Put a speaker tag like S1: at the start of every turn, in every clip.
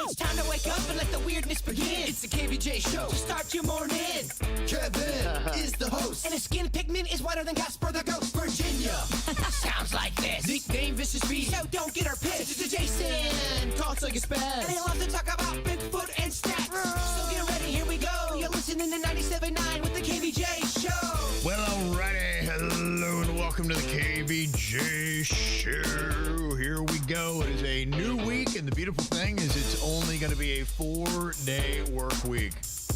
S1: It's time to wake up and let the weirdness begin. It's the KVJ Show to start your morning. Kevin is the host, and his skin pigment is whiter than Casper the Ghost. Virginia sounds like this. Nickname Vicious Beast, so don't get her pissed. It's Jason, call till you spaz. And he loves to talk about Bigfoot and stats. So get ready, here we go. You're listening to 97.9 with the KVJ Show.
S2: Well, alrighty. Hello and welcome to the KVJ Show. Here we go. It is a new week, and the beautiful thing is it's only going to be a 4-day work week.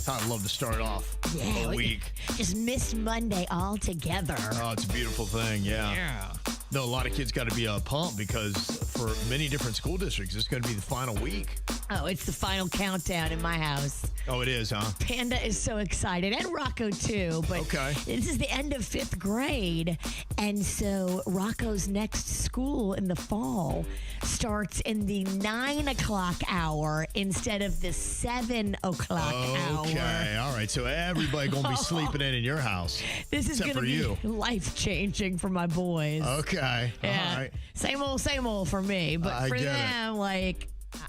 S2: I'd love to start off a week.
S3: Just missed Monday altogether.
S2: Oh, it's a beautiful thing, yeah.
S3: Yeah.
S2: No, a lot of kids got to be pumped because for many different school districts, it's going to be the final week.
S3: Oh, it's the final countdown in my house.
S2: Oh, it is, huh?
S3: Panda is so excited, and Rocco too. But this is the end of 5th grade, and so Rocco's next school in the fall starts in the 9 o'clock hour instead of the 7 o'clock hour.
S2: Okay, all right. So everybody going to be sleeping in your house.
S3: This is going to be life-changing for my boys.
S2: Okay,
S3: yeah.
S2: all right.
S3: Same old for me, but for them,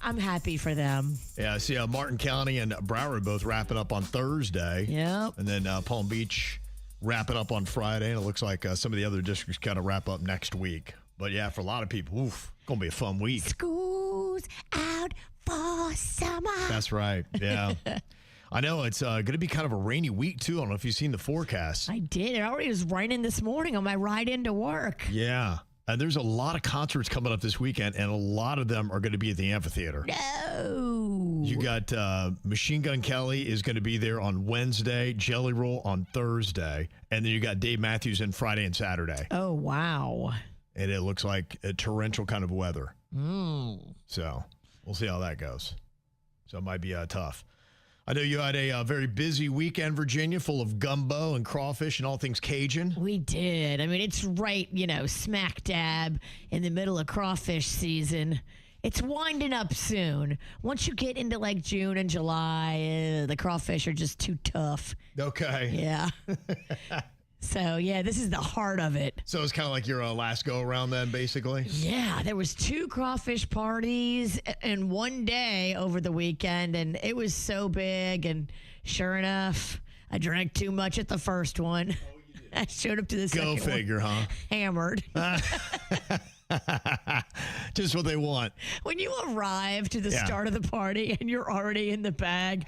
S3: I'm happy for them.
S2: Yeah, see, Martin County and Broward both wrapping up on Thursday.
S3: Yep.
S2: And then Palm Beach wrapping up on Friday. And it looks like some of the other districts kind of wrap up next week. But yeah, for a lot of people, going to be a fun week.
S3: School's out for summer.
S2: That's right. Yeah. I know it's going to be kind of a rainy week, too. I don't know if you've seen the forecast.
S3: I did. It already was raining this morning on my ride into work.
S2: Yeah. And there's a lot of concerts coming up this weekend, and a lot of them are going to be at the amphitheater.
S3: No.
S2: You got Machine Gun Kelly is going to be there on Wednesday, Jelly Roll on Thursday, and then you got Dave Matthews in Friday and Saturday.
S3: Oh, wow.
S2: And it looks like a torrential kind of weather. So we'll see how that goes. So it might be tough. I know you had a very busy weekend, Virginia, full of gumbo and crawfish and all things Cajun.
S3: We did. I mean, it's right, smack dab in the middle of crawfish season. It's winding up soon. Once you get into like June and July, the crawfish are just too tough.
S2: Okay.
S3: Yeah. So, yeah, this is the heart of it.
S2: So it's kind of like your last go-around then, basically?
S3: Yeah, there was 2 crawfish parties in one day over the weekend, and it was so big, and sure enough, I drank too much at the first one. Oh, you did. I showed up to the second one.
S2: Go figure, huh?
S3: Hammered.
S2: Just what they want.
S3: When you arrive to the start of the party and you're already in the bag,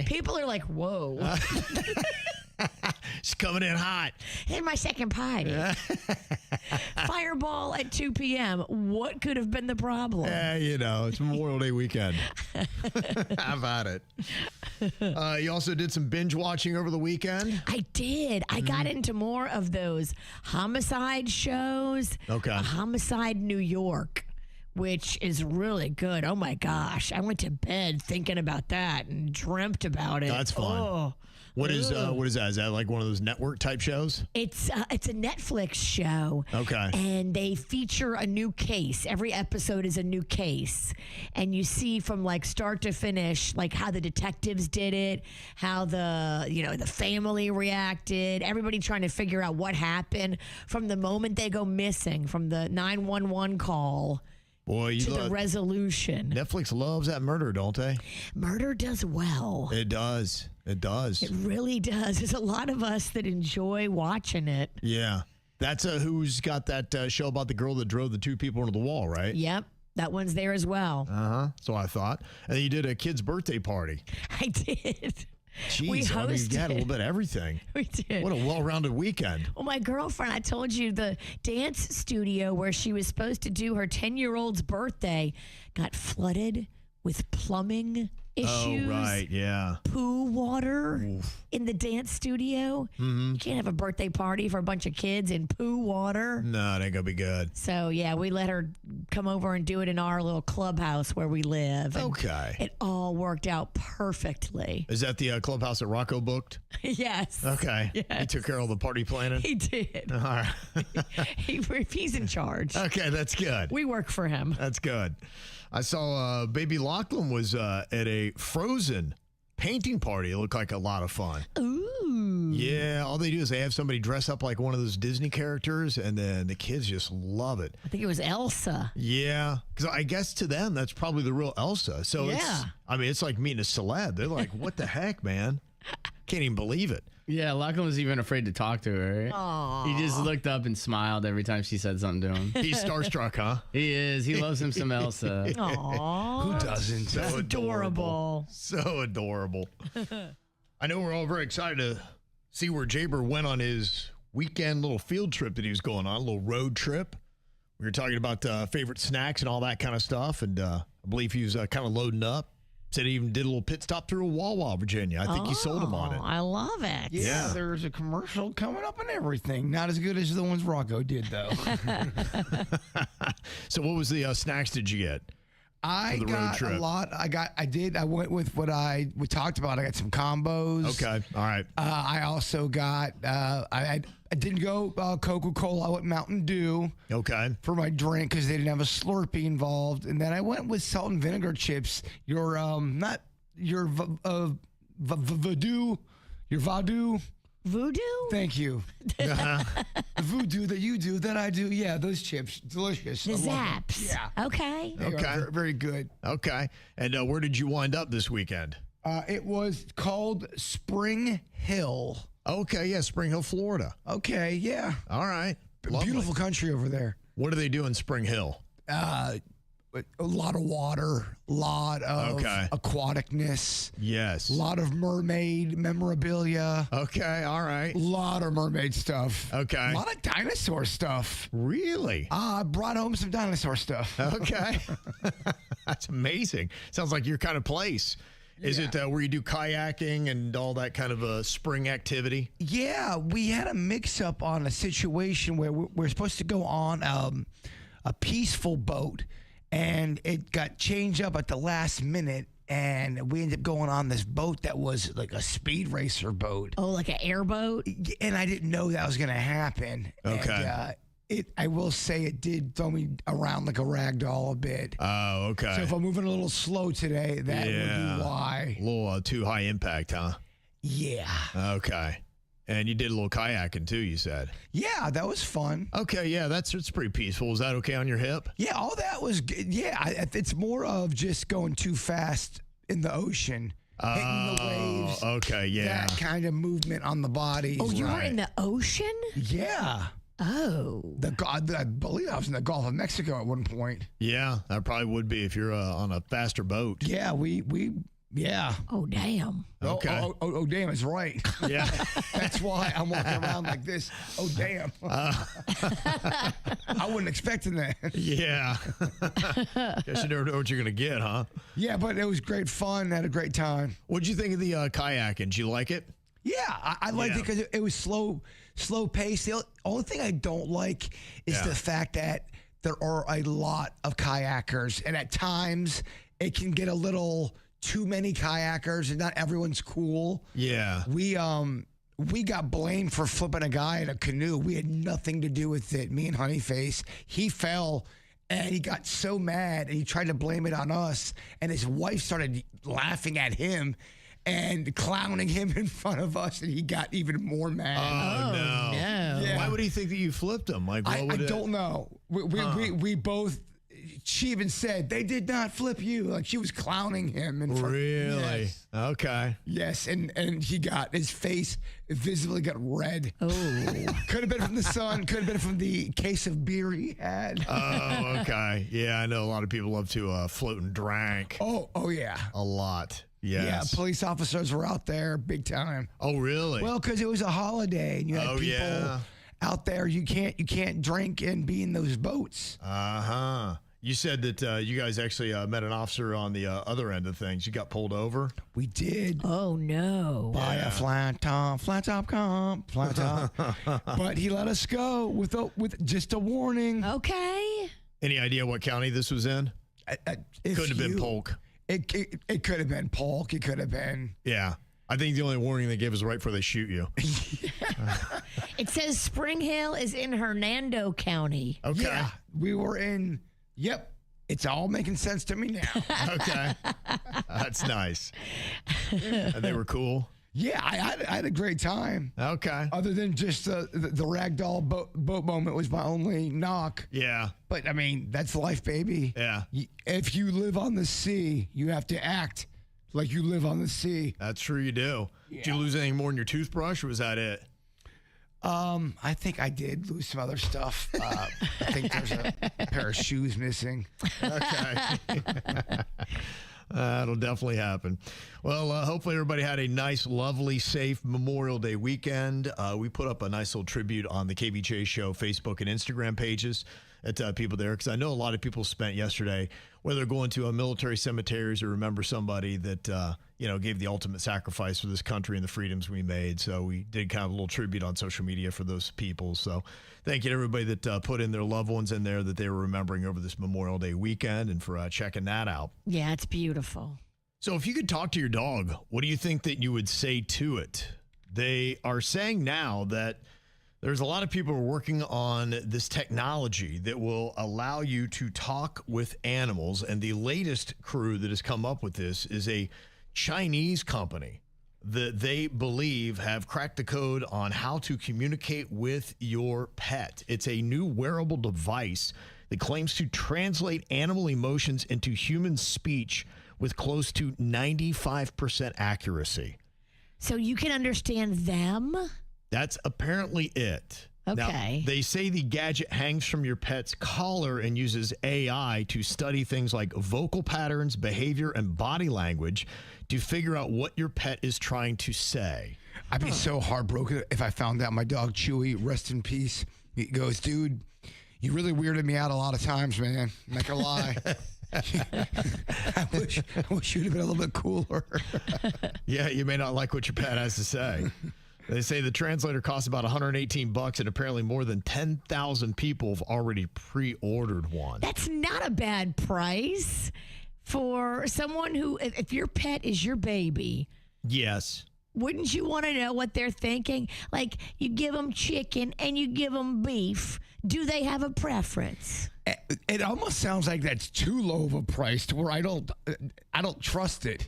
S3: people are like, whoa.
S2: It's coming in hot.
S3: In my second party. Fireball at 2 p.m. What could have been the problem?
S2: It's Memorial Day weekend. How about it? You also did some binge watching over the weekend?
S3: I did. I got into more of those homicide shows.
S2: Okay.
S3: Homicide New York, which is really good. Oh, my gosh. I went to bed thinking about that and dreamt about it.
S2: That's fun.
S3: Oh.
S2: What is that? Is that like one of those network type shows?
S3: It's a Netflix show.
S2: Okay.
S3: And they feature a new case. Every episode is a new case. And you see from like start to finish, like how the detectives did it, how the family reacted, everybody trying to figure out what happened from the moment they go missing, from the 911 call.
S2: Boy,
S3: to the resolution.
S2: Netflix loves that murder, don't they?
S3: Murder does well.
S2: It does. It does.
S3: It really does. There's a lot of us that enjoy watching it.
S2: Yeah. That's who's got that show about the girl that drove the 2 people into the wall, right?
S3: Yep. That one's there as well.
S2: Uh-huh. So I thought. And then you did a kid's birthday party.
S3: I did.
S2: Jeez,
S3: we hosted.
S2: You had a little bit of everything.
S3: We did.
S2: What a well-rounded weekend.
S3: Well, my girlfriend, I told you, the dance studio where she was supposed to do her 10-year-old's birthday got flooded with plumbing issues.
S2: Oh, right, yeah.
S3: Poo water in the dance studio. Mm-hmm. You can't have a birthday party for a bunch of kids in poo water.
S2: No, it ain't going to be good.
S3: So, yeah, we let her come over and do it in our little clubhouse where we live.
S2: Okay.
S3: It all worked out perfectly.
S2: Is that the clubhouse that Rocco booked?
S3: Yes.
S2: Okay.
S3: Yes.
S2: He took care of all the party planning?
S3: He did.
S2: All right.
S3: He's in charge.
S2: Okay, that's good.
S3: We work for him.
S2: That's good. I saw baby Lachlan was at a Frozen painting party. It looked like a lot of fun.
S3: Ooh.
S2: Yeah, all they do is they have somebody dress up like one of those Disney characters, and then the kids just love it.
S3: I think it was Elsa.
S2: Yeah, because I guess to them, that's probably the real Elsa. So it's like meeting a celeb. They're like, what the heck, man? Can't even believe it.
S4: Yeah, Lachlan was even afraid to talk to her.
S3: Aww.
S4: He just looked up and smiled every time she said something to him.
S2: He's starstruck, huh?
S4: He is. He loves him some Elsa.
S3: Aww.
S2: Who doesn't? So
S3: That's adorable.
S2: So adorable. I know we're all very excited to see where Jbird went on his weekend little field trip that he was going on, a little road trip. We were talking about favorite snacks and all that kind of stuff, and I believe he was kind of loading up. Said he even did a little pit stop through Wawa, Virginia. I think you sold him on it.
S3: I love it.
S5: Yeah, there's a commercial coming up and everything. Not as good as the ones Rocco did, though.
S2: So what was the snacks did you get?
S5: I
S2: the road
S5: got
S2: trip?
S5: a lot. I went with what we talked about. I got some combos.
S2: Okay, all right.
S5: I also got, I didn't go Coca-Cola. I went Mountain Dew.
S2: Okay.
S5: For my drink because they didn't have a Slurpee involved. And then I went with salt and vinegar chips. Your Voodoo.
S3: Voodoo?
S5: Thank you. The voodoo that you do, that I do. Yeah, those chips. Delicious.
S3: The
S5: I love them.
S3: Zaps.
S5: Yeah.
S3: Okay.
S5: They are very, very good.
S2: Okay. And where did you wind up this weekend?
S5: It was called Spring Hill.
S2: Okay, yeah, Spring Hill, Florida.
S5: Okay, yeah.
S2: All right.
S5: Beautiful country over there.
S2: What do they do in Spring Hill?
S5: A lot of water, a lot of aquaticness.
S2: Yes.
S5: A lot of mermaid memorabilia.
S2: Okay, all right.
S5: A lot of mermaid stuff.
S2: Okay.
S5: A lot of dinosaur stuff.
S2: Really?
S5: I brought home some dinosaur stuff.
S2: Okay. That's amazing. Sounds like your kind of place. Is it where you do kayaking and all that kind of spring activity?
S5: Yeah, we had a mix-up on a situation where we're supposed to go on a peaceful boat, and it got changed up at the last minute, and we ended up going on this boat that was like a speed racer boat.
S3: Oh, like an airboat?
S5: And I didn't know that was going to happen.
S2: Okay.
S5: And, I will say it did throw me around like a rag doll a bit.
S2: Oh, okay.
S5: So if I'm moving a little slow today, that would be why.
S2: A little too high impact, huh?
S5: Yeah.
S2: Okay. And you did a little kayaking too, you said?
S5: Yeah, that was fun.
S2: Okay, yeah, it's pretty peaceful. Was that okay on your hip?
S5: Yeah, all that was good. Yeah, it's more of just going too fast in the ocean, hitting the waves.
S2: Okay, yeah.
S5: That kind of movement on the body.
S3: Oh, you were in the ocean?
S5: Yeah.
S3: Oh.
S5: I believe I was in the Gulf of Mexico at one point.
S2: Yeah, that probably would be if you're on a faster boat.
S5: Yeah, yeah.
S3: Oh, damn.
S2: Okay.
S5: Oh, damn, it's right.
S2: Yeah.
S5: That's why I'm walking around like this. Oh, damn. I wasn't expecting that.
S2: Yeah. Guess you never know what you're going to get, huh?
S5: Yeah, but it was great fun. Had a great time.
S2: What'd you think of the kayaking? Did you like it?
S5: Yeah, I liked it because it was slow pace. The only thing I don't like is the fact that there are a lot of kayakers, and at times it can get a little too many kayakers, and not everyone's cool.
S2: Yeah.
S5: We got blamed for flipping a guy in a canoe. We had nothing to do with it. Me and Honeyface. He fell, and he got so mad, and he tried to blame it on us, and his wife started laughing at him and clowning him in front of us, and he got even more mad.
S2: Oh, no.
S5: Yeah.
S2: Why would he think that you flipped him? Like,
S5: I don't know. We both. She even said they did not flip you. Like, she was clowning him in front.
S2: Really?
S5: Yes.
S2: Okay.
S5: Yes, and he got his face visibly got red.
S3: Oh.
S5: Could have been from the sun. Could have been from the case of beer he had.
S2: Oh, okay. Yeah, I know a lot of people love to float and drink.
S5: Oh yeah.
S2: A lot. Yes.
S5: Yeah, police officers were out there big time.
S2: Oh, really?
S5: Well, because it was a holiday and you had people out there. You can't drink and be in those boats.
S2: Uh-huh. You said that you guys actually met an officer on the other end of things. You got pulled over?
S5: We did.
S3: Oh, no.
S5: By a flat top comp. But he let us go with just a warning.
S3: Okay.
S2: Any idea what county this was in? Could have been Polk.
S5: It could have been Polk. It could have been.
S2: Yeah. I think the only warning they give is right before they shoot you.
S3: It says Spring Hill is in Hernando County.
S2: Okay.
S5: Yeah, we were in It's all making sense to me now.
S2: Okay. That's nice. And they were cool?
S5: Yeah, I had a great time.
S2: Okay.
S5: Other than just the ragdoll boat moment was my only knock.
S2: Yeah.
S5: But, I mean, that's life, baby.
S2: Yeah.
S5: If you live on the sea, you have to act like you live on the sea.
S2: That's true, you do. Yeah. Did you lose anything more than your toothbrush, or was that it?
S5: I think I did lose some other stuff. I think there's a pair of shoes missing.
S2: Okay. That'll definitely happen. Well, hopefully everybody had a nice, lovely, safe Memorial Day weekend. We put up a nice little tribute on the KVJ Show Facebook and Instagram pages at people there, because I know a lot of people spent yesterday, whether going to a military cemeteries or remember somebody that, gave the ultimate sacrifice for this country and the freedoms we made. So we did kind of a little tribute on social media for those people. So thank you to everybody that put in their loved ones in there that they were remembering over this Memorial Day weekend, and for checking that out.
S3: Yeah, it's beautiful.
S2: So if you could talk to your dog, what do you think that you would say to it? They are saying now that there's a lot of people who are working on this technology that will allow you to talk with animals. And the latest crew that has come up with this is a Chinese company that they believe have cracked the code on how to communicate with your pet. It's a new wearable device that claims to translate animal emotions into human speech with close to 95% accuracy.
S3: So you can understand them?
S2: That's apparently it.
S3: Okay.
S2: Now, they say the gadget hangs from your pet's collar and uses AI to study things like vocal patterns, behavior, and body language to figure out what your pet is trying to say.
S5: I'd be so heartbroken if I found out my dog Chewy, rest in peace, he goes, dude, you really weirded me out a lot of times, man. I'm not gonna lie. I wish you'd have been a little bit cooler.
S2: Yeah, you may not like what your pet has to say. They say the translator costs about $118, and apparently more than 10,000 people have already pre-ordered one.
S3: That's not a bad price for someone who, if your pet is your baby.
S2: Yes.
S3: Wouldn't you want to know what they're thinking? Like, you give them chicken and you give them beef. Do they have a preference?
S5: It almost sounds like that's too low of a price to where I don't trust it.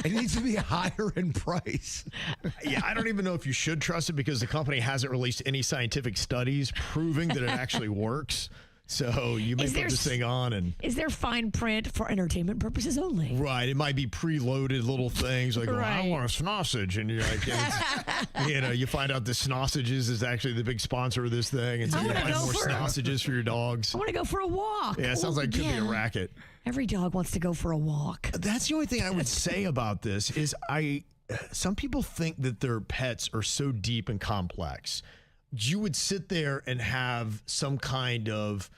S5: It needs to be higher in price.
S2: Yeah, I don't even know if you should trust it, because the company hasn't released any scientific studies proving that it actually works. So you may put this thing on and...
S3: Is there fine print for entertainment purposes only?
S2: Right. It might be preloaded little things like, well, I want a sausage. And you're like, you find out the sausages is actually the big sponsor of this thing. And so you buy more sausages for your dogs.
S3: I want to go for a walk.
S2: Yeah, it sounds like it could be a racket.
S3: Every dog wants to go for a walk.
S2: That's the only thing I would say about this is some people think that their pets are so deep and complex. You would sit there and have some kind of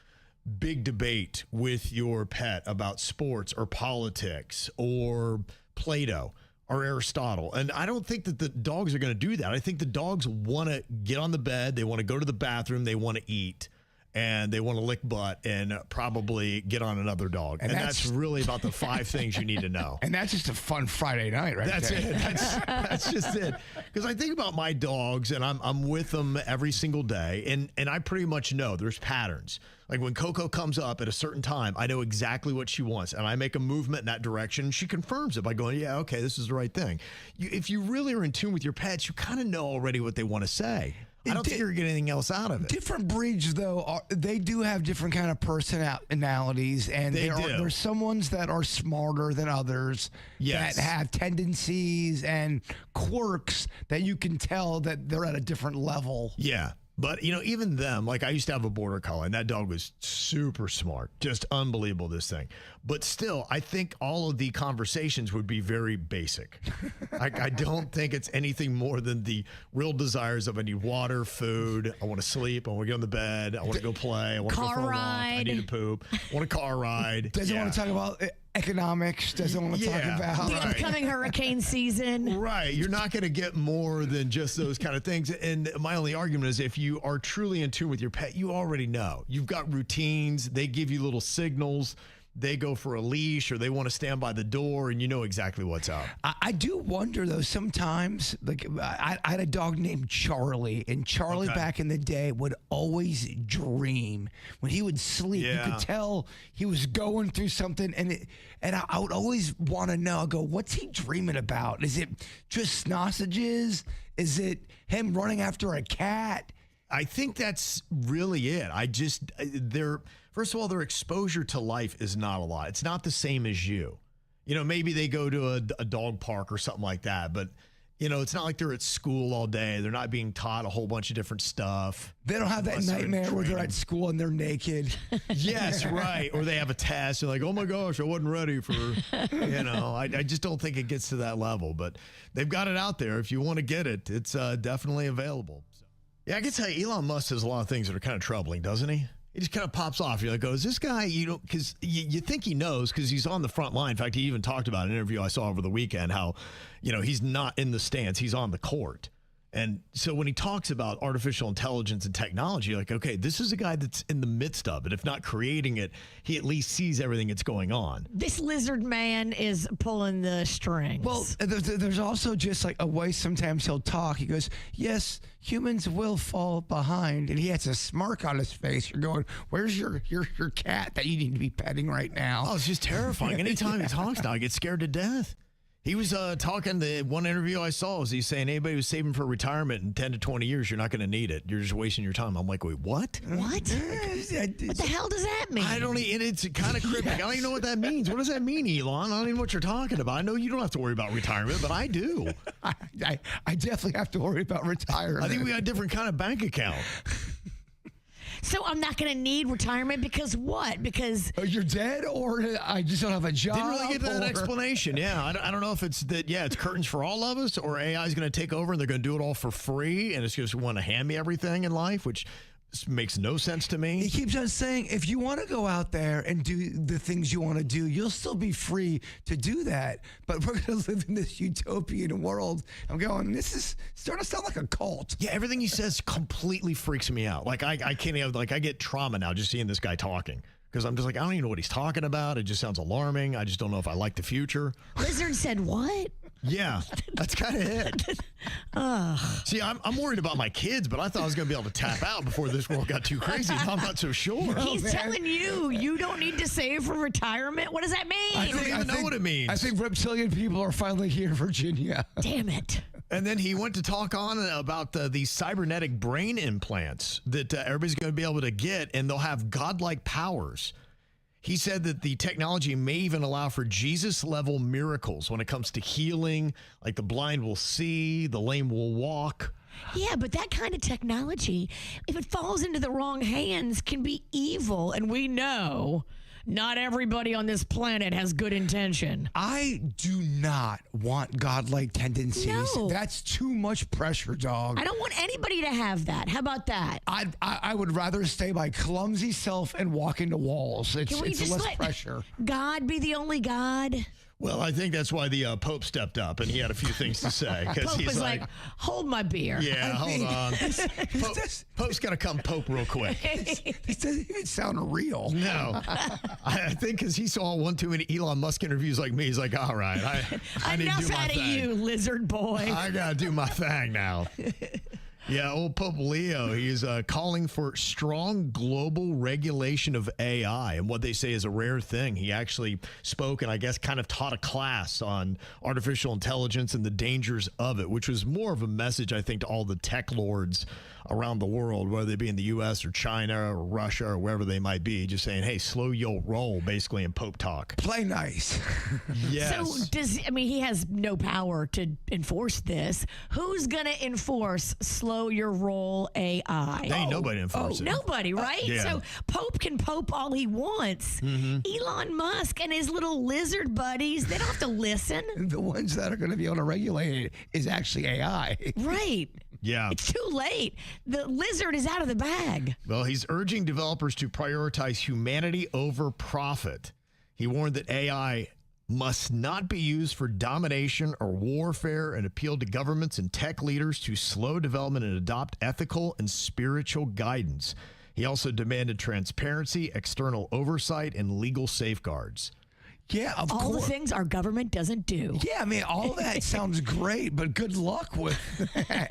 S2: big debate with your pet about sports or politics or Plato or Aristotle. And I don't think that the dogs are going to do that. I think the dogs want to get on the bed. They want to go to the bathroom. They want to eat. And they want to lick butt and probably get on another dog. And that's really about the 5 things you need to know.
S5: And that's just a fun Friday night, right?
S2: That's it. That's just it. Because I think about my dogs, and I'm with them every single day, and I pretty much know there's patterns. Like when Coco comes up at a certain time, I know exactly what she wants, and I make a movement in that direction. She confirms it by going, yeah, okay, this is the right thing. If you really are in tune with your pets, you kind of know already what they want to say. I don't think you're getting anything else out of it.
S5: Different breeds, though, they do have different kind of personalities, and there's some ones that are smarter than others, that have tendencies and quirks that you can tell that they're at a different level.
S2: Yeah. But, even them, like I used to have a border collie, and that dog was super smart, just unbelievable, this thing. But still, I think all of the conversations would be very basic. I don't think it's anything more than the real desires of I need water, food, I want to sleep, I want to get on the bed, I want to go play, I want to go for a walk, I need to poop, I want a car ride.
S5: Doesn't want to talk about economics, doesn't want to talk about
S3: the upcoming hurricane season.
S2: Right. You're not going to get more than just those kind of things. And my only argument is if you are truly in tune with your pet, you already know. You've got routines. They give you little signals. they go for a leash or they want to stand by the door, and you know exactly what's up.
S5: I do wonder, though, sometimes, like, I had a dog named Charlie, and Charlie back in the day would always dream. When he would sleep, you could tell he was going through something, and I would always want to know, I go, what's he dreaming about? Is it just sausages? Is it him running after a cat?
S2: I think that's really it. First of all, their exposure to life is not a lot. It's not the same as you. You know, maybe they go to a dog park or something like that, but, you know, it's not like they're at school all day. They're not being taught a whole bunch of different stuff.
S5: They don't have that nightmare where they're at school and they're naked.
S2: Yes, right. Or they have a test. They're like, oh, my gosh, I wasn't ready for, you know. I just don't think it gets to that level. But they've got it out there. If you want to get it, it's definitely available. So. Yeah, I can tell you, Elon Musk says a lot of things that are kind of troubling, doesn't he? He just kind of pops off. You're like, oh, is this guy, you know, because you think he knows because he's on the front line. In fact, he even talked about an interview I saw over the weekend how, you know, he's not in the stands. He's on the court. And so when he talks about artificial intelligence and technology, like, okay, this is a guy that's in the midst of it. If not creating it, he at least sees everything that's going on.
S3: This lizard man is pulling the strings.
S5: Well, there's also just like a way sometimes he'll talk. He goes, yes, humans will fall behind. And he has a smirk on his face. You're going, where's your cat that you need to be petting right now?
S2: Oh, it's just terrifying. Anytime he talks now, I get scared to death. He was talking, the one interview I saw was he's saying anybody who's saving for retirement in 10 to 20 years, you're not going to need it. You're just wasting your time. I'm like, wait, what?
S3: What the hell does that mean?
S2: I don't even, it's kind of cryptic. I don't even know what that means. What does that mean, Elon? I don't even know what you're talking about. I know you don't have to worry about retirement, but I do.
S5: I definitely have to worry about retirement.
S2: I think we got a different kind of bank account.
S3: So I'm not going to need retirement because what? Because
S5: you're dead, or I just don't have a job.
S2: Didn't really get that explanation. Yeah, I don't know if it's that. Yeah, it's curtains for all of us, or AI is going to take over and they're going to do it all for free, and it's just want to hand me everything in life, which makes no sense to me.
S5: He keeps on saying, if you want to go out there and do the things you want to do, you'll still be free to do that. But we're going to live in this utopian world. I'm going, this is starting to sound like a cult.
S2: Yeah, everything he says completely freaks me out. Like, I can't even, like, I get trauma now just seeing this guy talking. Because I'm just like, I don't even know what he's talking about. It just sounds alarming. I just don't know if I like the future.
S3: Lizard said what?
S2: Yeah, that's kind of it. See, I'm worried about my kids, but I thought I was going to be able to tap out before this world got too crazy. Now I'm not so sure.
S3: He's telling you don't need to save for retirement. What does that mean?
S2: I don't even know what it means.
S5: I think reptilian people are finally here in Virginia.
S3: Damn it.
S2: And then he went to talk on about these cybernetic brain implants that everybody's going to be able to get, and they'll have godlike powers. He said that the technology may even allow for Jesus-level miracles when it comes to healing, like the blind will see, the lame will walk.
S3: Yeah, but that kind of technology, if it falls into the wrong hands, can be evil, and we know not everybody on this planet has good intention.
S5: I do not want godlike tendencies.
S3: No.
S5: That's too much pressure, dog.
S3: I don't want anybody to have that. How about that?
S5: I would rather stay my clumsy self and walk into walls. It's less pressure.
S3: God be the only God?
S2: Well, I think that's why the Pope stepped up, and he had a few things to say.
S3: Pope
S2: he's
S3: was like, hold my beer.
S2: Yeah, hold on. Pope's got to come Pope real quick.
S5: This doesn't even sound real.
S2: No. I think because he saw one too many Elon Musk interviews like me, he's like, all right, I need to do my
S3: Enough out of you, lizard boy.
S2: I got to do my thing now. Yeah, old Pope Leo, he's calling for strong global regulation of AI and what they say is a rare thing. He actually spoke and I guess kind of taught a class on artificial intelligence and the dangers of it, which was more of a message, I think, to all the tech lords around the world, whether they be in the U.S. or China or Russia or wherever they might be, just saying, hey, slow your roll, basically, in Pope talk.
S5: Play nice.
S2: Yes.
S3: So he has no power to enforce this. Who's going to enforce slow your roll AI?
S2: There ain't nobody to enforce it.
S3: Nobody, right?
S2: Yeah.
S3: So Pope can pope all he wants. Mm-hmm. Elon Musk and his little lizard buddies, they don't have to listen.
S5: The ones that are going to be able to regulate it is actually AI.
S3: Right.
S2: Yeah.
S3: It's too late. The lizard is out of the bag.
S2: Well, he's urging developers to prioritize humanity over profit. He warned that AI must not be used for domination or warfare and appealed to governments and tech leaders to slow development and adopt ethical and spiritual guidance. He He also demanded transparency, external oversight, and legal safeguards.
S5: Yeah, of
S3: All
S5: course.
S3: the things our government doesn't do.
S5: Yeah, I mean, all that sounds great, but good luck with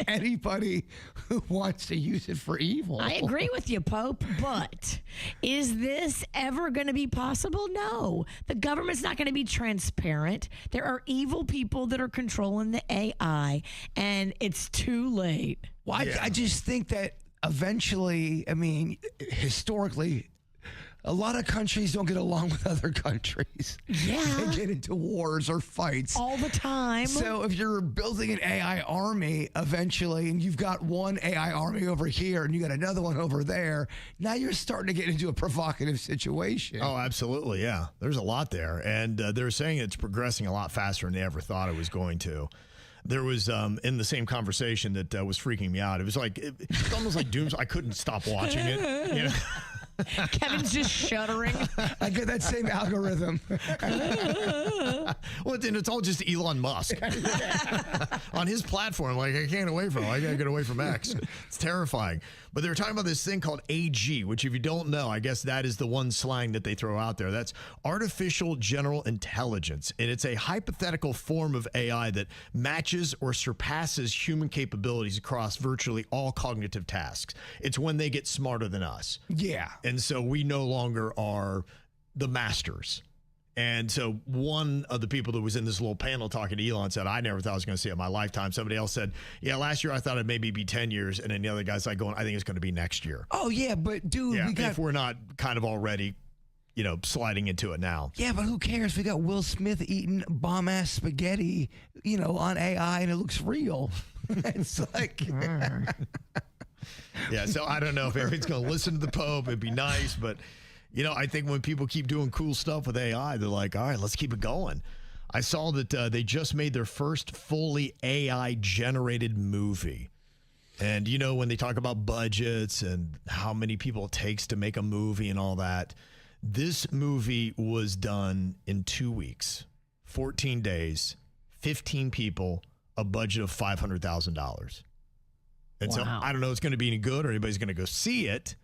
S5: anybody who wants to use it for evil.
S3: I agree with you, Pope, but is this ever going to be possible? No. The government's not going to be transparent. There are evil people that are controlling the AI, and it's too late.
S5: Well, I just think that eventually, I mean, historically, a lot of countries don't get along with other countries.
S3: Yeah.
S5: They get into wars or fights.
S3: All the time.
S5: So if you're building an AI army eventually, and you've got one AI army over here and you got another one over there, now you're starting to get into a provocative situation.
S2: Oh, absolutely. Yeah. There's a lot there. And they're saying it's progressing a lot faster than they ever thought it was going to. There was, in the same conversation that was freaking me out, it was like, it's almost like Dooms. I couldn't stop watching it. You know?
S3: Kevin's just shuddering.
S5: I get that same algorithm.
S2: Well, then it's all just Elon Musk on his platform. Like, I can't away from him. I got to get away from X. It's terrifying. But they were talking about this thing called AG, which if you don't know, I guess that is the one slang that they throw out there. That's artificial general intelligence. And it's a hypothetical form of AI that matches or surpasses human capabilities across virtually all cognitive tasks. It's when they get smarter than us.
S5: Yeah.
S2: And so we no longer are the masters. And so one of the people that was in this little panel talking to Elon said, I never thought I was going to see it in my lifetime. Somebody else said, yeah, last year I thought it'd maybe be 10 years. And then the other guy's like going, I think it's going to be next year.
S5: Oh, yeah, but dude,
S2: Yeah,
S5: we got...
S2: if we're not kind of already, you know, sliding into it now.
S5: Yeah, but who cares? We got Will Smith eating bomb-ass spaghetti, you know, on AI, and it looks real. It's like...
S2: Yeah, so I don't know if everybody's going to listen to the Pope. It'd be nice, but... You know, I think when people keep doing cool stuff with AI, they're like, all right, let's keep it going. I saw that they just made their first fully AI-generated movie. And, you know, when they talk about budgets and how many people it takes to make a movie and all that, this movie was done in 2 weeks, 14 days, 15 people, a budget of $500,000. And so I don't know if it's going to be any good or anybody's going to go see it.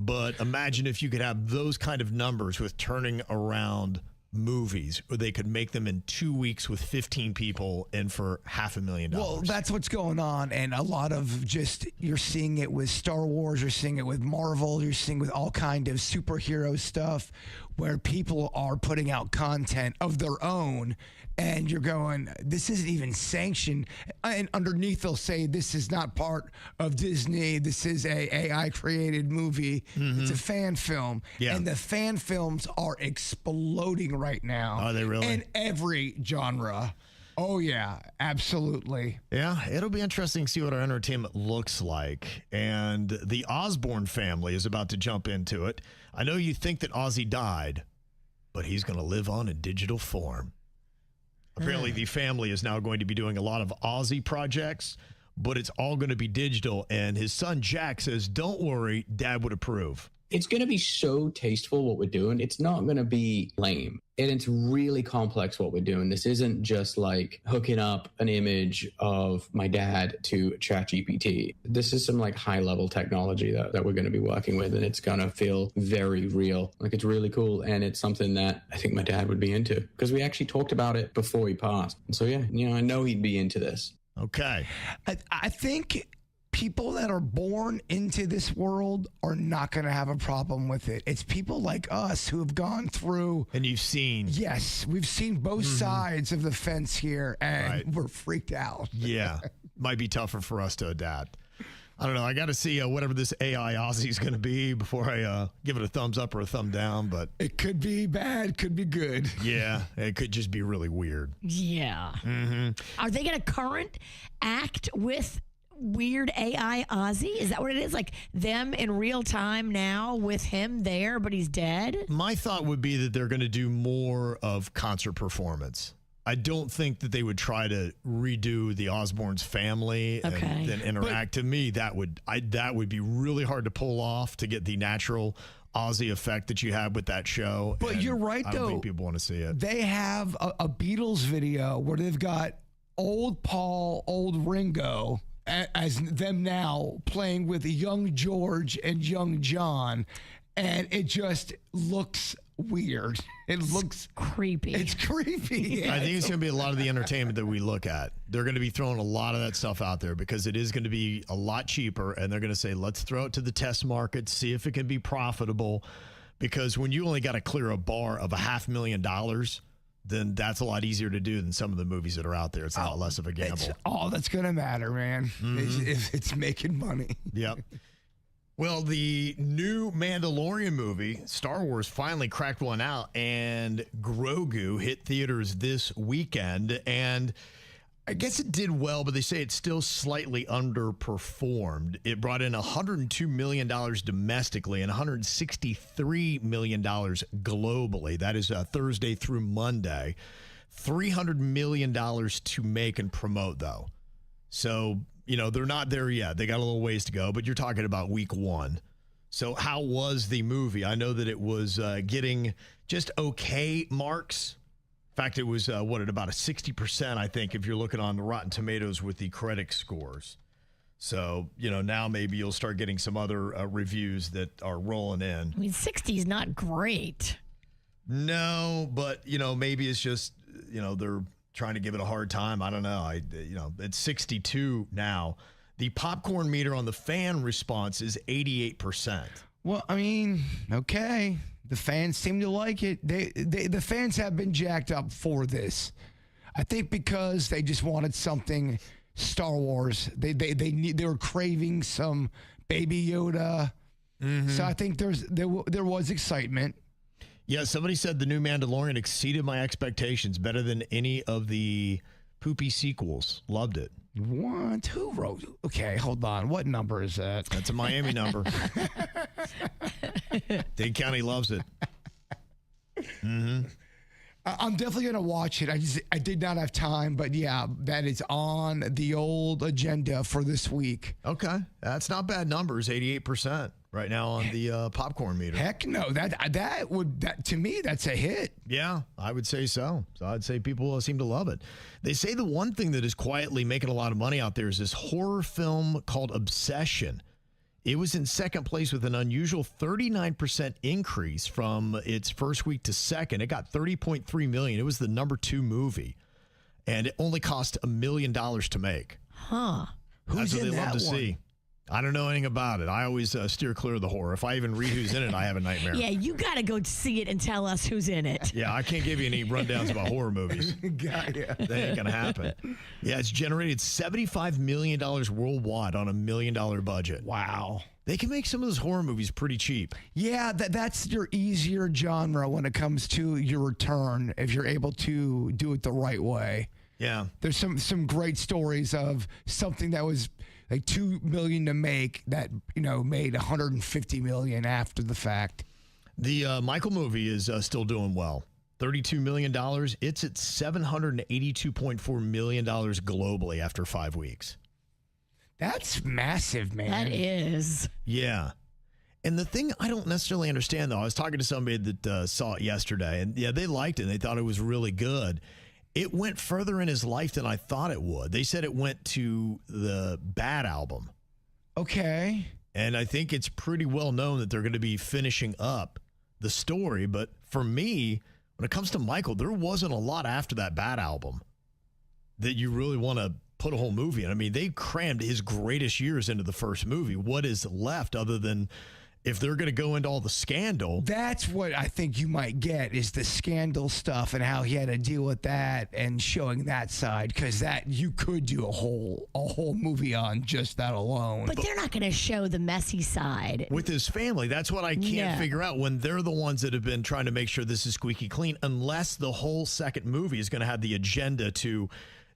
S2: But imagine if you could have those kind of numbers with turning around movies, where they could make them in 2 weeks with 15 people and for $500,000.
S5: Well, that's what's going on. And a lot of just, you're seeing it with Star Wars, you're seeing it with Marvel, you're seeing with all kind of superhero stuff where people are putting out content of their own. And you're going, this isn't even sanctioned. And underneath they'll say, this is not part of Disney. This is a AI created movie. Mm-hmm. It's a fan film. Yeah. And the fan films are exploding right now.
S2: Are they really?
S5: In every genre. Oh, yeah, absolutely.
S2: Yeah, it'll be interesting to see what our entertainment looks like. And the Osborne family is about to jump into it. I know you think that Ozzy died, but he's going to live on in digital form. Apparently, the family is now going to be doing a lot of Ozzy projects, but it's all going to be digital. And his son, Jack, says, don't worry, Dad would approve.
S6: It's going to be so tasteful what we're doing. It's not going to be lame. And it's really complex what we're doing. This isn't just like hooking up an image of my dad to ChatGPT. This is some like high level technology that we're going to be working with. And it's going to feel very real. Like it's really cool. And it's something that I think my dad would be into because we actually talked about it before he passed. And so, yeah, you know, I know he'd be into this.
S2: Okay.
S5: I think people that are born into this world are not going to have a problem with it. It's people like us who have gone through.
S2: And you've seen.
S5: Yes, we've seen both sides of the fence here, and we're freaked out.
S2: Yeah, might be tougher for us to adapt. I don't know. I got to see whatever this AI Ozzy is going to be before I give it a thumbs up or a thumb down. But
S5: it could be bad, could be good.
S2: Yeah, it could just be really weird.
S3: Yeah.
S2: Mm-hmm.
S3: Are they going to current act with weird AI Ozzy? Is that what it is? Like them in real time now with him there, but he's dead?
S2: My thought would be that they're going to do more of concert performance. I don't think that they would try to redo the Osbourne's family and then interact. To me, that would be really hard to pull off to get the natural Ozzy effect that you had with that show.
S5: But
S2: and
S5: you're right,
S2: I
S5: though.
S2: don't think people want to see it.
S5: They have a Beatles video where they've got old Paul, old Ringo, as them now playing with young George and young John, and it just looks weird. It looks
S3: creepy.
S5: It's creepy. Yeah.
S2: I think it's going to be a lot of the entertainment that we look at. They're going to be throwing a lot of that stuff out there because it is going to be a lot cheaper, and they're going to say, let's throw it to the test market, see if it can be profitable, because when you only got to clear a bar of $500,000, then that's a lot easier to do than some of the movies that are out there. It's a lot less of a gamble.
S5: It's all that's going to matter, man, if it's making money.
S2: Yep. Well, the new Mandalorian movie, Star Wars, finally cracked one out, and Grogu hit theaters this weekend. And I guess it did well, but they say it's still slightly underperformed. It brought in $102 million domestically and $163 million globally. That is Thursday through Monday. $300 million to make and promote, though. So, you know, they're not there yet. They got a little ways to go, but you're talking about week one. So how was the movie? I know that it was getting just okay marks. In fact, it was, at about a 60%, I think, if you're looking on the Rotten Tomatoes with the critic scores. So, you know, now maybe you'll start getting some other reviews that are rolling in.
S3: I mean, 60 is not great.
S2: No, but, you know, maybe it's just, you know, they're trying to give it a hard time. I don't know. It's 62 now. The popcorn meter on the fan response is 88%.
S5: Well, I mean, okay. The fans seem to like it. The fans have been jacked up for this. I think because they just wanted something Star Wars. They were craving some Baby Yoda. Mm-hmm. So I think there was excitement.
S2: Yeah, somebody said the new Mandalorian exceeded my expectations better than any of the poopy sequels. Loved it.
S5: What? Who wrote? Okay, hold on. What number is that?
S2: That's a Miami number. Dade County loves it. Mm-hmm.
S5: I'm definitely going to watch it. I did not have time, but yeah, that is on the old agenda for this week.
S2: Okay. That's not bad numbers, 88% right now on the popcorn meter.
S5: Heck no. That to me, that's a hit.
S2: Yeah, I would say so. So I'd say people seem to love it. They say the one thing that is quietly making a lot of money out there is this horror film called Obsession. It was in second place with an unusual 39% increase from its first week to second. It got $30.3 million. It was the number 2 movie, and it only cost $1 million to make.
S3: Huh.
S5: Who's
S2: That's what
S5: in
S2: they love
S5: that
S2: to
S5: one?
S2: see. I don't know anything about it. I always steer clear of the horror. If I even read who's in it, I have a nightmare.
S3: Yeah, you got to go see it and tell us who's in it.
S2: Yeah, I can't give you any rundowns about horror movies.
S5: God, yeah.
S2: That ain't going to happen. Yeah, it's generated $75 million worldwide on $1 million budget.
S5: Wow.
S2: They can make some of those horror movies pretty cheap.
S5: Yeah, that's your easier genre when it comes to your return, if you're able to do it the right way.
S2: Yeah.
S5: There's some great stories of something that was like $2 million to make that, you know, made $150 million after the fact.
S2: The Michael movie is still doing well. $32 million. It's at $782.4 million globally after 5 weeks.
S5: That's massive, man.
S3: That is.
S2: Yeah. And the thing I don't necessarily understand, though, I was talking to somebody that saw it yesterday, and yeah, they liked it. They thought it was really good. It went further in his life than I thought it would. They said it went to the Bad album.
S5: Okay.
S2: And I think it's pretty well known that they're going to be finishing up the story. But for me, when it comes to Michael, there wasn't a lot after that Bad album that you really want to put a whole movie in. I mean, they crammed his greatest years into the first movie. What is left other than if they're going to go into all the scandal?
S5: That's what I think you might get is the scandal stuff and how he had to deal with that and showing that side, because that you could do a whole movie on just that alone.
S3: But they're not going to show the messy side.
S2: With his family, that's what I can't figure out, when they're the ones that have been trying to make sure this is squeaky clean, unless the whole second movie is going to have the agenda to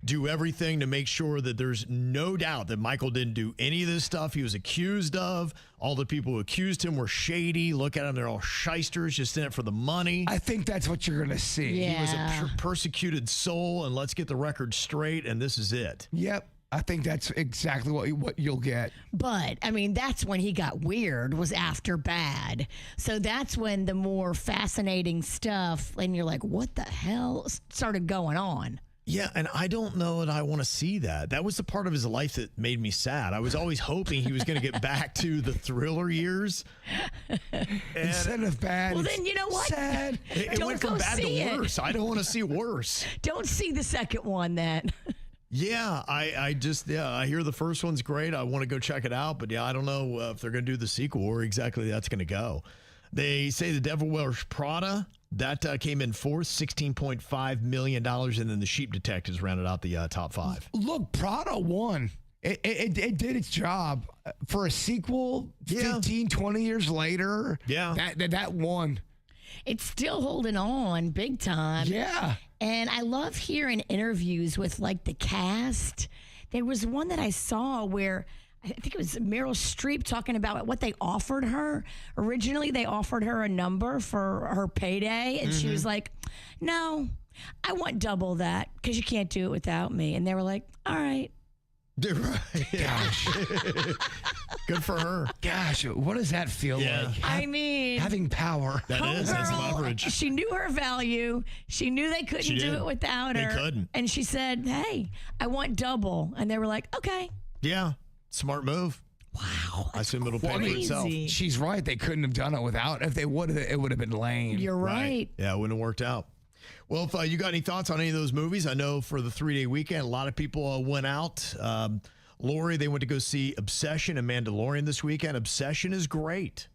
S2: do everything to make sure that there's no doubt that Michael didn't do any of this stuff he was accused of. All the people who accused him were shady. Look at them. They're all shysters, just in it for the money.
S5: I think that's what you're going to see.
S3: Yeah.
S2: He was a persecuted soul, and let's get the record straight, and this is it.
S5: Yep. I think that's exactly what you'll get.
S3: But, I mean, that's when he got weird, was after Bad. So that's when the more fascinating stuff, and you're like, what the hell, started going on.
S2: Yeah, and I don't know that I want to see that. That was the part of his life that made me sad. I was always hoping he was going to get back to the thriller years.
S5: Instead of bad,
S3: Well, then you know what?
S5: sad.
S2: It
S3: Don't
S2: went
S3: go
S2: from bad
S3: see
S2: to
S3: it.
S2: worse. I don't want to see worse.
S3: Don't see the second one then.
S2: Yeah, I hear the first one's great. I want to go check it out, but yeah, I don't know if they're going to do the sequel or exactly that's going to go. They say The Devil Wears Prada, that came in fourth, $16.5 million, and then The Sheep Detectives rounded out the top five.
S5: Look, Prada won. It did its job. For a sequel,
S2: Yeah.
S5: 15, 20 years later, that won.
S3: It's still holding on big time.
S5: Yeah.
S3: And I love hearing interviews with like the cast. There was one that I saw where I think it was Meryl Streep talking about what they offered her. Originally, they offered her a number for her payday, and she was like, "No, I want double that because you can't do it without me." And they were like, "All right."
S5: Gosh.
S2: Good for her.
S5: Gosh, what does that feel
S2: Yeah.
S5: like?
S3: I mean,
S5: Having power.
S2: That is, that's
S3: homegirl,
S2: leverage.
S3: she knew her value. She knew they couldn't
S2: She
S3: do
S2: did.
S3: it without
S2: They
S3: her.
S2: couldn't.
S3: And she said, "Hey, I want double." And they were like, "Okay."
S2: Yeah, smart move.
S3: Wow.
S2: I assume it'll pay for itself.
S3: Crazy.
S5: She's right. They couldn't have done it without. If they would have, it would have been lame.
S3: You're right.
S2: Yeah, it wouldn't have worked out. Well, if you got any thoughts on any of those movies, I know for the 3-day weekend, a lot of people went out. Lori, they went to go see Obsession and Mandalorian this weekend. Obsession is great.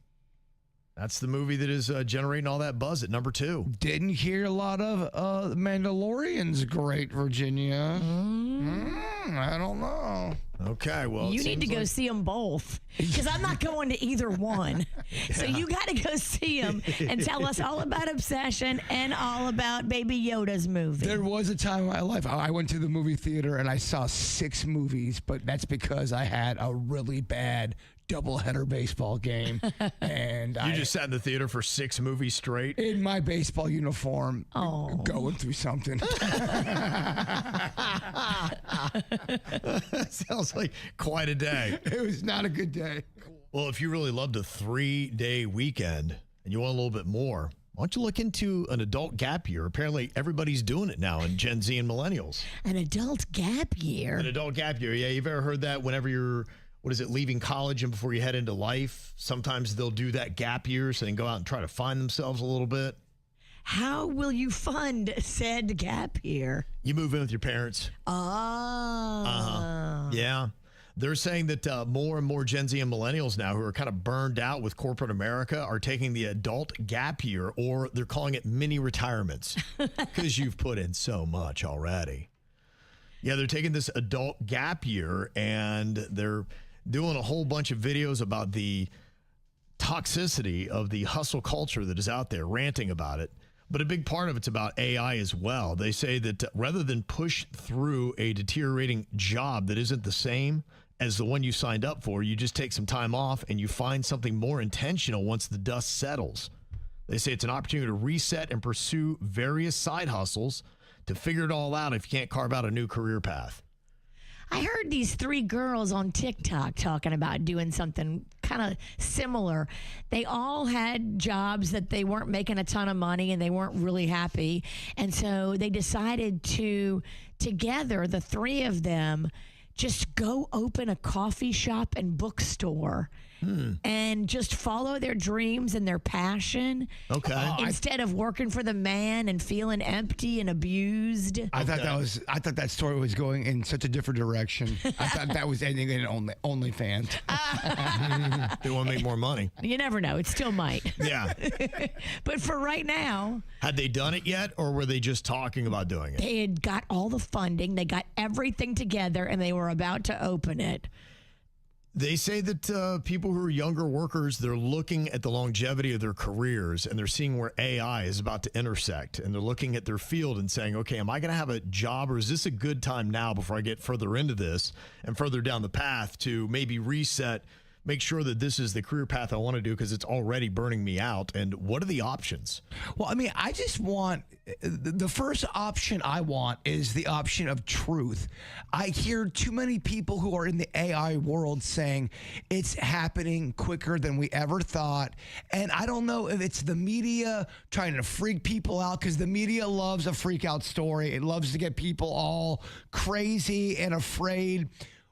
S2: That's the movie that is generating all that buzz at number 2.
S5: Didn't hear a lot of Mandalorian's great, Virginia. I don't know.
S2: Okay, well,
S3: You
S2: it
S3: need to
S2: seems
S3: go
S2: like-
S3: see them both because I'm not going to either one. So you got to go see them and tell us all about Obsession and all about Baby Yoda's movie.
S5: There was a time in my life I went to the movie theater and I saw 6 movies, but that's because I had a really bad doubleheader baseball game. And
S2: You just sat in the theater for 6 movies straight.
S5: in my baseball uniform,
S3: Oh.
S5: going through something.
S2: Sounds like quite a day.
S5: It was not a good day.
S2: Well, if you really loved a 3-day weekend and you want a little bit more, why don't you look into an adult gap year? Apparently, everybody's doing it now in Gen Z and millennials.
S3: An adult gap year.
S2: An adult gap year. Yeah, you've ever heard that whenever you're, leaving college and before you head into life? Sometimes they'll do that gap year so they can go out and try to find themselves a little bit.
S3: How will you fund said gap year?
S2: You move in with your parents.
S3: Oh.
S2: Yeah. They're saying that more and more Gen Z and millennials now who are kind of burned out with corporate America are taking the adult gap year, or they're calling it mini retirements because you've put in so much already. Yeah, they're taking this adult gap year and they're doing a whole bunch of videos about the toxicity of the hustle culture that is out there, ranting about it. But a big part of it's about AI as well. They say that rather than push through a deteriorating job that isn't the same as the one you signed up for, you just take some time off and you find something more intentional once the dust settles. They say it's an opportunity to reset and pursue various side hustles to figure it all out if you can't carve out a new career path.
S3: I heard these 3 girls on TikTok talking about doing something kind of similar. They all had jobs that they weren't making a ton of money and they weren't really happy. And so they decided to, together, the 3 of them, just go open a coffee shop and bookstore and just follow their dreams and their passion.
S2: Okay.
S3: Instead of working for the man and feeling empty and abused.
S5: I thought that story was going in such a different direction. I thought that was ending in OnlyFans.
S2: They want to make more money.
S3: You never know. It still might.
S2: Yeah.
S3: But for right now,
S2: Had they done it yet, or were they just talking about doing it?
S3: they had got all the funding. They got everything together and they were about to open it.
S2: They say that people who are younger workers, they're looking at the longevity of their careers and they're seeing where AI is about to intersect. And they're looking at their field and saying, okay, am I going to have a job, or is this a good time now before I get further into this and further down the path to maybe reset, make sure that this is the career path I want to do because it's already burning me out? And what are the options?
S5: Well, I mean, I just want the first option I want is the option of truth. I hear too many people who are in the AI world saying it's happening quicker than we ever thought. And I don't know if it's the media trying to freak people out, because the media loves a freak out story. It loves to get people all crazy and afraid.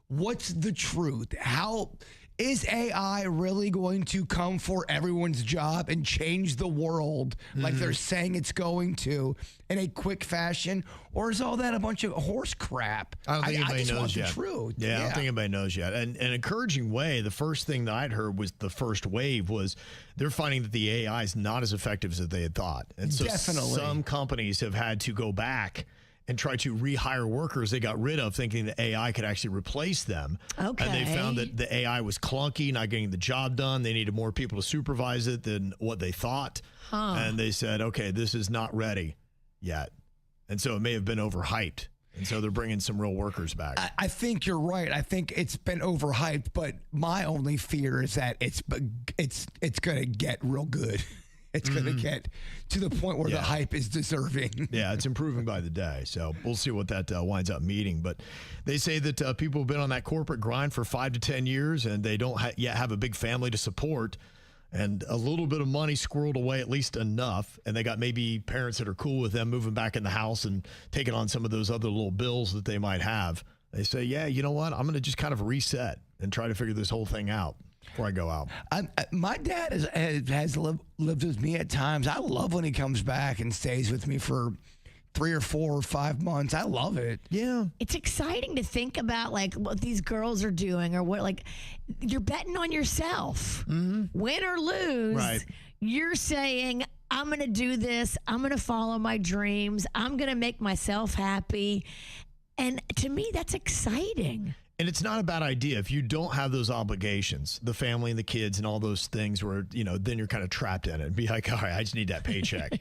S5: What's the truth? How is AI really going to come for everyone's job and change the world like they're saying it's going to in a quick fashion? Or is all that a bunch of horse crap?
S2: I don't think anybody
S5: just
S2: knows
S5: want
S2: yet.
S5: The truth.
S2: Yeah, I don't think anybody knows yet. And an encouraging way, the first thing that I'd heard was the first wave was they're finding that the AI is not as effective as they had thought. And so some companies have had to go back and try to rehire workers they got rid of, thinking that AI could actually replace them.
S3: Okay.
S2: And they found that the AI was clunky, not getting the job done. They needed more people to supervise it than what they thought. And they said, okay, this is not ready yet. And so it may have been overhyped. And so they're bringing some real workers back.
S5: I think you're right. I think it's been overhyped, but my only fear is that it's going to get real good. It's going to get to the point where the hype is deserving.
S2: Yeah, it's improving by the day. So we'll see what that winds up meaning. But they say that people have been on that corporate grind for 5 to 10 years, and they don't yet have a big family to support. And a little bit of money squirreled away, at least enough. And they got maybe parents that are cool with them moving back in the house and taking on some of those other little bills that they might have. They say, yeah, you know what? I'm going to just kind of reset and try to figure this whole thing out before I go out.
S5: My dad has lived with me at times. I love when he comes back and stays with me for 3 or 4 or 5 months. I love it.
S2: Yeah.
S3: It's exciting to think about, like, what these girls are doing, or what, like, you're betting on yourself. Win or lose,
S2: Right.
S3: You're saying, I'm going to do this. I'm going to follow my dreams. I'm going to make myself happy. And to me, that's exciting.
S2: And it's not a bad idea if you don't have those obligations, the family and the kids and all those things where, then you're kind of trapped in it and be like, all right, I just need that paycheck.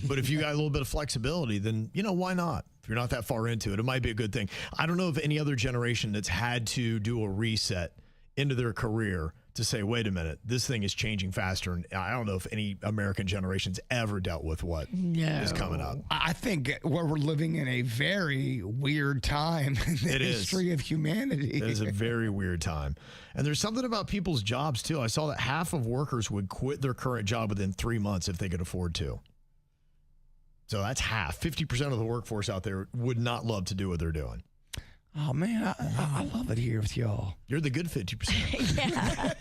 S2: But if you got a little bit of flexibility, then, why not? If you're not that far into it, it might be a good thing. I don't know of any other generation that's had to do a reset into their career to say, wait a minute, this thing is changing faster. And I don't know if any American generation's ever dealt with what is coming up.
S5: I think we're living in a very weird time in the history of humanity.
S2: It is a very weird time. And there's something about people's jobs, too. I saw that half of workers would quit their current job within 3 months if they could afford to. So that's half. 50% of the workforce out there would not love to do what they're doing.
S5: Oh, man, I love it here with y'all.
S2: You're the good 50%.
S3: Yeah.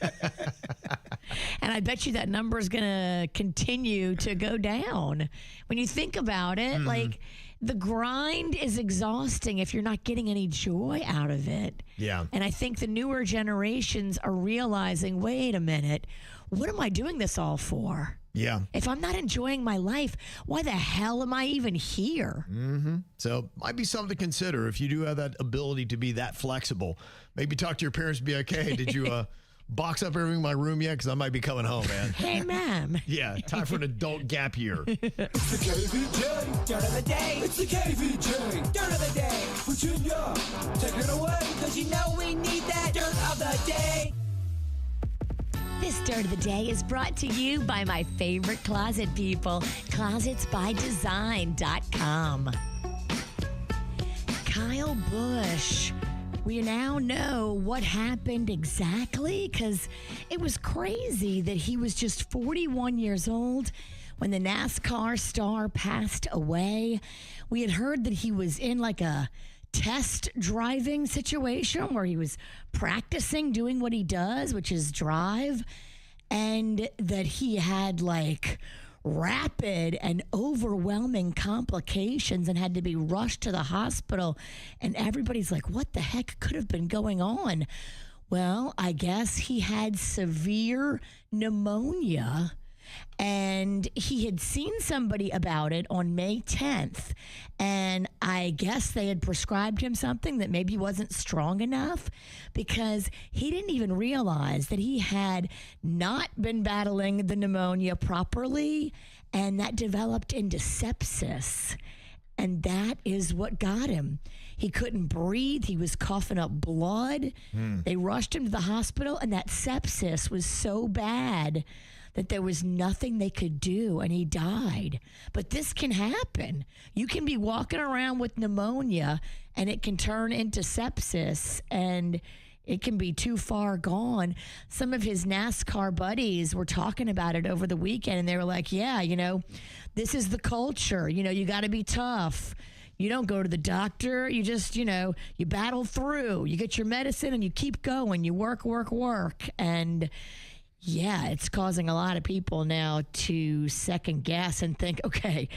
S3: And I bet you that number is going to continue to go down. When you think about it, like, the grind is exhausting if you're not getting any joy out of it.
S2: Yeah.
S3: And I think the newer generations are realizing, wait a minute, what am I doing this all for?
S2: Yeah.
S3: If I'm not enjoying my life, why the hell am I even here?
S2: So might be something to consider if you do have that ability to be that flexible. Maybe talk to your parents and be like, hey, did you box up everything in my room yet? Because I might be coming home, man.
S3: Hey, ma'am.
S2: Yeah, time for an adult gap year.
S1: It's the KVJ Dirt of the Day. It's the KVJ Dirt of the Day. Virginia, take it away. Cause we need that Dirt of the Day.
S3: This Dirt of the Day is brought to you by my favorite closet people, closetsbydesign.com. Kyle Busch. We now know what happened exactly, because it was crazy that he was just 41 years old when the NASCAR star passed away. We had heard that he was in like a test driving situation where he was practicing doing what he does, which is drive, and that he had like rapid and overwhelming complications and had to be rushed to the hospital. And everybody's like, what the heck could have been going on? Well, I guess he had severe pneumonia, and he had seen somebody about it on May 10th. And I guess they had prescribed him something that maybe wasn't strong enough, because he didn't even realize that he had not been battling the pneumonia properly, and that developed into sepsis. And that is what got him. He couldn't breathe. He was coughing up blood. They rushed him to the hospital, and that sepsis was so bad that there was nothing they could do, and he died. But this can happen. You can be walking around with pneumonia, and it can turn into sepsis, and it can be too far gone. Some of his NASCAR buddies were talking about it over the weekend, and they were like, yeah, this is the culture. You got to be tough. You don't go to the doctor. You just, you battle through. You get your medicine, and you keep going. You work. And yeah, it's causing a lot of people now to second guess and think, okay,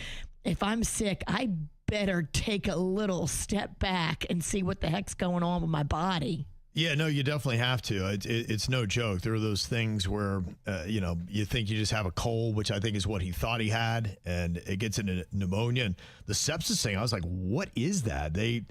S3: if I'm sick, I better take a little step back and see what the heck's going on with my body.
S2: Yeah, no, you definitely have to. It's no joke. There are those things where, you think you just have a cold, which I think is what he thought he had, and it gets into pneumonia. And the sepsis thing, I was like, what is that? They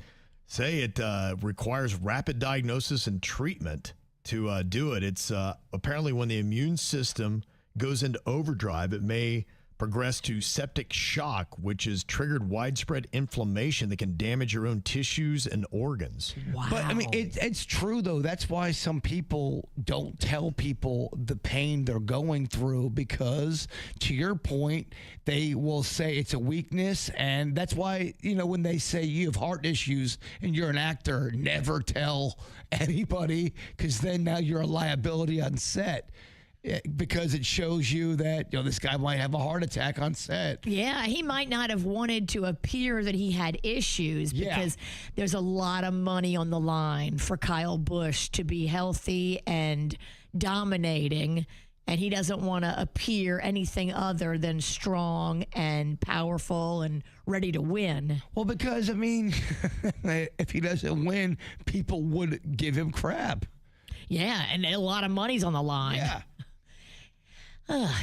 S2: say it requires rapid diagnosis and treatment to do it. It's apparently when the immune system goes into overdrive, it may progress to septic shock, which has triggered widespread inflammation that can damage your own tissues and organs.
S3: Wow.
S5: But I mean, it's true though. That's why some people don't tell people the pain they're going through, because to your point, they will say it's a weakness. And that's why, when they say you have heart issues and you're an actor, never tell anybody, because then now you're a liability on set. Because it shows you that this guy might have a heart attack on set.
S3: Yeah, he might not have wanted to appear that he had issues because there's a lot of money on the line for Kyle Busch to be healthy and dominating, and he doesn't want to appear anything other than strong and powerful and ready to win.
S5: Well, because, I mean, if he doesn't win, people would give him crap.
S3: Yeah, and a lot of money's on the line.
S5: Yeah.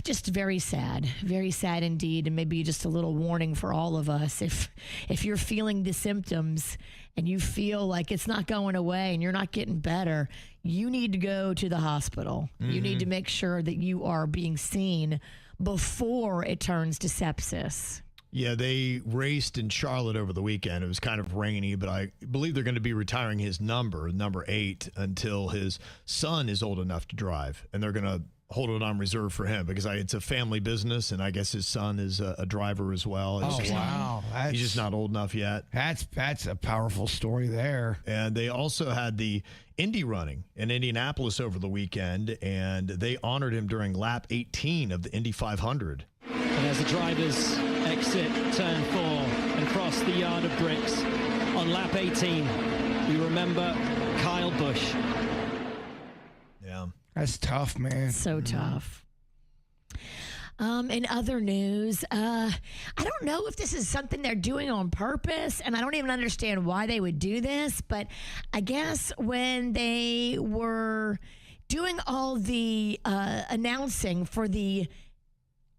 S3: Just very sad indeed, and maybe just a little warning for all of us. If you're feeling the symptoms and you feel like it's not going away and you're not getting better, you need to go to the hospital. You need to make sure that you are being seen before it turns to sepsis.
S2: Yeah, they raced in Charlotte over the weekend. It was kind of rainy, but I believe they're going to be retiring his number 8, until his son is old enough to drive, and they're going to hold it on reserve for him because it's a family business, and I guess his son is a driver as well.
S5: Oh, wow.
S2: He's just not old enough yet.
S5: That's a powerful story there.
S2: And they also had the Indy running in Indianapolis over the weekend, and they honored him during lap 18 of the Indy 500.
S7: And as the drivers exit turn 4 and cross the yard of bricks on lap 18, we remember Kyle Busch.
S2: Yeah.
S5: That's tough, man.
S3: So tough. In other news, I don't know if this is something they're doing on purpose, and I don't even understand why they would do this, but I guess when they were doing all the announcing for the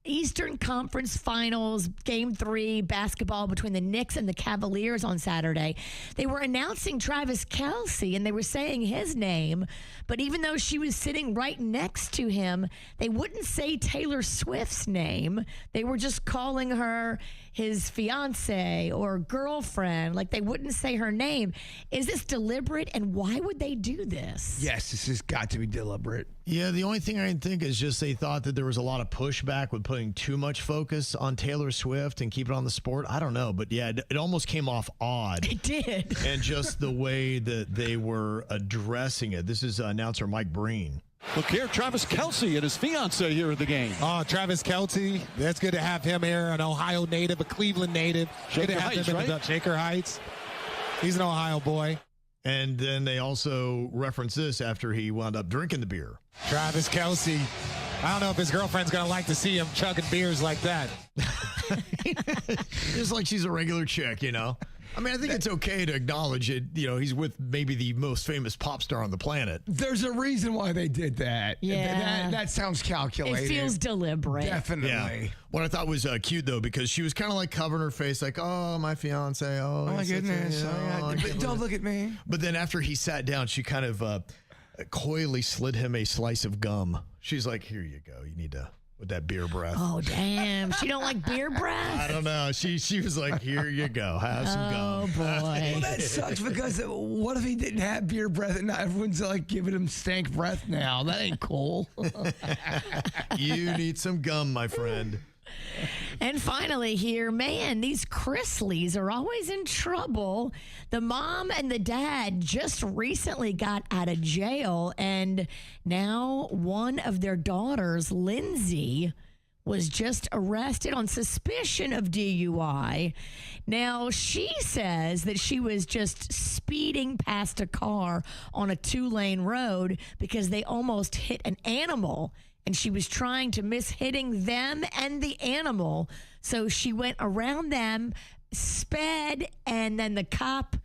S3: Eastern Conference Finals, Game 3 basketball between the Knicks and the Cavaliers on Saturday, they were announcing Travis Kelce, and they were saying his name, but even though she was sitting right next to him, they wouldn't say Taylor Swift's name. They were just calling her his fiance or girlfriend. Like, they wouldn't say her name. Is this deliberate, and why would they do this?
S5: Yes, this has got to be deliberate.
S2: Yeah, the only thing I can think is just they thought that there was a lot of pushback with putting too much focus on Taylor Swift and keep it on the sport. I don't know, but yeah, it almost came off odd.
S3: It did.
S2: And just the way that they were addressing it. This is announcer Mike Breen.
S8: Look here, Travis Kelce and his fiance here at the game.
S9: Oh, Travis Kelce. That's good to have him here, an Ohio native, a Cleveland native.
S8: Shaker
S9: good to have
S8: Heights,
S9: him in
S8: right?
S9: the Shaker Heights. He's an Ohio boy.
S2: And then they also reference this after he wound up drinking the beer.
S9: Travis Kelce. I don't know if his girlfriend's going to like to see him chugging beers like that.
S2: Just like she's a regular chick, I mean, I think it's okay to acknowledge it. He's with maybe the most famous pop star on the planet.
S5: There's a reason why they did that.
S3: Yeah.
S5: That sounds calculated.
S3: It feels deliberate.
S5: Definitely.
S2: Yeah. What I thought was cute, though, because she was kind of like covering her face, like, oh, my fiance. Oh,
S5: Oh, my goodness. But don't look at me.
S2: But then after he sat down, she kind of coyly slid him a slice of gum. She's like, here you go. You need to with that beer breath.
S3: Oh, damn. She don't like beer
S2: I
S3: breath?
S2: don't know. She was like, here you go. Have some
S3: Oh,
S2: gum.
S3: boy.
S5: Well, that sucks because what if he didn't have beer breath and now everyone's like giving him stank breath now? That ain't cool.
S2: You need some gum, my friend.
S3: And finally here, man, these Chrisleys are always in trouble. The mom and the dad just recently got out of jail, and now one of their daughters, Lindsay, was just arrested on suspicion of DUI. Now, she says that she was just speeding past a car on a 2-lane road because they almost hit an animal, and she was trying to miss hitting them and the animal. So she went around them, sped, and then the cop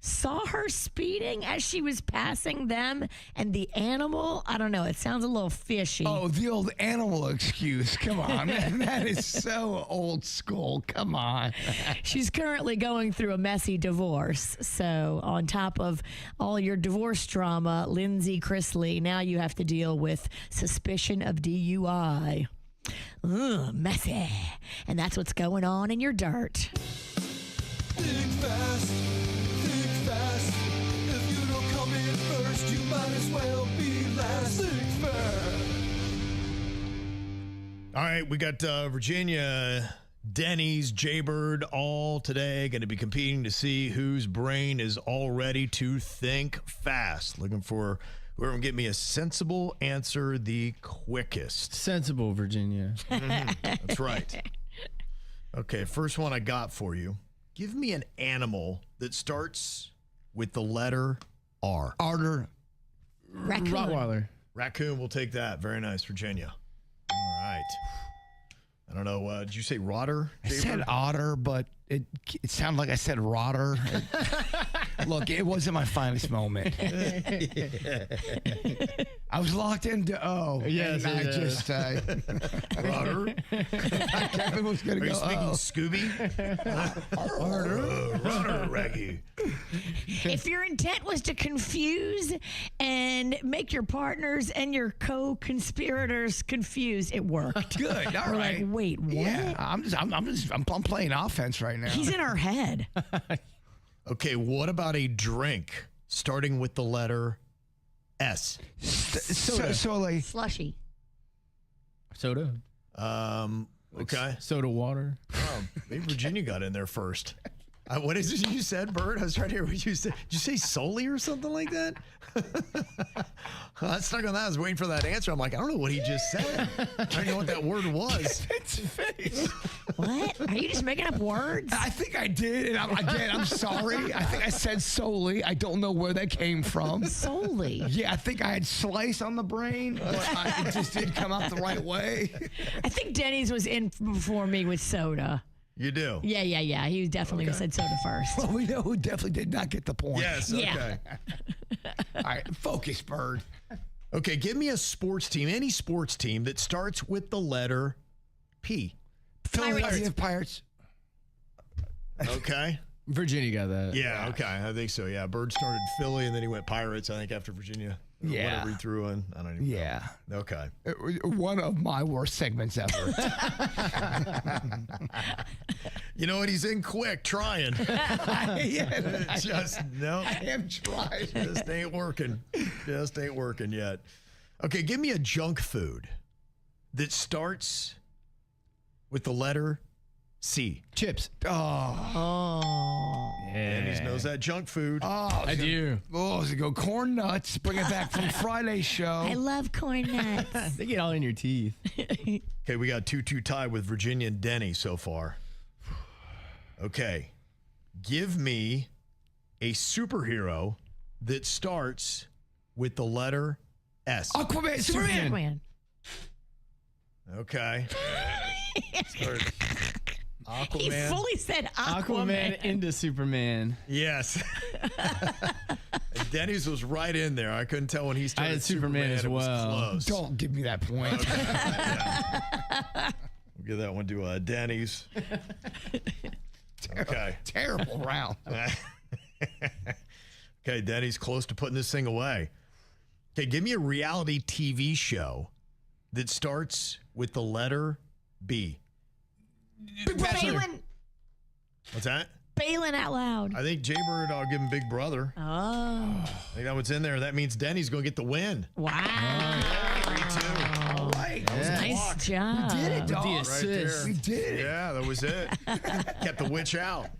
S3: saw her speeding as she was passing them and the animal. I don't know. It sounds a little fishy.
S5: Oh, the old animal excuse. Come on, man. That is so old school. Come on.
S3: She's currently going through a messy divorce. So on top of all your divorce drama, Lindsay Chrisley, now you have to deal with suspicion of DUI. Ugh, messy. And that's what's going on in your dirt.
S1: Think fast, think fast. If you don't come in first, you might as well be last. Think fast.
S2: All right, we got Virginia, Denny's, Jbird all today going to be competing to see whose brain is all ready to think fast. Looking for whoever can get me a sensible answer the quickest.
S4: Sensible, Virginia.
S2: That's right. Okay, first one I got for you. Give me an animal that starts with the letter R.
S5: Arter.
S3: Raccoon.
S4: Rottweiler.
S2: Raccoon, we'll take that. Very nice, Virginia. All right. I don't know. Did you say rotter?
S5: I said otter, but it sounded like I said rotter. Look, it wasn't my finest moment. I was locked into O.
S4: Yes,
S5: and I
S4: yes.
S5: just
S2: Rotter?
S5: Kevin was gonna
S2: Are you
S5: go.
S2: speaking Scooby? Rotter, Raggy.
S3: If your intent was to confuse and make your partners and your co-conspirators confused, it worked.
S5: Good. All
S3: We're
S5: right.
S3: like, wait, what?
S5: Yeah, I'm playing offense right now.
S3: He's in our head.
S2: Okay, what about a drink starting with the letter S?
S5: Soda.
S3: Slushy.
S4: Soda.
S2: Okay.
S4: Soda water.
S2: Oh, maybe Virginia got in there first. What is it you said, Bert? I was trying to hear what you said. Did you say Soli or something like that? I stuck on that. I was waiting for that answer. I'm like, I don't know what he just said. I don't know what that word was.
S3: What? Are you just making up words?
S5: I think I did, and I'm sorry. I think I said solely. I don't know where that came from.
S3: Solely.
S5: Yeah, I think I had slice on the brain, but it just didn't come out the right way.
S3: I think Denny's was in before me with soda.
S2: You do?
S3: Yeah. He definitely said soda first.
S5: Well, we know who definitely did not get the point.
S2: Yes, okay.
S3: Yeah.
S5: All right, focus, Bird.
S2: Okay, give me a sports team, any sports team that starts with the letter P.
S5: Philadelphia Pirates.
S2: Okay.
S4: Virginia got that.
S2: Yeah, okay. I think so. Yeah, Bird started Philly, and then he went Pirates, I think, after Virginia. Or
S5: Yeah.
S2: whatever he threw in. I don't even
S5: Yeah.
S2: know. Okay.
S5: One of my worst segments ever.
S2: You know what? He's in quick, trying. Just, no.
S5: I am trying.
S2: Just ain't working. Just ain't working yet. Okay, give me a junk food that starts with the letter C.
S4: Chips.
S5: Oh.
S2: And he knows that junk food.
S5: Oh,
S4: I do.
S5: Oh, so go corn nuts. Bring it back from Friday's show.
S3: I love corn nuts.
S4: They get all in your teeth.
S2: Okay, we got 2-2 tie with Virginia and Denny so far. Okay. Give me a superhero that starts with the letter S.
S5: Aquaman. Superman.
S2: Okay. Start.
S3: He
S2: Aquaman.
S3: fully said Aquaman.
S4: Aquaman into Superman.
S2: Yes. And Denny's was right in there. I couldn't tell when he started.
S4: I had Superman as
S2: It was
S4: well.
S2: close.
S5: Don't give me that point.
S2: We'll give that one to Denny's. Okay.
S5: Terrible round.
S2: Okay, Denny's close to putting this thing away. Okay, give me a reality TV show that starts with the letter B?
S3: Balin.
S2: What's that?
S3: Balin out loud.
S2: I think Jbird, I'll give him Big Brother.
S3: Oh.
S2: I think that's what's in there. That means Denny's going to get the win.
S3: Wow.
S2: 3-2.
S5: All right.
S3: Nice job.
S5: We did it, dog.
S4: The
S2: Right
S4: assist.
S2: there.
S5: We did it.
S2: Yeah, that was it. Kept the witch out.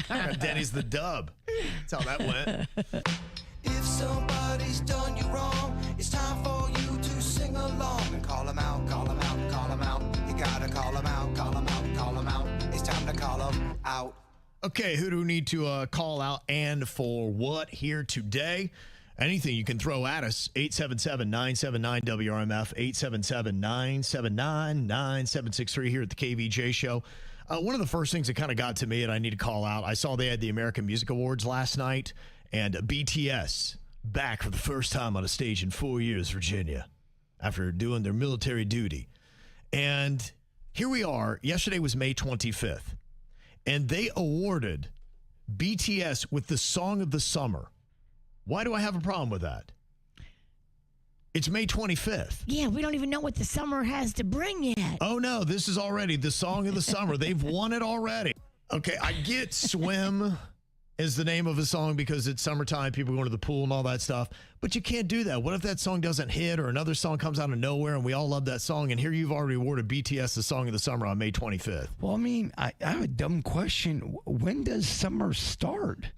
S2: Got Denny's the dub. That's how that went.
S1: If somebody's done you wrong, it's time for you to sing along and call them out, call them out, call them out. You gotta call them out, call them out, call them out. It's time to call them out.
S2: Okay, who do we need to call out and for what here today? Anything you can throw at us, 877-979-WRMF, 877-979-9763 here at the KVJ Show. One of the first things that kind of got to me and I need to call out, I saw they had the American Music Awards last night, and BTS back for the first time on a stage in 4 years, Virginia, after doing their military duty. And here we are. Yesterday was May 25th. And they awarded BTS with the Song of the Summer. Why do I have a problem with that? It's May 25th.
S3: Yeah, we don't even know what the summer has to bring yet.
S2: Oh, no, this is already the Song of the Summer. They've won it already. Okay, I get Swim is the name of a song because it's summertime, people going to the pool and all that stuff. But you can't do that. What if that song doesn't hit or another song comes out of nowhere and we all love that song? And here you've already awarded BTS the Song of the Summer on May 25th.
S5: Well, I mean, I have a dumb question. When does summer start?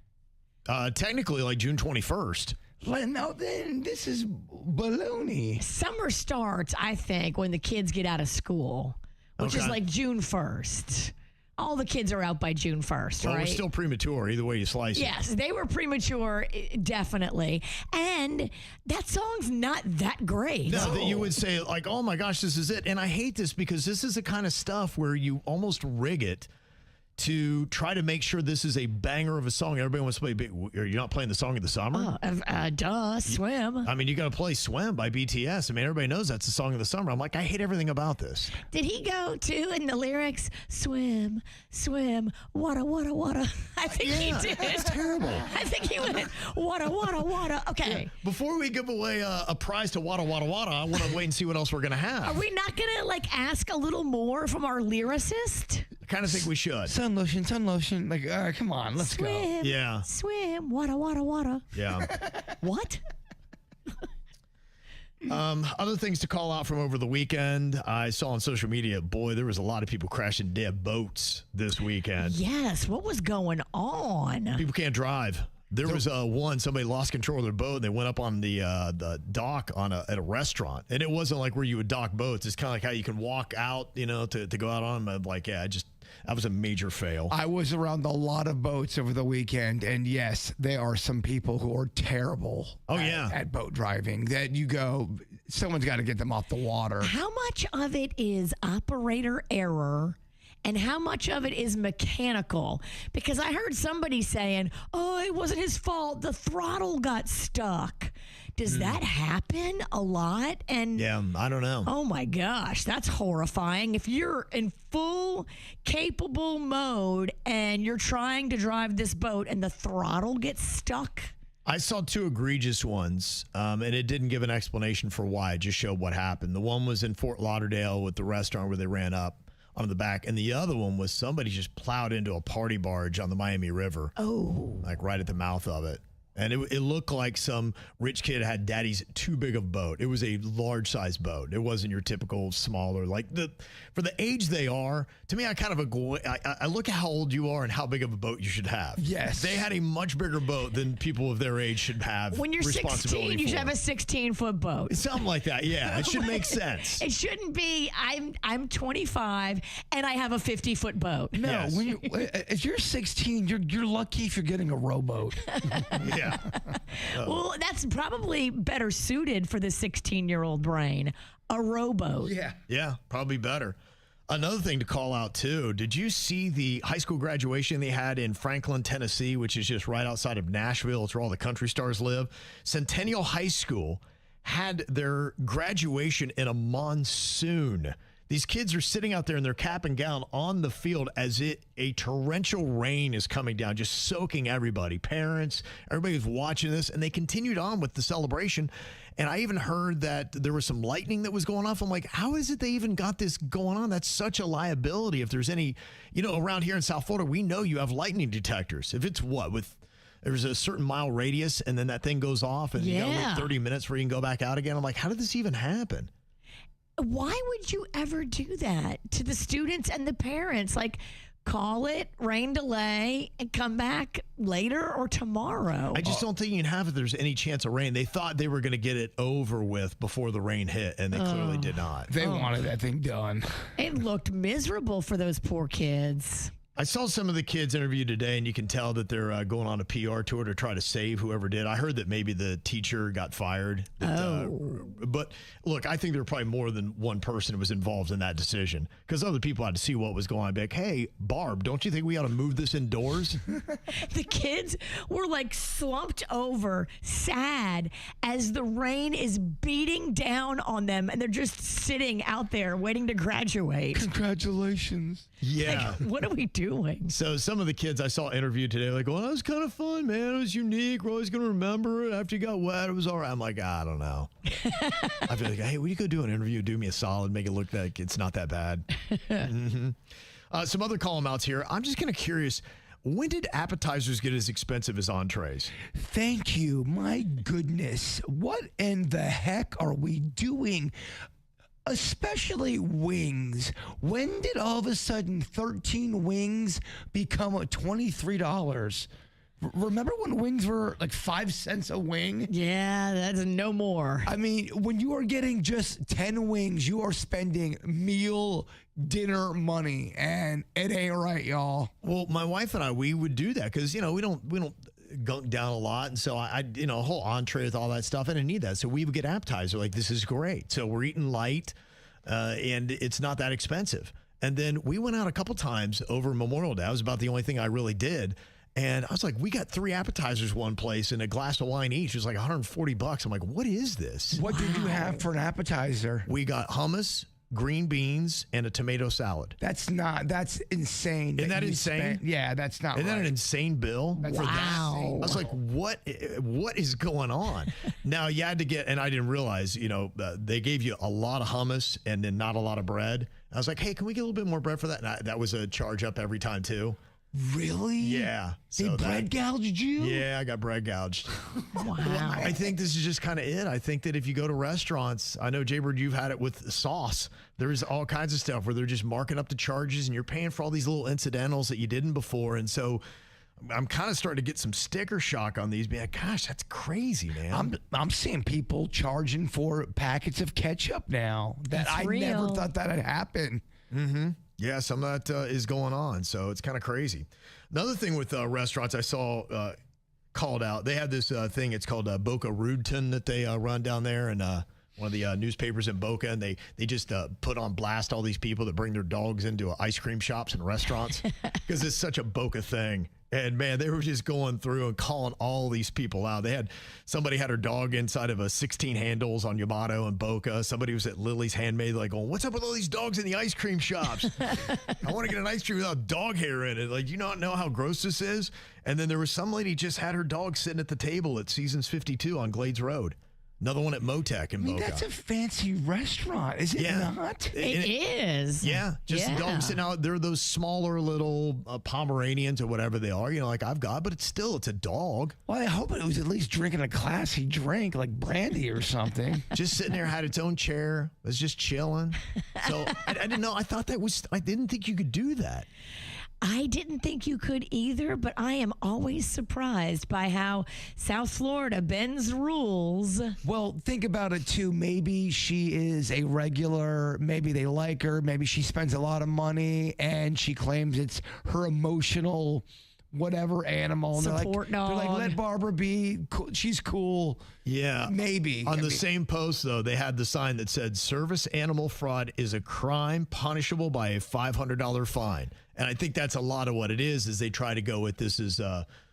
S2: Technically, like June 21st.
S5: No, then this is baloney.
S3: Summer starts, I think, when the kids get out of school, which is
S2: Okay.
S3: like June 1st. All the kids are out by June 1st,
S2: Well,
S3: right?
S2: we're still premature, either way you slice it.
S3: Yes, they were premature, definitely. And that song's not that great.
S2: No, that you would say, like, oh my gosh, this is it. And I hate this because this is the kind of stuff where you almost rig it to try to make sure this is a banger of a song. Everybody wants to play. Are you not playing the Song of the Summer?
S3: Duh, Swim.
S2: I mean, you got to play Swim by BTS. I mean, everybody knows that's the Song of the Summer. I'm like, I hate everything about this.
S3: Did he go too in the lyrics? Swim, swim, wada, wada, wada. I think he did.
S2: It's terrible.
S3: I think he went, wada, wada, wada. Okay.
S2: Before we give away a prize to Wada Wada Wada, I want to wait and see what else we're going to have.
S3: Are we not going to ask a little more from our lyricist?
S2: I kind of think we should.
S5: Sun lotion. Like, all right, come on, let's go.
S3: Swim,
S2: Yeah.
S3: swim, wada, wada, wada.
S2: Yeah.
S3: What?
S2: Other things to call out from over the weekend. I saw on social media, boy, there was a lot of people crashing dead boats this weekend.
S3: Yes, what was going on?
S2: People can't drive. There was somebody lost control of their boat and they went up on the dock at a restaurant. And it wasn't like where you would dock boats. It's kind of like how you can walk out, to go out on them. Like, that was a major fail.
S5: I was around a lot of boats over the weekend, and yes, there are some people who are terrible at boat driving that you go, someone's got to get them off the water.
S3: How much of it is operator error and how much of it is mechanical? Because I heard somebody saying, oh, it wasn't his fault. The throttle got stuck. Does that happen a lot? And
S2: Yeah, I don't know.
S3: oh my gosh, that's horrifying. If you're in full capable mode and you're trying to drive this boat and the throttle gets stuck.
S2: I saw two egregious ones, and it didn't give an explanation for why. It just showed what happened. The one was in Fort Lauderdale with the restaurant where they ran up on the back, and the other one was somebody just plowed into a party barge on the Miami River.
S3: Oh.
S2: Like right at the mouth of it. And it looked like some rich kid had daddy's too big of boat. It was a large size boat. It wasn't your typical smaller. For the age they are, to me, I look at how old you are and how big of a boat you should have.
S5: Yes.
S2: They had a much bigger boat than people of their age should have.
S3: When you're 16, you should have a 16-foot boat.
S2: Something like that, yeah. It should make sense.
S3: It shouldn't be, I'm 25 and I have a 50-foot boat.
S5: No,
S2: Yes.
S5: if you're 16, you're lucky if you're getting a rowboat.
S2: Yeah.
S3: Well, that's probably better suited for the 16-year-old brain. A rowboat.
S2: Yeah, probably better. Another thing to call out, too, did you see the high school graduation they had in Franklin, Tennessee, which is just right outside of Nashville? It's where all the country stars live. Centennial High School had their graduation in a monsoon. These kids are sitting out there in their cap and gown on the field as a torrential rain is coming down, just soaking everybody. Parents, everybody was watching this, and they continued on with the celebration. And I even heard that there was some lightning that was going off. I'm like, how is it they even got this going on? That's such a liability. If there's any, around here in South Florida, we know you have lightning detectors. If it's there's a certain mile radius and then that thing goes off and you got to wait 30 minutes before you can go back out again. I'm like, how did this even happen?
S3: Why would you ever do that to the students and the parents? Like, call it rain delay and come back later or tomorrow.
S2: I just don't think you can have it. There's any chance of rain. They thought they were going to get it over with before the rain hit, and they clearly did not.
S5: They wanted that thing done.
S3: It looked miserable for those poor kids.
S2: I saw some of the kids interviewed today, and you can tell that they're going on a PR tour to try to save whoever did. I heard that maybe the teacher got fired. But look, I think there were probably more than one person who was involved in that decision because other people had to see what was going on. Be like, hey, Barb, don't you think we ought to move this indoors?
S3: The kids were like slumped over, sad, as the rain is beating down on them, and they're just sitting out there waiting to graduate.
S5: Congratulations.
S2: Yeah.
S3: Like, what are we doing?
S2: So some of the kids I saw interviewed today, like, well, that was kind of fun, man. It was unique. We're always going to remember it. After you got wet, it was all right. I'm like, I don't know. I feel like, hey, will you go do an interview? Do me a solid. Make it look like it's not that bad. Some other call-em-outs here. I'm just kind of curious. When did appetizers get as expensive as entrees?
S5: Thank you. My goodness. What in the heck are we doing? Especially wings. When did all of a sudden 13 wings become $23? Remember when wings were like 5 cents a wing?
S3: Yeah, that's no more.
S5: I mean, when you are getting just 10 wings, you are spending meal, dinner money, and it ain't right, y'all.
S2: Well, my wife and I, we would do that because, we don't gunk down a lot. And so I a whole entree with all that stuff. I didn't need that. So we would get appetizer. Like, this is great. So we're eating light and it's not that expensive. And then we went out a couple times over Memorial Day. That was about the only thing I really did. And I was like, we got 3 appetizers one place and a glass of wine each. It was like $140. I'm like, what is this?
S5: What did you have for an appetizer?
S2: We got hummus, green beans, and a tomato salad.
S5: That's insane.
S2: Isn't that insane?
S5: Yeah, that's not
S2: Isn't that an insane bill?
S5: That's
S2: for that?
S5: insane.
S2: I was like, what is going on? Now, you had to get, and I didn't realize, they gave you a lot of hummus and then not a lot of bread. I was like, hey, can we get a little bit more bread for that? And that was a charge up every time, too.
S5: Really?
S2: Yeah.
S5: They bread gouged you?
S2: Yeah, I got bread gouged.
S3: Wow.
S2: Well, I think this is just kind of it. I think that if you go to restaurants, I know, Jbird, you've had it with sauce. There's all kinds of stuff where they're just marking up the charges and you're paying for all these little incidentals that you didn't before. And so I'm kind of starting to get some sticker shock on these. Being like, gosh, that's crazy, man.
S5: I'm seeing people charging for packets of ketchup now. That I never thought that had happened.
S2: Mm-hmm. Yeah, some of that is going on, so it's kind of crazy. Another thing with restaurants I saw called out, they have this thing, it's called Boca Rudeton that they run down there, and one of the newspapers in Boca, and they just put on blast all these people that bring their dogs into ice cream shops and restaurants because it's such a Boca thing. And man, they were just going through and calling all these people out. Somebody had her dog inside of a 16 handles on Yamato and Boca. Somebody was at Lily's Handmade, like going, "What's up with all these dogs in the ice cream shops? I want to get an ice cream without dog hair in it. Like, you not know how gross this is?" And then there was some lady just had her dog sitting at the table at Seasons 52 on Glades Road. Another one at Motec in Boca.
S5: That's a fancy restaurant, is it not?
S3: It is.
S2: Yeah. Just the dogs sitting out. They're those smaller little Pomeranians or whatever they are, like I've got, but it's a dog.
S5: Well, I hope it was at least drinking a classy drink like brandy or something.
S2: Just sitting there, had its own chair, was just chilling. So I didn't know. I didn't think you could do that.
S3: I didn't think you could either, but I am always surprised by how South Florida bends rules.
S5: Well, think about it, too. Maybe she is a regular. Maybe they like her. Maybe she spends a lot of money, and she claims it's her emotional whatever animal. And
S3: support dog.
S5: They're like, let Barbara be. She's cool.
S2: Yeah.
S5: Maybe.
S2: On the same post, though, they had the sign that said, "Service animal fraud is a crime punishable by a $500 fine." And I think that's a lot of what it is they try to go with this as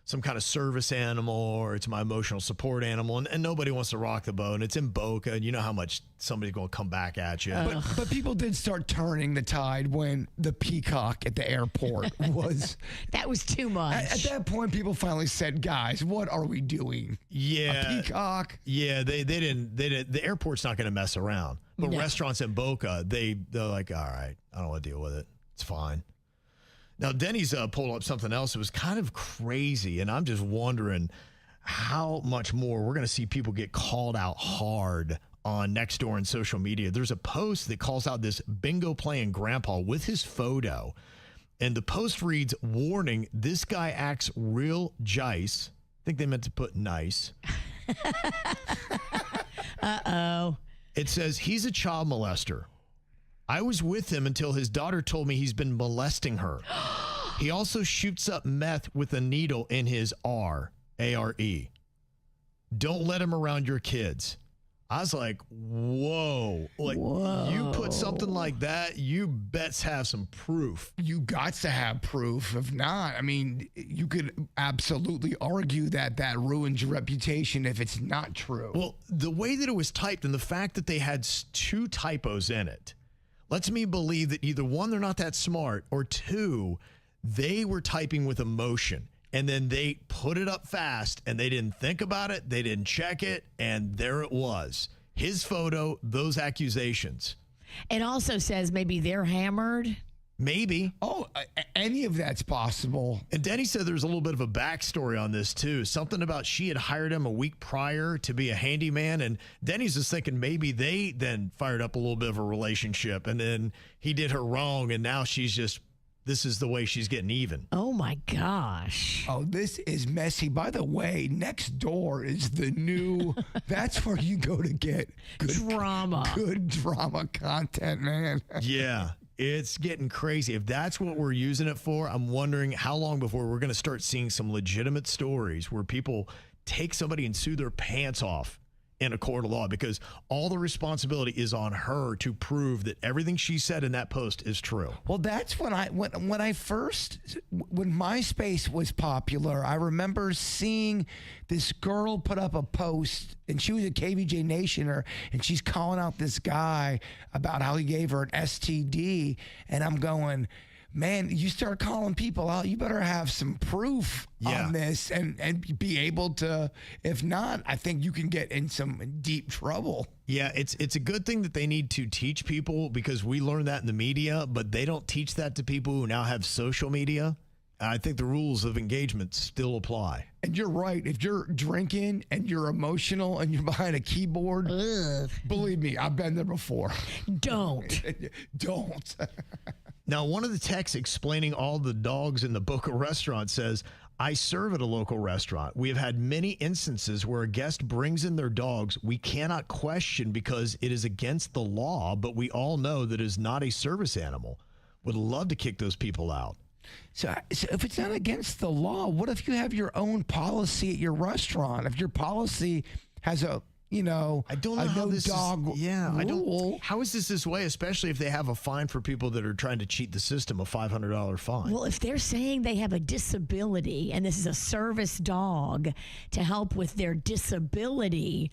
S2: some kind of service animal, or it's my emotional support animal, and nobody wants to rock the boat, and it's in Boca, and you know how much somebody's going to come back at you.
S5: But people did start turning the tide when the peacock at the airport was...
S3: That was too much.
S5: At that point, people finally said, guys, what are we doing?
S2: Yeah.
S5: A peacock?
S2: Yeah, they didn't. The airport's not going to mess around. But
S3: No.
S2: restaurants in Boca, they're like, all right, I don't want to deal with it. It's fine. Now, Denny's pulled up something else that was kind of crazy, and I'm just wondering how much more we're going to see people get called out hard on Nextdoor and social media. There's a post that calls out this bingo playing grandpa with his photo, and the post reads, warning, this guy acts real jice. I think they meant to put nice.
S3: Uh-oh.
S2: It says, he's a child molester. I was with him until his daughter told me he's been molesting her. He also shoots up meth with a needle in his A-R-E. Don't let him around your kids. I was like, whoa. You put something like that, you bets have some proof.
S5: You got to have proof. If not, I mean, you could absolutely argue that ruins your reputation if it's not true.
S2: Well, the way that it was typed and the fact that they had 2 typos in it lets me believe that either one, they're not that smart, or 2, they were typing with emotion. And then they put it up fast and they didn't think about it. They didn't check it. And there it was. His photo, those accusations.
S3: It also says maybe they're hammered.
S2: Maybe.
S5: Oh, any of that's possible.
S2: And Denny said there's a little bit of a backstory on this, too. Something about she had hired him a week prior to be a handyman. And Denny's just thinking maybe they then fired up a little bit of a relationship. And then he did her wrong. And now she's just, this is the way she's getting even.
S3: Oh, my gosh.
S5: Oh, this is messy. By the way, Nextdoor is the new, that's where you go to get good
S3: drama.
S5: Good drama content, man.
S2: Yeah. It's getting crazy. If that's what we're using it for, I'm wondering how long before we're going to start seeing some legitimate stories where people take somebody and sue their pants off in a court of law, because all the responsibility is on her to prove that everything she said in that post is true.
S5: Well, that's when when MySpace was popular, I remember seeing this girl put up a post, and she was a KVJ Nationer, and she's calling out this guy about how he gave her an STD, and I'm going, man, you start calling people out, you better have some proof on this and be able to. If not, I think you can get in some deep trouble.
S2: Yeah, it's a good thing that they need to teach people, because we learn that in the media, but they don't teach that to people who now have social media. I think the rules of engagement still apply.
S5: And you're right. If you're drinking and you're emotional and you're behind a keyboard, believe me, I've been there before.
S3: Don't.
S5: Don't.
S2: Now, one of the texts explaining all the dogs in the Boca restaurant says, I serve at a local restaurant. We have had many instances where a guest brings in their dogs we cannot question because it is against the law, but we all know that it is not a service animal. Would love to kick those people out.
S5: So if it's not against the law, what if you have your own policy at your restaurant? If your policy has a,
S2: I don't know how this
S5: dog
S2: is. Yeah,
S5: rule.
S2: I don't. How is this way? Especially if they have a fine for people that are trying to cheat the system, a $500 fine.
S3: Well, if they're saying they have a disability and this is a service dog to help with their disability,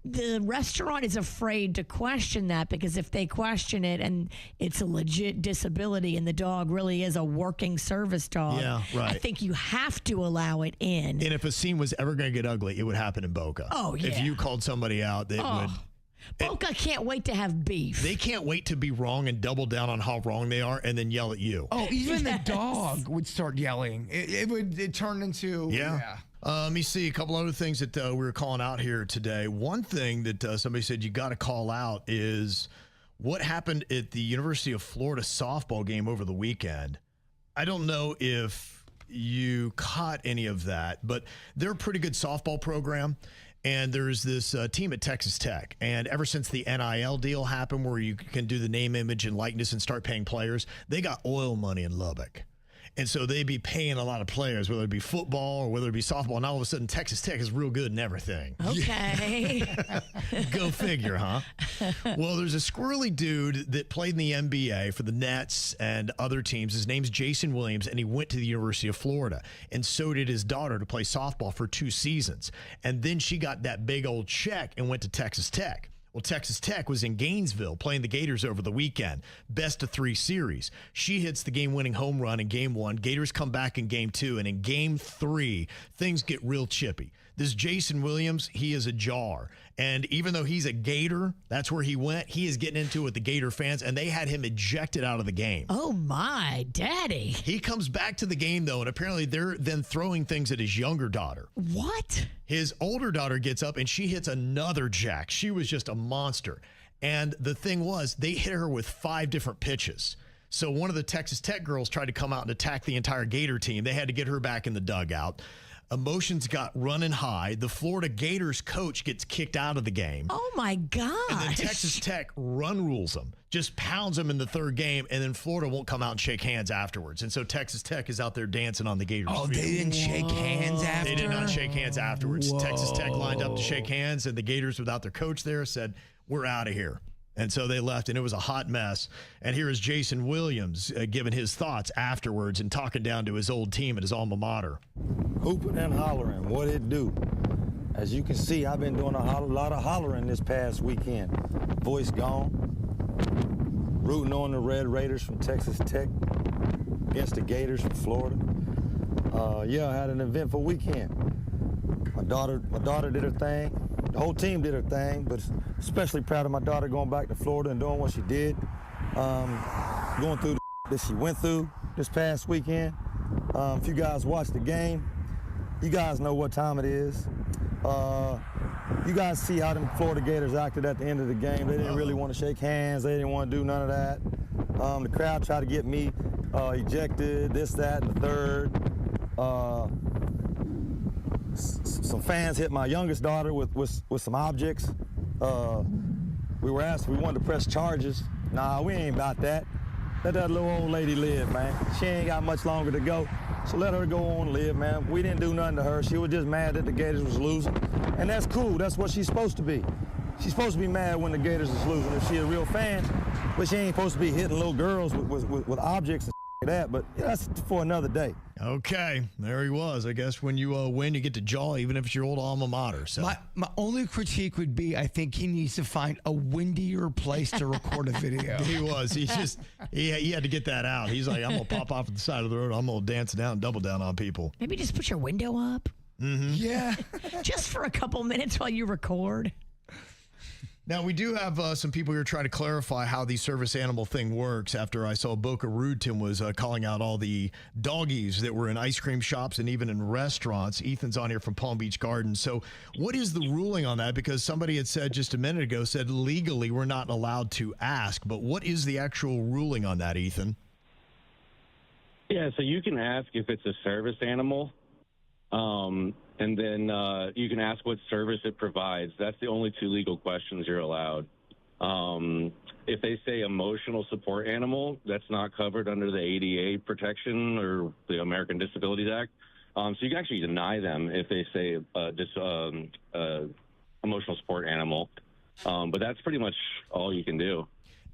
S3: the restaurant is afraid to question that, because if they question it and it's a legit disability and the dog really is a working service dog,
S2: Yeah, right.
S3: I think you have to allow it in.
S2: And if a scene was ever going to get ugly, it would happen in Boca.
S3: Oh, yeah.
S2: If you called somebody out, it would.
S3: Boca can't wait to have beef.
S2: They can't wait to be wrong and double down on how wrong they are and then yell at you.
S5: Oh, even the dog would start yelling. It turned into,
S2: Let me see a couple other things that we were calling out here today. One thing that somebody said you got to call out is what happened at the University of Florida softball game over the weekend. I don't know if you caught any of that, but they're a pretty good softball program. And there's this team at Texas Tech. And ever since the NIL deal happened, where you can do the name, image, and likeness and start paying players, they got oil money in Lubbock. And so they'd be paying a lot of players, whether it be football or whether it be softball. And all of a sudden, Texas Tech is real good in everything.
S3: Okay.
S2: Go figure, huh? Well, there's a squirrely dude that played in the NBA for the Nets and other teams. His name's Jason Williams, and he went to the University of Florida. And so did his daughter to play softball for 2 seasons. And then she got that big old check and went to Texas Tech. Well, Texas Tech was in Gainesville playing the Gators over the weekend. Best of 3 series. She hits the game-winning home run in Game 1. Gators come back in Game 2. And in Game 3, things get real chippy. This Jason Williams, he is a jar. And even though he's a Gator, that's where he went, he is getting into it with the Gator fans, and they had him ejected out of the game.
S3: Oh, my daddy.
S2: He comes back to the game, though, and apparently they're then throwing things at his younger daughter.
S3: What?
S2: His older daughter gets up, and she hits another jack. She was just a monster. And the thing was, they hit her with 5 different pitches. So one of the Texas Tech girls tried to come out and attack the entire Gator team. They had to get her back in the dugout. Emotions got running high. The Florida Gators coach gets kicked out of the game.
S3: Oh, my God.
S2: And then Texas Tech run rules them, just pounds them in the 3rd game, and then Florida won't come out and shake hands afterwards. And so Texas Tech is out there dancing on the Gators
S5: Oh,
S2: field.
S5: they didn't shake hands after?
S2: They did not shake hands afterwards.
S5: Whoa.
S2: Texas Tech lined up to shake hands, and the Gators, without their coach there, said, we're out of here. And so they left, and it was a hot mess. And here is Jason Williams giving his thoughts afterwards and talking down to his old team at his alma mater.
S10: Hooping and hollering, what it do? As you can see, I've been doing a lot of hollering this past weekend. Voice gone. Rooting on the Red Raiders from Texas Tech against the Gators from Florida. Yeah, I had an eventful weekend. My daughter did her thing. The whole team did her thing, but especially proud of my daughter going back to Florida and doing what she did. Going through the that she went through this past weekend. If you guys watched the game, you guys know what time it is. You guys see how them Florida Gators acted at the end of the game. They didn't really want to shake hands. They didn't want to do none of that. The crowd tried to get me ejected, this, that, and the third. Some fans hit my youngest daughter with some objects. We were asked if we wanted to press charges. Nah, we ain't about that. Let that little old lady live, man. She ain't got much longer to go, so let her go on and live, man. We didn't do nothing to her. She was just mad that the Gators was losing, and that's cool. That's what she's supposed to be. She's supposed to be mad when the Gators is losing if she's a real fan, but she ain't supposed to be hitting little girls with objects and like that, but yeah, that's for another day.
S2: Okay, there he was. I guess when you win, you get to jaw, even if it's your old alma mater. So
S5: My only critique would be I think he needs to find a windier place to record a video.
S2: he was. He just he had to get that out. He's like, I'm gonna pop off at the side of the road. I'm gonna dance down, double down on people.
S3: Maybe just put your window up.
S2: Mm-hmm.
S5: Yeah.
S3: Just for a couple minutes while you record.
S2: Now, we do have some people here trying to clarify how the service animal thing works after I saw Boca Rude was calling out all the doggies that were in ice cream shops and even in restaurants. Ethan's on here from Palm Beach Gardens. So what is the ruling on that? Because somebody had said just a minute ago, said legally we're not allowed to ask. But what is the actual ruling on that, Ethan?
S11: Yeah, so you can ask if it's a service animal. And then you can ask what service it provides. That's the only 2 legal questions you're allowed. If they say emotional support animal, that's not covered under the ADA protection or the American Disabilities Act. So you can actually deny them if they say emotional support animal. But that's pretty much all you can do.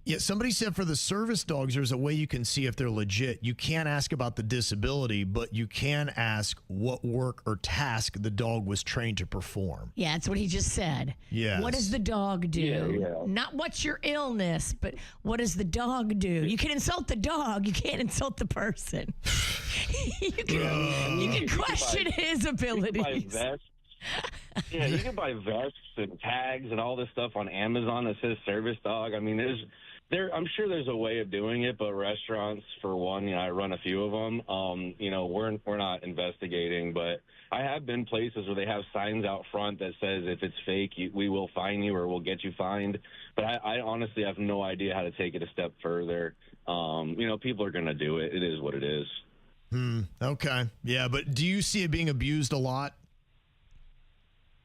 S2: Yeah, somebody said for the service dogs, there's a way you can see if they're legit. You can't ask about the disability, but you can ask what work or task the dog was trained to perform.
S3: Yeah, that's what he just said.
S2: Yes.
S3: What does the dog do?
S11: Yeah.
S3: Not what's your illness, but what does the dog do? You can insult the dog. You can't insult the person. you can question his abilities.
S11: Yeah, you can buy vests and tags and all this stuff on Amazon that says service dog. I mean, I'm sure there's a way of doing it, but restaurants, for one, I run a few of them. We're not investigating, but I have been places where they have signs out front that says if it's fake, we will fine you or we'll get you fined. But I honestly have no idea how to take it a step further. People are going to do it. It is what it is.
S2: Okay. Yeah, but do you see it being abused a lot?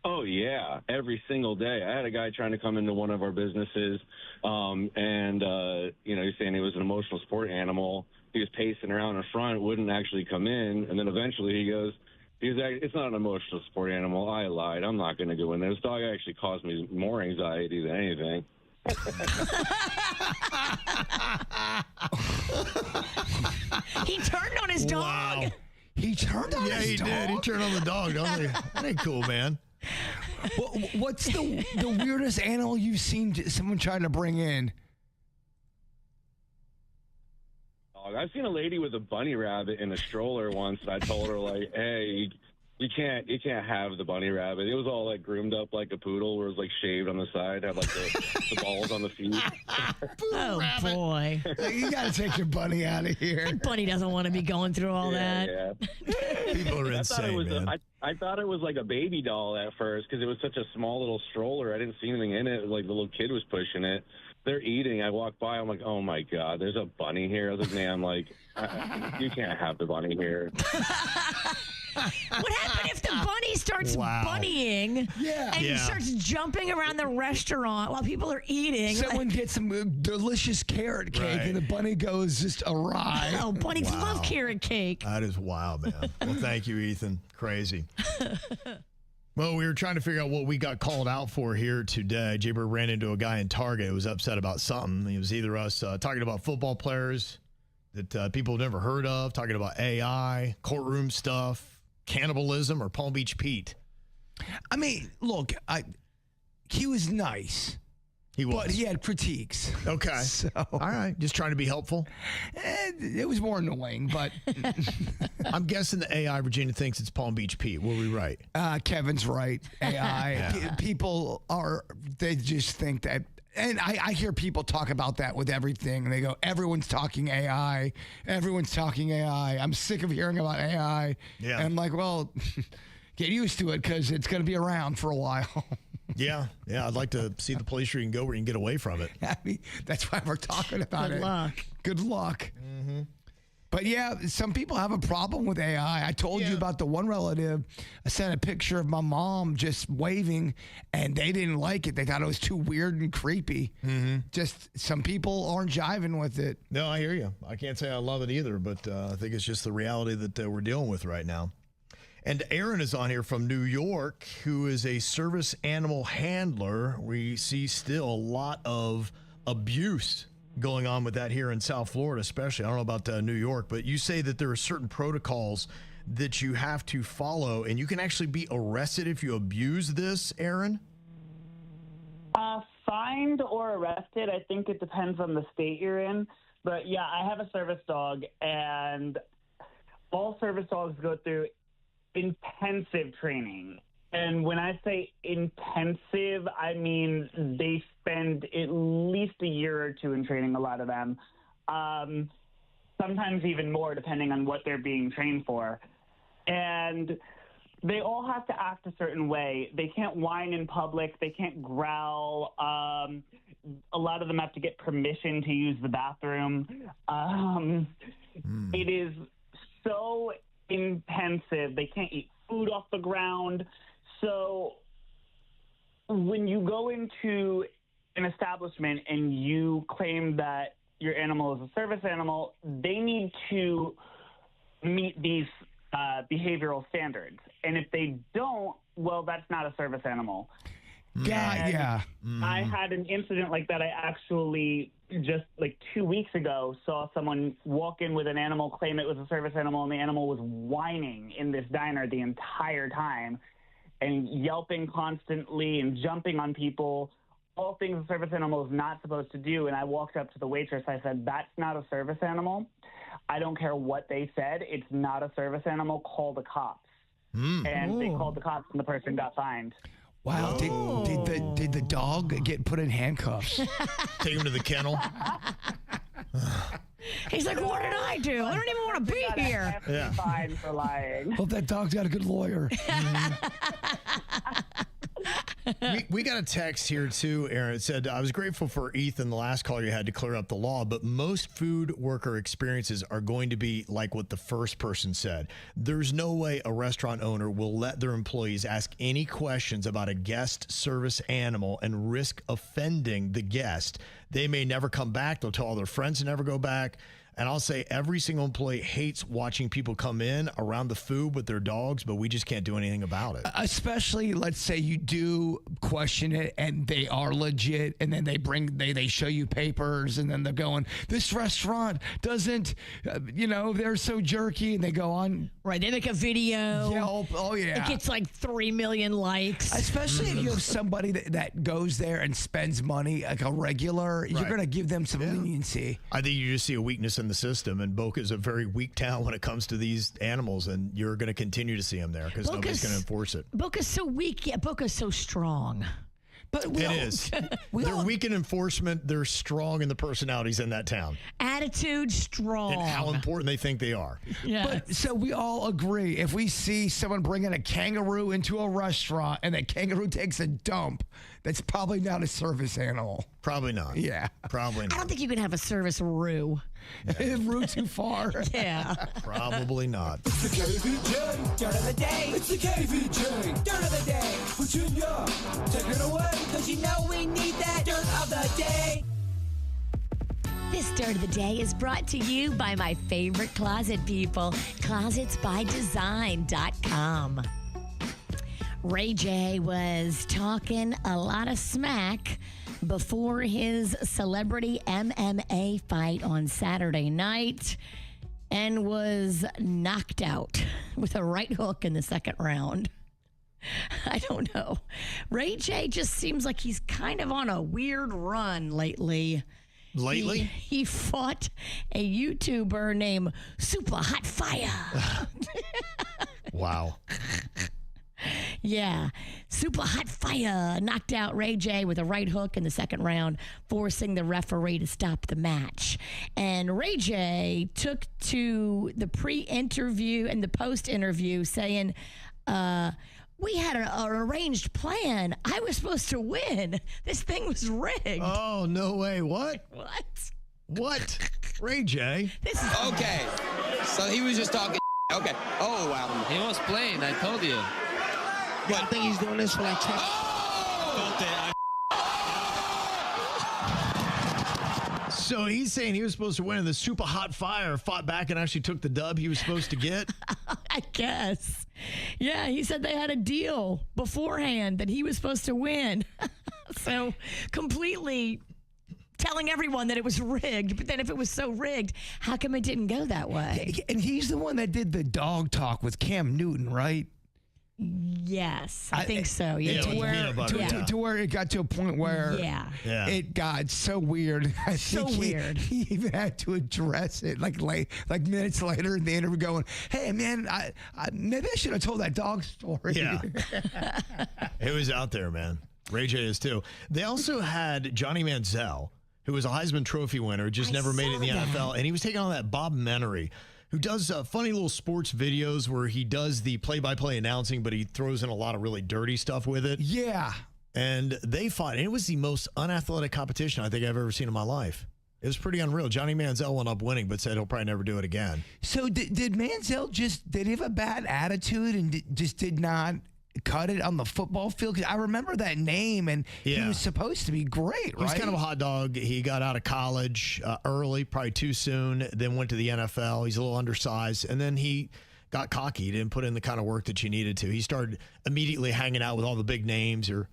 S11: Oh, yeah, every single day. I had a guy trying to come into one of our businesses, and he's saying he was an emotional support animal, he was pacing around in front, wouldn't actually come in, and then eventually he goes, it's not an emotional support animal. I lied. I'm not going to go in there. This dog actually caused me more anxiety than anything.
S3: He turned on his dog.
S2: Wow.
S5: He turned on his dog?
S2: Yeah, he did. He turned on the dog. That ain't cool, man.
S5: What's the weirdest animal you've seen someone trying to bring in?
S11: I've seen a lady with a bunny rabbit in a stroller once, and I told her, like, hey, you can't have the bunny rabbit. It was all, like, groomed up like a poodle, where it was, like, shaved on the side, had, like, the balls on the feet.
S3: Oh, boy.
S5: You got to take your bunny out of here.
S3: That bunny doesn't want to be going through all that.
S11: Yeah.
S2: People are insane, man.
S11: I thought it was like a baby doll at first because it was such a small little stroller. I didn't see anything in it. Like the little kid was pushing it. They're eating. I walked by. I'm like, oh my God, there's a bunny here. I was like, man, I'm like, you can't have the bunny here.
S3: What happened if the bunny starts bunnying and starts jumping around the restaurant while people are eating?
S5: Someone gets some delicious carrot cake and the bunny goes just awry.
S3: Oh, bunnies love carrot cake.
S2: That is wild, man. Well, thank you, Ethan. Crazy. Well, we were trying to figure out what we got called out for here today. Jbird ran into a guy in Target who was upset about something. It was either us talking about football players that people have never heard of, talking about AI, courtroom stuff, cannibalism, or Palm Beach Pete.
S5: I mean, look, he was nice.
S2: He was.
S5: But he had critiques.
S2: Okay.
S5: So,
S2: all right. Just trying to be helpful.
S5: It was more annoying, but.
S2: I'm guessing the AI, Virginia, thinks it's Palm Beach Pete. Were we right?
S5: Kevin's right. AI. People they just think that. And I hear people talk about that with everything. And they go, everyone's talking AI. Everyone's talking AI. I'm sick of hearing about AI. Yeah. And I'm like, well, get used to it because it's going to be around for a while.
S2: Yeah. I'd like to see the place where you can go where you can get away from it.
S5: I mean, that's why we're talking about it. Good luck. Mm-hmm. But yeah, some people have a problem with AI. I told you about the one relative. I sent a picture of my mom just waving, and they didn't like it. They thought it was too weird and creepy. Mm-hmm. Just some people aren't jiving with it.
S2: No, I hear you. I can't say I love it either, but I think it's just the reality that we're dealing with right now. And Aaron is on here from New York, who is a service animal handler. We see still a lot of abuse going on with that here in South Florida, especially. I don't know about New York, but you say that there are certain protocols that you have to follow, and you can actually be arrested if you abuse this, Aaron?
S12: Fined or arrested. I think it depends on the state you're in. But, yeah, I have a service dog, and all service dogs go through intensive training. And when I say intensive, I mean they spend at least a year or two in training, a lot of them. Sometimes even more, depending on what they're being trained for. And they all have to act a certain way. They can't whine in public. They can't growl. A lot of them have to get permission to use the bathroom. It is so intensive. They can't eat food off the ground. So when you go into an establishment and you claim that your animal is a service animal, they need to meet these behavioral standards. And if they don't, well, that's not a service animal.
S5: Yeah.
S12: I had an incident like that. I actually just like 2 weeks ago saw someone walk in with an animal, claim it was a service animal, and the animal was whining in this diner the entire time and yelping constantly and jumping on people, all things a service animal is not supposed to do. And I walked up to the waitress. I said, that's not a service animal. I don't care what they said. It's not a service animal. Call the cops. And they called the cops, and the person got fined.
S5: Wow. Did the dog get put in handcuffs?
S2: Take him to the kennel.
S3: He's like, what did I do? I don't even want to be here.
S12: Yeah. Fine for lying.
S5: Hope that dog's got a good lawyer.
S2: We got a text here too, Aaron. It said, I was grateful for Ethan, the last caller you had, to clear up the law, but most food worker experiences are going to be like what the first person said. There's no way a restaurant owner will let their employees ask any questions about a guest service animal and risk offending the guest. They may never come back. They'll tell all their friends to never go back. And I'll say every single employee hates watching people come in around the food with their dogs, but we just can't do anything about it.
S5: Especially, let's say you do question it and they are legit, and then they show you papers, and then they're going, this restaurant doesn't, they're so jerky, and they go on.
S3: Right, they make a video.
S5: Yelp, oh yeah.
S3: It gets like 3 million likes.
S5: Especially if you have somebody that goes there and spends money like a regular, you're going to give them some leniency.
S2: I think you just see a weakness in the system, and Boca is a very weak town when it comes to these animals, and you're going to continue to see them there because nobody's going to enforce it.
S3: Boca's so weak, yet Boca's so strong.
S5: But
S2: it is. They're weak in enforcement. They're strong in the personalities in that town.
S3: Attitude strong.
S2: And how important they think they are.
S3: Yeah.
S5: But so we all agree, if we see someone bringing a kangaroo into a restaurant and that kangaroo takes a dump, that's probably not a service animal.
S2: Probably not.
S5: Yeah.
S2: Probably not.
S3: I don't think you can have a service roo.
S5: Roo too far.
S3: Yeah.
S2: Probably not.
S1: It's the KVJ Dirt of the Day. It's the KVJ Dirt of the Day. Virginia, take it away. Because you know we need that Dirt of the Day.
S3: This Dirt of the Day is brought to you by my favorite closet people, closetsbydesign.com. Ray J was talking a lot of smack before his celebrity MMA fight on Saturday night and was knocked out with a right hook in the second round. I don't know. Ray J just seems like he's kind of on a weird run lately.
S2: Lately?
S3: He fought a YouTuber named Super Hot Fire.
S2: Wow.
S3: Yeah. Super Hot Fire knocked out Ray J with a right hook in the second round, forcing the referee to stop the match. And Ray J took to the pre-interview and the post-interview saying, we had an arranged plan. I was supposed to win. This thing was rigged.
S2: Oh, no way. What?
S3: What?
S2: Ray J?
S3: This is
S13: okay. So he was just talking. Okay. Oh, wow.
S4: He was playing, I told you.
S13: But
S14: I think he's doing this for like Trump.
S2: So he's saying he was supposed to win, and the Super Hot Fire fought back and actually took the dub he was supposed to get?
S3: I guess. Yeah, he said they had a deal beforehand that he was supposed to win. So completely telling everyone that it was rigged. But then if it was so rigged, how come it didn't go that way?
S5: And he's the one that did the dog talk with Cam Newton, right?
S3: Yes, I think so. Yeah,
S2: to
S5: where it got to a point where it got so weird. I think he even had to address it like minutes later in the interview, going, "Hey man, I maybe I should have told that dog story."
S2: Yeah, it was out there, man. Ray J is too. They also had Johnny Manziel, who was a Heisman Trophy winner, just never made it in the NFL, and he was taking on that Bob Menery, who does funny little sports videos where he does the play-by-play announcing, but he throws in a lot of really dirty stuff with it.
S5: Yeah.
S2: And they fought, and it was the most unathletic competition I think I've ever seen in my life. It was pretty unreal. Johnny Manziel wound up winning, but said he'll probably never do it again.
S5: So did Manziel did he have a bad attitude and just did not cut it on the football field? Because I remember that name, and he was supposed to be great, right?
S2: He was kind of a hot dog. He got out of college early, probably too soon, then went to the NFL. He's a little undersized, and then he got cocky. He didn't put in the kind of work that you needed to. He started immediately hanging out with all the big names, or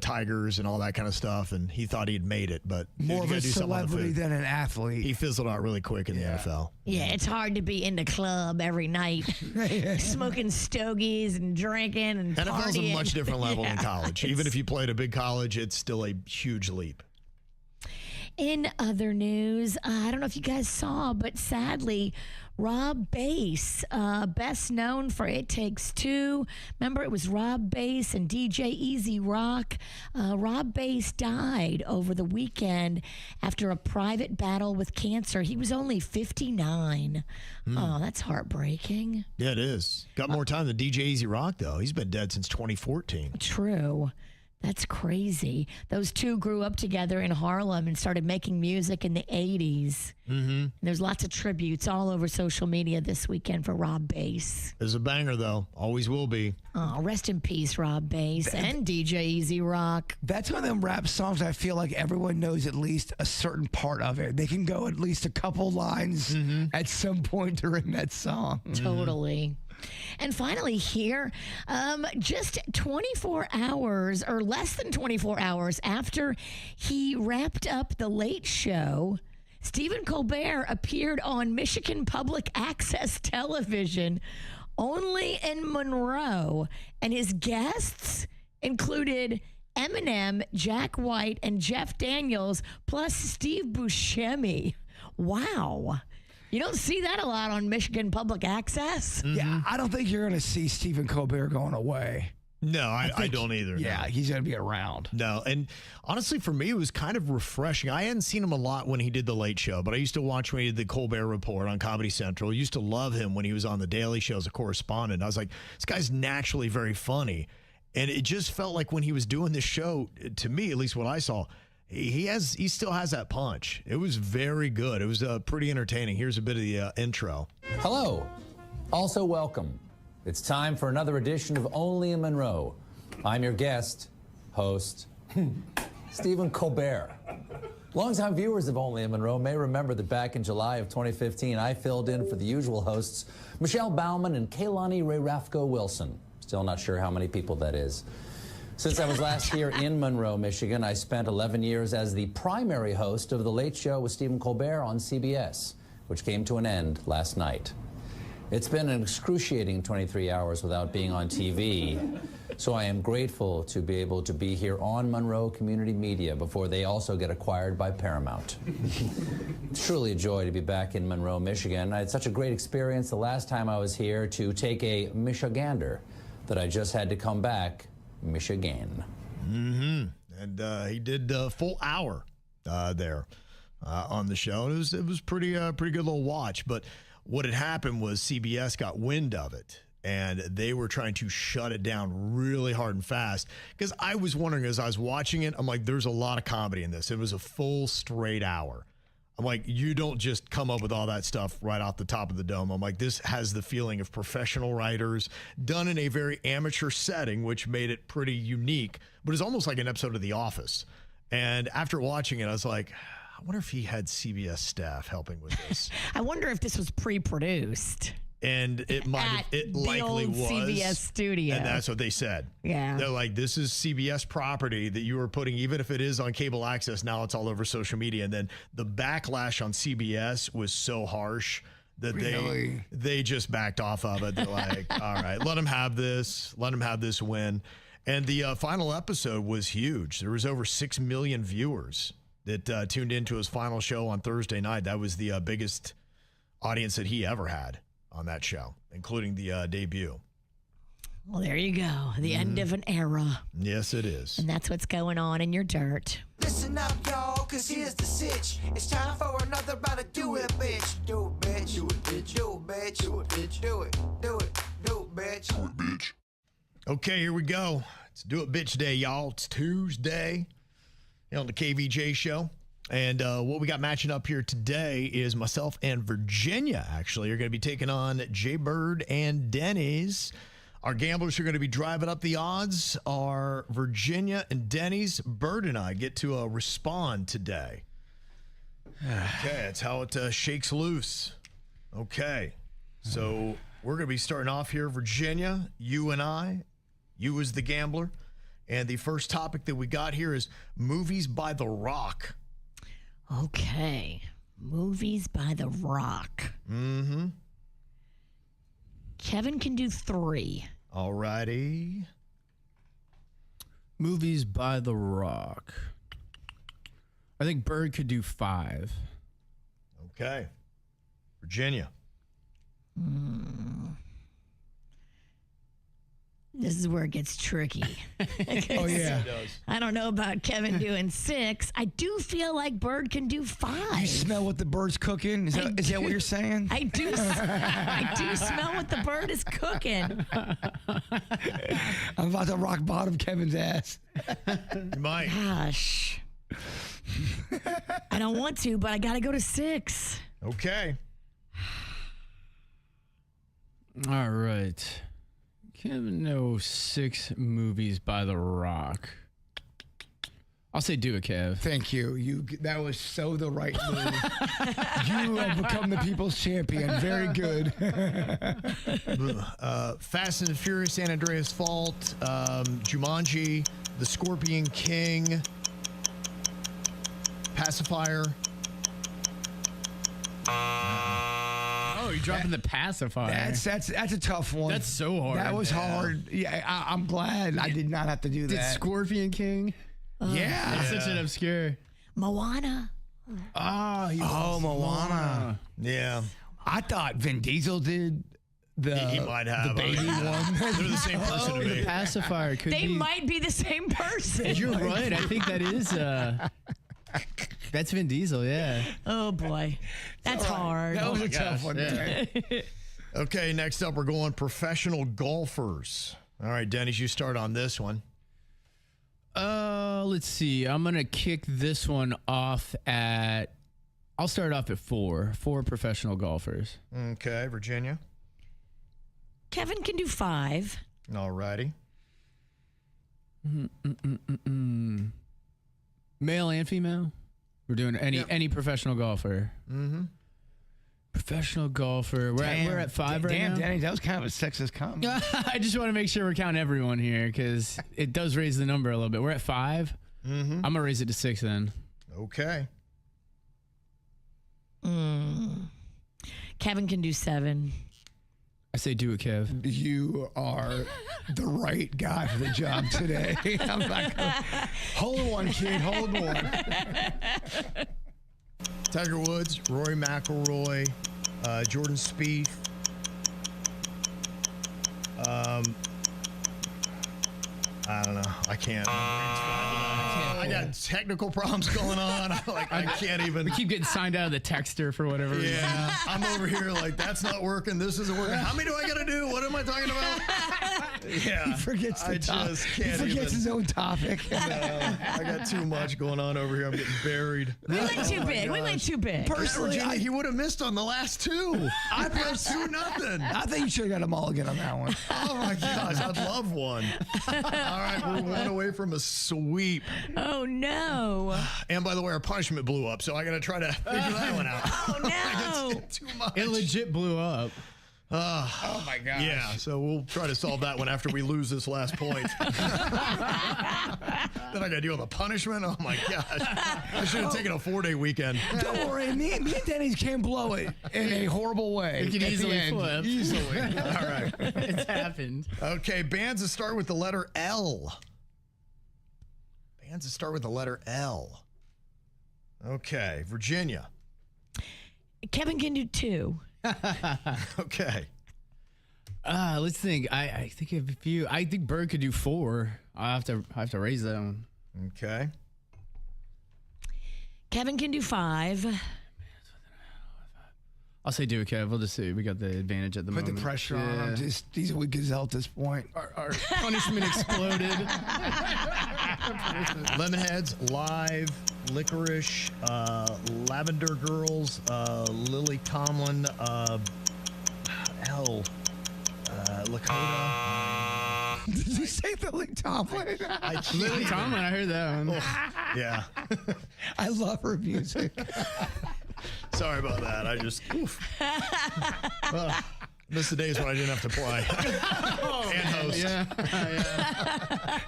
S2: Tigers and all that kind of stuff, and he thought he'd made it, but
S5: more of a celebrity than an athlete.
S2: He fizzled out really quick in the NFL.
S3: Yeah, it's hard to be in the club every night, smoking stogies and drinking and partying.
S2: NFL's a much different level than college. Even if you played a big college, it's still a huge leap.
S3: In other news, I don't know if you guys saw, but sadly, Rob Bass, best known for It Takes Two. Remember, it was Rob Bass and DJ Easy Rock. Rob Bass died over the weekend after a private battle with cancer. He was only 59. Oh, that's heartbreaking.
S2: Yeah, it is. Got more time than DJ Easy Rock, though. He's been dead since 2014.
S3: True. That's crazy. Those two grew up together in Harlem and started making music in the 80s. Mm-hmm. There's lots of tributes all over social media this weekend for Rob Bass.
S2: There's a banger, though. Always will be.
S3: Oh, rest in peace, Rob Bass and DJ Easy Rock.
S5: That's one of them rap songs I feel like everyone knows at least a certain part of it. They can go at least a couple lines at some point during that song.
S3: Totally. And finally here, just 24 hours or less than 24 hours after he wrapped up The Late Show, Stephen Colbert appeared on Michigan Public Access Television only in Monroe. And his guests included Eminem, Jack White, and Jeff Daniels, plus Steve Buscemi. Wow. You don't see that a lot on Michigan Public Access.
S5: Yeah, I don't think you're going to see Stephen Colbert going away.
S2: No, I don't either.
S5: Yeah,
S2: no.
S5: He's going to be around.
S2: No, and honestly, for me, it was kind of refreshing. I hadn't seen him a lot when he did The Late Show, but I used to watch when he did the Colbert Report on Comedy Central. I used to love him when he was on The Daily Show as a correspondent. I was like, this guy's naturally very funny. And it just felt like when he was doing this show, to me, at least what I saw, he still has that punch. It was very good. It was pretty entertaining. Here's a bit of the intro.
S14: Hello. Also welcome. It's time for another edition of Only in Monroe. I'm your guest, host, Stephen Colbert. Longtime viewers of Only in Monroe may remember that back in July of 2015, I filled in for the usual hosts, Michelle Bauman and Kaylani Ray Rafko Wilson. Still not sure how many people that is. Since I was last here in Monroe, Michigan, I spent 11 years as the primary host of The Late Show with Stephen Colbert on CBS, which came to an end last night. It's been an excruciating 23 hours without being on TV, so I am grateful to be able to be here on Monroe Community Media before they also get acquired by Paramount. It's truly a joy to be back in Monroe, Michigan. I had such a great experience the last time I was here to take a Michigander that I just had to come back Michigan.
S2: Mm-hmm. And he did a full hour there on the show. It was pretty good little watch. But what had happened was CBS got wind of it, and they were trying to shut it down really hard and fast. Because I was wondering as I was watching it, I'm like, there's a lot of comedy in this. It was a full straight hour. I'm like, you don't just come up with all that stuff right off the top of the dome. I'm like, this has the feeling of professional writers done in a very amateur setting, which made it pretty unique, but it's almost like an episode of The Office. And after watching it, I was like, I wonder if he had CBS staff helping with this.
S3: I wonder if this was pre-produced.
S2: And it likely was
S3: CBS studio.
S2: And that's what they said.
S3: Yeah.
S2: They're like, this is CBS property that you are putting, even if it is on cable access, now it's all over social media. And then the backlash on CBS was so harsh that they just backed off of it. They're like, all right, let them have this. Let them have this win. And the final episode was huge. There was over 6 million viewers that tuned into his final show on Thursday night. That was the biggest audience that he ever had on that show, including the debut.
S3: Well, there you go. The end of an era.
S2: Yes, it is.
S3: And that's what's going on in your dirt.
S1: Listen up, y'all, cause here's the sitch. It's time for another round of Do It, Bitch. Do it, bitch. Do it, bitch. Do it, bitch. Do it, bitch. Do it. Do it. Do it, bitch. Do it, bitch.
S2: Okay, here we go. It's Do It Bitch Day, y'all. It's Tuesday on the KVJ show. And what we got matching up here today is myself and Virginia, actually, are going to be taking on Jbird and Denny's. Our gamblers who are going to be driving up the odds are Virginia and Denny's. Bird and I get to respond today. Okay, that's how it shakes loose. Okay, so we're going to be starting off here, Virginia, you and I, you as the gambler. And the first topic that we got here is movies by The Rock.
S3: Okay. Movies by The Rock.
S2: Mm-hmm.
S3: Kevin can do 3.
S2: All righty.
S15: Movies by The Rock. I think Bird could do 5.
S2: Okay. Virginia.
S3: This is where it gets tricky.
S5: Oh, yeah.
S3: I don't know about Kevin doing 6. I do feel like Bird can do 5.
S5: You smell what the bird's cooking? Is that what you're saying?
S3: I do smell what the bird is cooking.
S5: I'm about to rock bottom Kevin's ass.
S2: You might.
S3: Gosh. I don't want to, but I got to go to 6.
S2: Okay.
S15: All right. Kevin knows 6 movies by The Rock. I'll say do it, Kev.
S5: Thank you. That was so the right move. You have become the people's champion. Very good.
S2: Fast and Furious, San Andreas Fault, Jumanji, The Scorpion King, Pacifier.
S15: Oh, you're dropping the pacifier.
S5: That's a tough one.
S15: That's so hard.
S5: That was hard. Yeah, I'm glad I did not have to do
S15: Did
S5: that.
S15: Scorpion King?
S5: Yeah.
S15: That's such an obscure.
S3: Moana.
S5: Oh, Moana.
S2: Yeah.
S5: I thought Vin Diesel did
S2: he might have.
S5: the baby one.
S2: They're the same person to me.
S15: The pacifier could
S3: They
S15: be.
S3: might be the same person.
S15: You're right. I think that is. That's Vin Diesel, yeah.
S3: Oh, boy. That's hard.
S5: That was a tough one.
S15: Yeah.
S2: Okay, next up, we're going professional golfers. All right, Dennis, you start on this one.
S15: Let's see. I'm going to kick this one off at. I'll start off at 4. 4 professional golfers.
S2: Okay, Virginia.
S3: Kevin can do 5.
S2: All righty.
S15: Male and female? We're doing any professional golfer.
S2: Mm-hmm.
S15: Professional golfer. We're at 5 right now.
S5: Damn, Danny, that was kind of a sexist comment.
S15: I just want to make sure we're counting everyone here because it does raise the number a little bit. We're at 5.
S2: Mm-hmm.
S15: I'm going to raise it to 6 then.
S2: Okay.
S3: Kevin can do 7.
S15: I say do it, Kev.
S5: You are the right guy for the job today. I'm not gonna... Hold on, kid. Hold on.
S2: Tiger Woods, Rory McIlroy, Jordan Spieth. I don't know. I can't. I got technical problems going on. I can't even.
S15: We keep getting signed out of the texter for whatever reason.
S2: Yeah, I'm over here like, that's not working. This isn't working. How many do I got to do? What am I talking about? Yeah.
S5: He forgets the topic.
S2: Just can't
S5: He forgets
S2: even.
S5: his own topic.
S2: No, I got too much going on over here. I'm getting buried.
S3: We went too big. We went too big.
S2: Personally, he would have missed on the last 2. I pressed 2-0.
S5: I think you should have got a mulligan on that one.
S2: Oh my gosh, I'd love one. All right, we're 1 away from a sweep.
S3: Oh, no.
S2: And by the way, our punishment blew up, so I got to try to figure that one out.
S3: Oh, no.
S2: Too much.
S15: It legit blew up.
S5: Oh my gosh.
S2: Yeah, so we'll try to solve that one after we lose this last point. Then I got to deal with a punishment? Oh my gosh. I should have taken a 4-day weekend.
S5: Don't worry, me and Denny's can blow it in a horrible way.
S15: It can
S5: at the
S15: easily
S5: end.
S15: flip.
S5: Easily.
S2: All right.
S15: It's happened.
S2: Okay, bands that start with the letter L. Bands that start with the letter L. Okay, Virginia.
S3: Kevin can do 2.
S2: Okay.
S15: Let's think. I think of a few. I think Bird could do 4. I have to raise that one.
S2: Okay.
S3: Kevin can do 5.
S15: I'll say do it, Kev. We'll just see. We got the advantage at the
S5: Put
S15: moment.
S5: the pressure on him. He's a weak gazelle at this point.
S15: Our punishment exploded.
S2: Lemonheads, Live, Licorice, Lavender Girls, Lily Tomlin, Lakota.
S5: Did you say Lily Tomlin?
S15: Lily Tomlin, I heard that one.
S2: Yeah.
S5: I love her music.
S2: Sorry about that. I just missed the days when I didn't have to play and host.
S15: Yeah.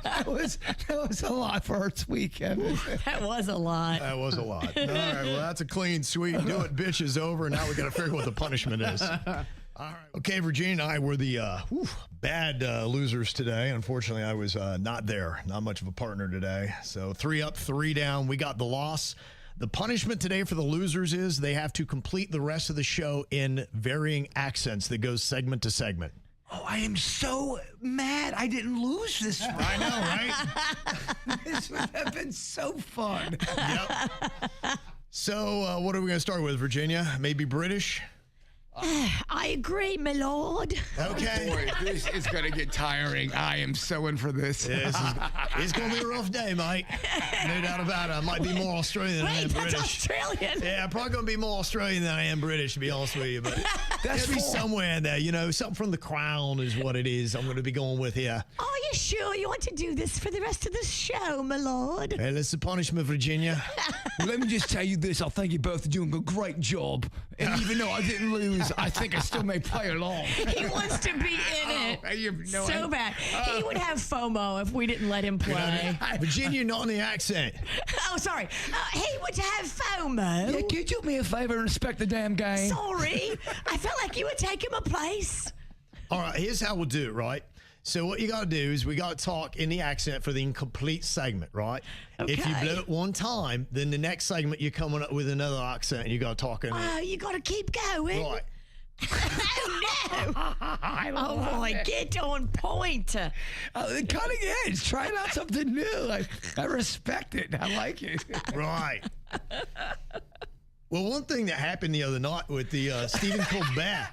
S5: That was a lot for our weekend.
S3: That was a lot.
S2: That was a lot. All right. Well, that's a clean sweep. Do it, bitch, is over. Now we got to figure out what the punishment is. All right. Okay, Virginia and I were the bad losers today. Unfortunately, I was not there. Not much of a partner today. So 3 up, 3 down. We got the loss. The punishment today for the losers is they have to complete the rest of the show in varying accents that goes segment to segment.
S5: Oh, I am so mad I didn't lose this one.
S2: I know, right?
S5: This would have been so fun.
S2: Yep. So, what are we going to start with, Virginia? Maybe British?
S3: I agree, my lord.
S2: Okay.
S5: Boy, this is going to get tiring. I am so in for this.
S2: It's going to be a rough day, mate. No doubt about it. I might be more Australian than I am
S3: That's
S2: British.
S3: Australian.
S2: Yeah, I'm probably going to be more Australian than I am British, to be honest with you. But that's be somewhere in there. You know, something from The Crown is what it is I'm going to be going with here.
S3: Are you sure you want to do this for the rest of the show, my lord?
S2: Hey, that's the punishment, Virginia.
S5: Well, let me just tell you this. I think you both are doing a great job. And even though I didn't lose, I think I still may play along.
S3: He wants to be in it so bad. He would have FOMO if we didn't let him play.
S2: Virginia, not in the accent.
S3: Oh, sorry. He would have FOMO.
S5: Yeah, could you do me a favor and respect the damn game?
S3: Sorry. I felt like you were taking my place.
S2: All right, here's how we'll do it, right? So what you got to do is we got to talk in the accent for the incomplete segment, right?
S3: Okay.
S2: If you blow it one time, then the next segment you're coming up with another accent and you got to talk in it.
S3: Oh, you got to keep going.
S2: Right.
S3: Oh, no. Oh, boy, get on point.
S5: Cutting edge. Trying out something new. I respect it. I like it.
S2: Right. Well, one thing that happened the other night with the Stephen Colbert,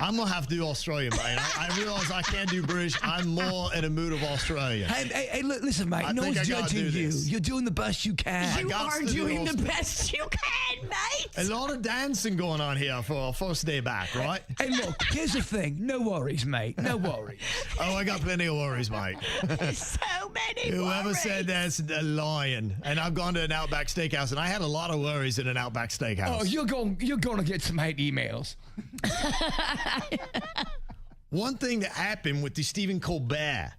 S2: I'm going to have to do Australian, man. I realize I can't do British. I'm more in a mood of Australian.
S5: Hey, listen, mate. No one's judging you. You're doing the best you can.
S3: You are doing the best you can, mate.
S2: A lot of dancing going on here for our first day back, right?
S5: Hey, look, here's the thing. No worries, mate. No worries.
S2: Oh, I got plenty of worries, mate.
S3: So many
S2: Whoever
S3: worries.
S2: said that's a lion. And I've gone to an Outback Steakhouse, and I had a lot of worries in an Outback Steakhouse.
S5: Oh, you're going to get some hate emails.
S2: One thing that happened with the Stephen Colbert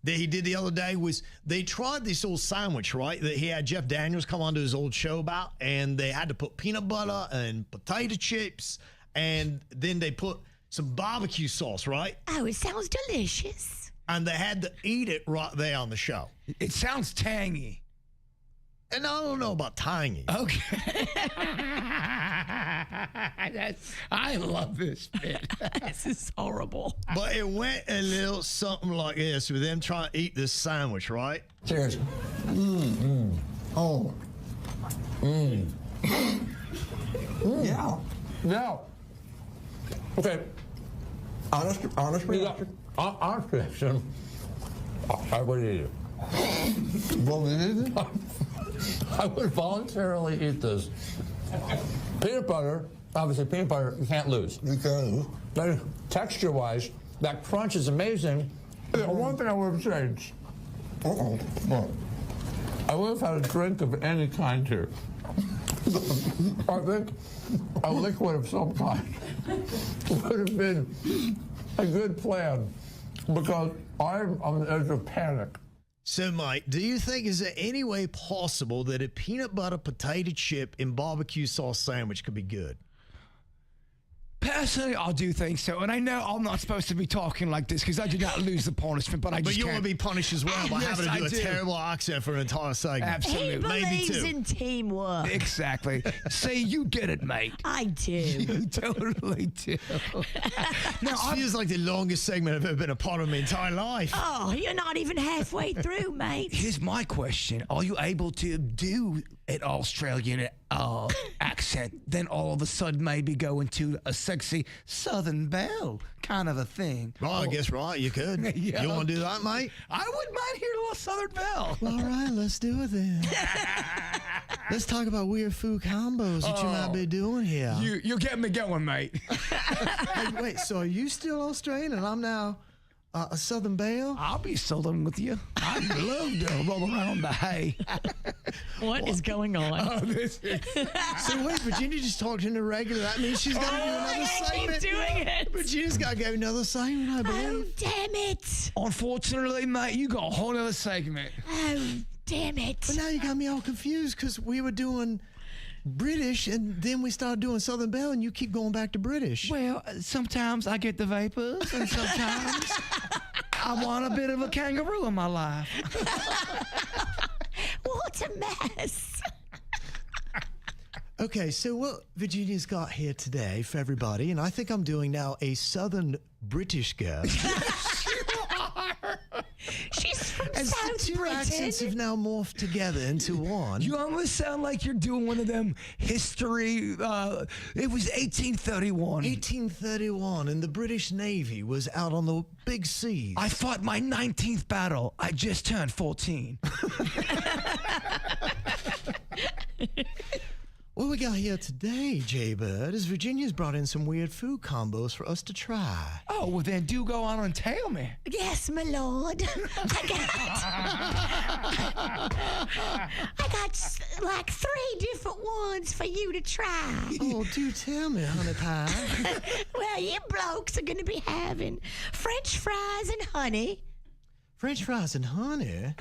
S2: that he did the other day was they tried this old sandwich, right, that he had Jeff Daniels come onto his old show about, and they had to put peanut butter and potato chips, and then they put some barbecue sauce, right?
S3: Oh, it sounds delicious.
S2: And they had to eat it right there on the show.
S5: It sounds tangy.
S2: And I don't know about tangy.
S5: Okay. I love this bit.
S3: This is horrible.
S2: But it went a little something like this with them trying to eat this sandwich, right?
S5: Cheers.
S2: Oh.
S5: Yeah. Yeah. Okay. Honest reaction. Honest reaction. I would eat it. I would voluntarily eat this. Peanut butter, obviously peanut butter, you can't lose. You can't lose. But texture-wise, that crunch is amazing. One thing I would have changed. What? I would have had a drink of any kind here. I think a liquid of some kind would have been a good plan because I'm on the edge of panic.
S2: So, Mike, do you think is there any way possible that a peanut butter potato chip and barbecue sauce sandwich could be good?
S5: Personally, I do think so. And I know I'm not supposed to be talking like this because I did not lose the punishment, but I just
S2: But you
S5: can't.
S2: want to be punished as well by
S5: Yes,
S2: having to do
S5: I
S2: a
S5: do.
S2: terrible accent for an entire segment.
S5: Absolutely.
S3: He
S2: Maybe
S3: believes
S2: two.
S3: in teamwork.
S5: Exactly. See, you get it, mate.
S3: I do.
S5: You totally do.
S2: Now, it feels like the longest segment I've ever been a part of my entire life.
S3: Oh, you're not even halfway through, mate.
S5: Here's my question. Are you able to do an Australian accent, then all of a sudden maybe go into a sexy Southern belle kind of a thing?
S2: Well, I guess, right, you could.
S5: Yeah.
S2: You want to do that, mate?
S5: I wouldn't mind hearing a little Southern belle.
S2: All right, let's do it then. Let's talk about weird food combos that you might be doing here.
S5: You're getting me going, mate.
S2: Hey, wait, so are you still Australian and I'm now a Southern belle?
S5: I'll be Southern with you. I'd love to roll around the hay.
S3: What is going on?
S5: Oh, this is...
S2: So wait, Virginia just talked in the regular. That means she's got to do another segment.
S3: Keep doing it.
S2: Virginia's got to go another segment, I
S3: Oh,
S2: believe.
S3: damn it.
S5: Unfortunately, mate, you got a whole other segment.
S3: Oh, damn it.
S2: But now you got me all confused because we were doing British and then we started doing Southern Belle and you keep going back to British.
S5: Well, sometimes I get the vapors and sometimes I want a bit of a kangaroo in my life.
S3: What a mess.
S16: Okay, so what Virginia's got here today for everybody, and I think I'm doing now a Southern British girl.
S3: She's from
S16: As the
S3: South
S16: two
S3: Britain.
S16: accents have now morphed together into one.
S5: You almost sound like you're doing one of them history. It was 1831.
S16: 1831, and the British Navy was out on the big seas.
S5: I fought my 19th battle. I just turned 14.
S16: What we got here today, Jbird, is Virginia's brought in some weird food combos for us to try.
S5: Oh, well then do go on and tell me.
S3: Yes, my lord. I got like 3 different ones for you to try.
S16: Oh, do tell me, honey pie.
S3: Well, you blokes are going to be having French fries and honey.
S16: French fries and honey?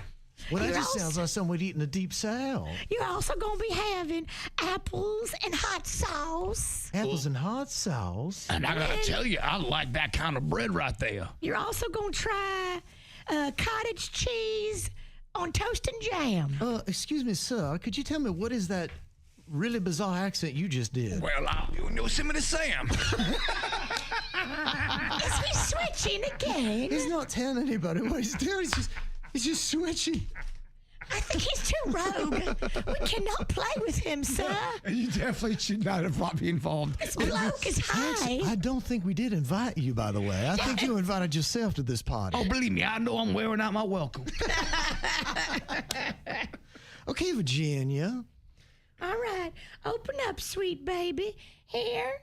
S16: Well, that just sounds like someone eating a deep south.
S3: You're also going to be having apples and hot sauce.
S16: Apples and hot sauce?
S2: And I gotta tell you, I like that kind of bread right there.
S3: You're also going to try cottage cheese on toast and jam.
S16: Excuse me, sir. Could you tell me what is that really bizarre accent you just did?
S2: Well, I'll do Yosemite Sam.
S3: Is he switching again?
S16: He's not telling anybody what he's doing. He's just switching.
S3: I think he's too rogue. We cannot play with him, sir.
S5: You definitely should not have been involved.
S3: This bloke is high.
S16: I don't think we did invite you, by the way. I think you invited yourself to this party.
S2: Oh, believe me, I know I'm wearing out my welcome.
S16: Okay, Virginia.
S3: All right. Open up, sweet baby. Here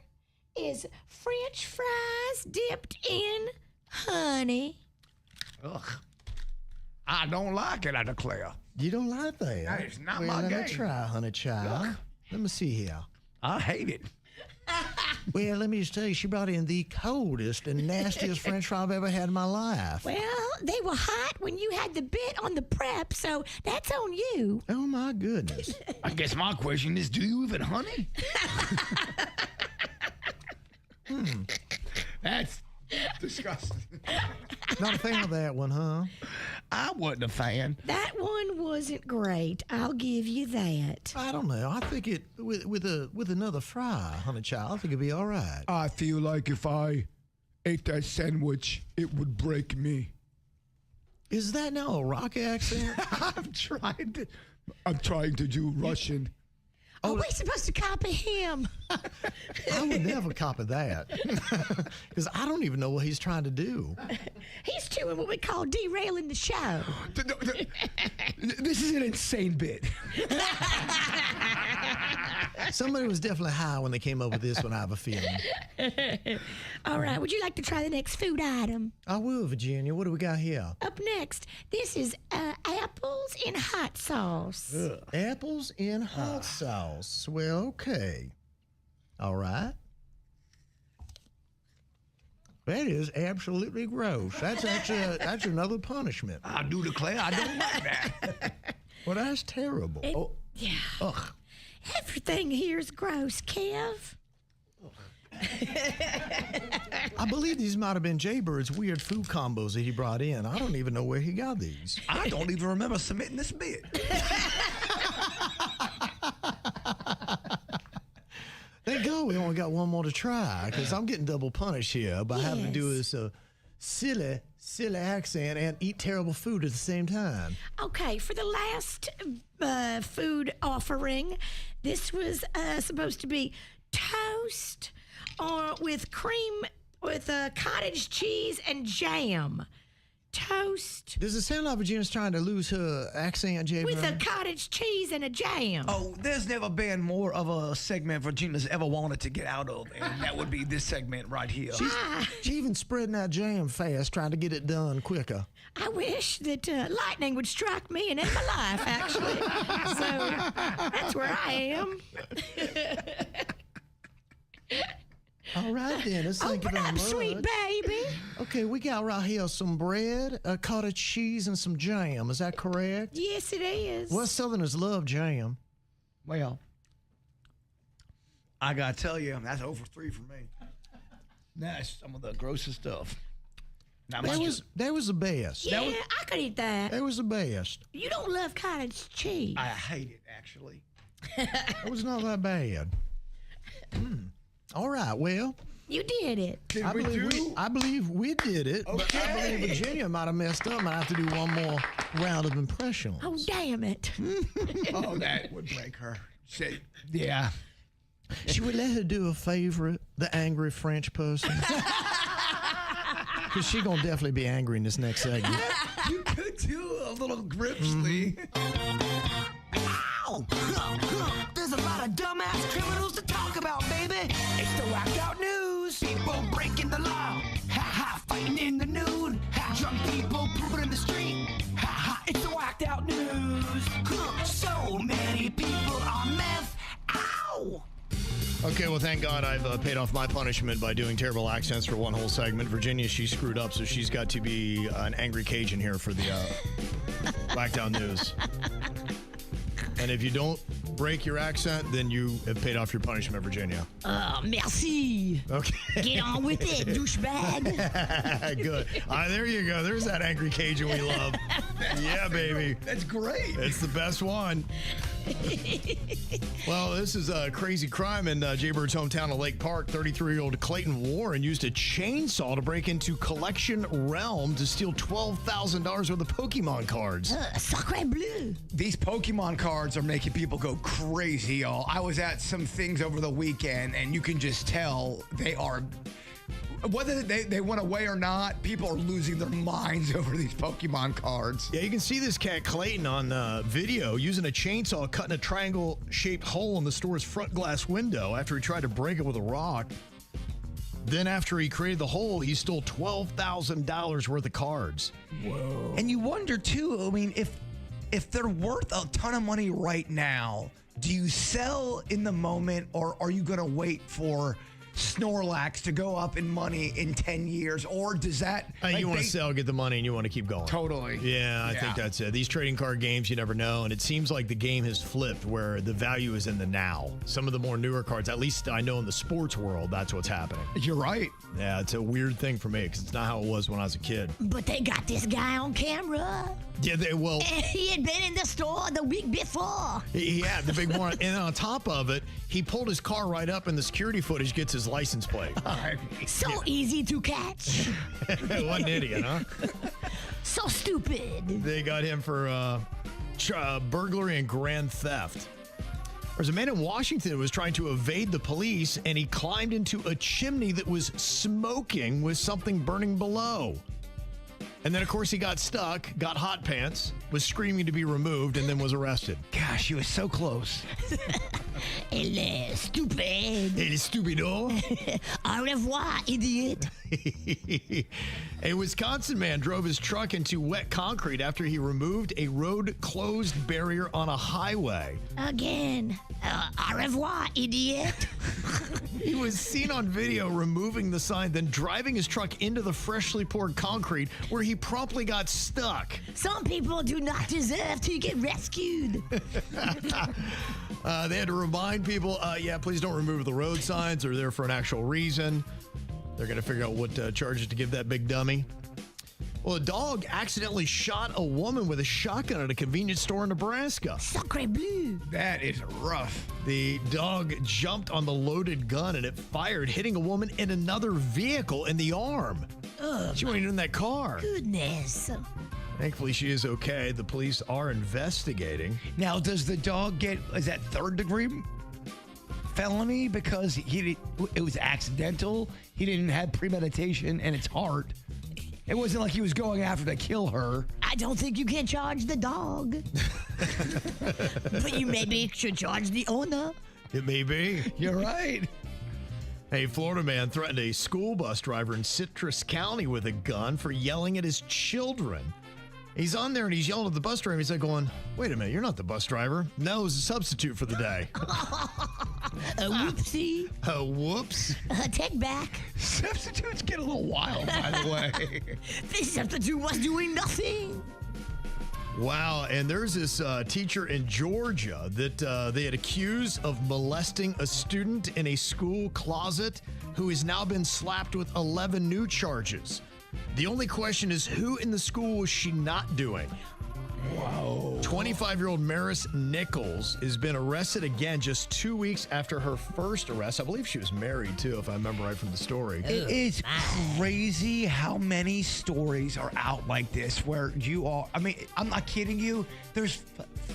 S3: is French fries dipped in honey.
S2: Ugh. I don't like it, I declare.
S16: You don't like that?
S2: That is not
S16: well,
S2: my
S16: let
S2: game.
S16: me try, honey child.
S2: Ugh.
S16: Let me see here.
S2: I hate it.
S16: Well, let me just tell you, she brought in the coldest and nastiest French fry I've ever had in my life.
S3: Well, they were hot when you had the bit on the prep, so that's on you.
S16: Oh, my goodness.
S2: I guess my question is, do you even honey? That's disgusting.
S16: Not a fan of that one, huh?
S2: I wasn't a fan.
S3: That one wasn't great. I'll give you that.
S16: I don't know. I think it with another fry, honey child, I think it'd be all right.
S5: I feel like if I ate that sandwich, it would break me.
S16: Is that now a rock accent?
S5: I'm trying to do Russian.
S3: Oh, we're supposed to copy him.
S16: I would never copy that. Because I don't even know what he's trying to do.
S3: He's doing what we call derailing the show.
S5: This is an insane bit.
S16: Somebody was definitely high when they came up with this one, I have a feeling.
S3: All right, would you like to try the next food item?
S16: I will, Virginia. What do we got here?
S3: Up next, this is apples in hot sauce.
S16: Apples in hot sauce. Well, okay. All right. That is absolutely gross. That's actually that's another punishment.
S2: I do declare I don't like that.
S16: Well, that's terrible.
S3: Yeah.
S16: Ugh.
S3: Everything here is gross, Kev.
S16: I believe these might have been Jbird's weird food combos that he brought in. I don't even know where he got these.
S2: I don't even remember submitting this bit.
S16: Thank God we only got one more to try, because I'm getting double punished here by having to do this silly accent and eat terrible food at the same time.
S3: Okay, for the last food offering, this was supposed to be toast or with cream with cottage cheese and jam. Toast.
S16: Does it sound like Virginia's trying to lose her accent, Jay?
S3: With a cottage cheese and a jam.
S2: Oh, there's never been more of a segment Virginia's ever wanted to get out of, and that would be this segment right here.
S16: She's even spreading that jam fast, trying to get it done quicker.
S3: I wish that lightning would strike me and end my life, actually. So that's where I am.
S16: All right, Dennis. Thank you
S3: Open
S16: very
S3: up,
S16: much.
S3: sweet baby.
S16: Okay, we got right here some bread, cottage cheese, and some jam. Is that correct?
S3: Yes, it is.
S16: Well, Southerners love jam.
S2: Well, I gotta tell you, that's over 3 for me. That's some of the grossest stuff.
S16: That was the best.
S3: Yeah, I could eat that.
S16: That was the best.
S3: You don't love cottage cheese.
S2: I hate it, actually.
S16: It was not that bad. All right, well.
S3: You did it.
S16: I believe we did it.
S5: Okay.
S16: But I believe Virginia might have messed up. Might have to do one more round of impressions.
S3: Oh, damn it.
S5: Oh, that would break her. Yeah.
S16: She would let her do a favorite, the angry French person. Because she's going to definitely be angry in this next segment.
S5: You could do a little Gripsley.
S1: Ow! There's a lot of dumbass criminals to talk about, baby. It's the whacked out news. People breaking the law. Ha ha, fighting in the nude. Ha, drunk people pooping in the street. Ha ha, it's the whacked out news. So many people on meth. Ow!
S2: Okay, well, thank God I've paid off my punishment by doing terrible accents for one whole segment. Virginia, she screwed up, so she's got to be an angry Cajun here for the Whackdown News. And if you don't break your accent, then you have paid off your punishment, Virginia.
S3: Merci.
S2: Okay.
S3: Get on with it, douchebag.
S2: Good. There you go. There's that angry Cajun we love. Yeah, baby.
S5: That's great.
S2: It's the best one. Well, this is a crazy crime in Jbird's hometown of Lake Park. 33-year-old Clayton Warren used a chainsaw to break into Collection Realm to steal $12,000 worth of Pokemon cards.
S3: Sacre bleu.
S5: These Pokemon cards are making people go crazy, y'all. I was at some things over the weekend, and you can just tell they are... Whether they went away or not, people are losing their minds over these Pokemon cards.
S2: Yeah, you can see this cat Clayton on video using a chainsaw cutting a triangle-shaped hole in the store's front glass window after he tried to break it with a rock. Then after he created the hole, he stole $12,000 worth of cards.
S5: Whoa. And you wonder, too, I mean, if they're worth a ton of money right now, do you sell in the moment, or are you going to wait for Snorlax to go up in money in 10 years, or does that...
S2: you want to sell, get the money, and you want to keep going.
S5: Totally.
S2: Yeah, I think that's it. These trading card games, you never know, and it seems like the game has flipped where the value is in the now. Some of the more newer cards, at least I know in the sports world, that's what's happening.
S5: You're right.
S2: Yeah, it's a weird thing for me because it's not how it was when I was a kid.
S3: But they got this guy on camera.
S2: Yeah,
S3: And he had been in the store the week before.
S2: Yeah, the big one. And on top of it, he pulled his car right up and the security footage gets his license plate.
S3: So easy to catch.
S2: What an idiot, huh?
S3: So stupid.
S2: They got him for burglary and grand theft. There's a man in Washington who was trying to evade the police, and he climbed into a chimney that was smoking with something burning below. And then, of course, he got stuck, got hot pants, was screaming to be removed, and then was arrested.
S5: Gosh, he was so close.
S3: El stupid.
S2: El stupido.
S3: Au revoir, idiot.
S2: A Wisconsin man drove his truck into wet concrete after he removed a road closed barrier on a highway.
S3: Again. Au revoir, idiot.
S2: He was seen on video removing the sign, then driving his truck into the freshly poured concrete where he promptly got stuck.
S3: Some people do not deserve to get rescued.
S2: They had to remind people, please don't remove the road signs. They're there for an actual reason. They're going to figure out what charges to give that big dummy. Well, a dog accidentally shot a woman with a shotgun at a convenience store in Nebraska.
S3: Sacre bleu.
S5: That is rough.
S2: The dog jumped on the loaded gun and it fired, hitting a woman in another vehicle in the arm. She wasn't in that car.
S3: Goodness.
S2: Thankfully, she is okay. The police are investigating.
S5: Now, does the dog is that third degree felony because it was accidental? He didn't have premeditation and it's heart. It wasn't like he was going after to kill her.
S3: I don't think you can charge the dog. But you maybe should charge the owner.
S2: It may be.
S5: You're right.
S2: A Florida man threatened a school bus driver in Citrus County with a gun for yelling at his children. He's on there and he's yelling at the bus driver. He's like going, wait a minute, you're not the bus driver. No, it was a substitute for the day.
S3: A whoopsie.
S2: A whoops.
S3: Take back.
S5: Substitutes get a little wild, by the way.
S3: This substitute was doing nothing.
S2: Wow, and there's this teacher in Georgia that they had accused of molesting a student in a school closet who has now been slapped with 11 new charges. The only question is, who in the school was she not doing? Wow. 25-year-old Maris Nichols has been arrested again just 2 weeks after her first arrest. I believe she was married, too, if I remember right from the story.
S5: It is crazy how many stories are out like this where you are. I mean, I'm not kidding you. There's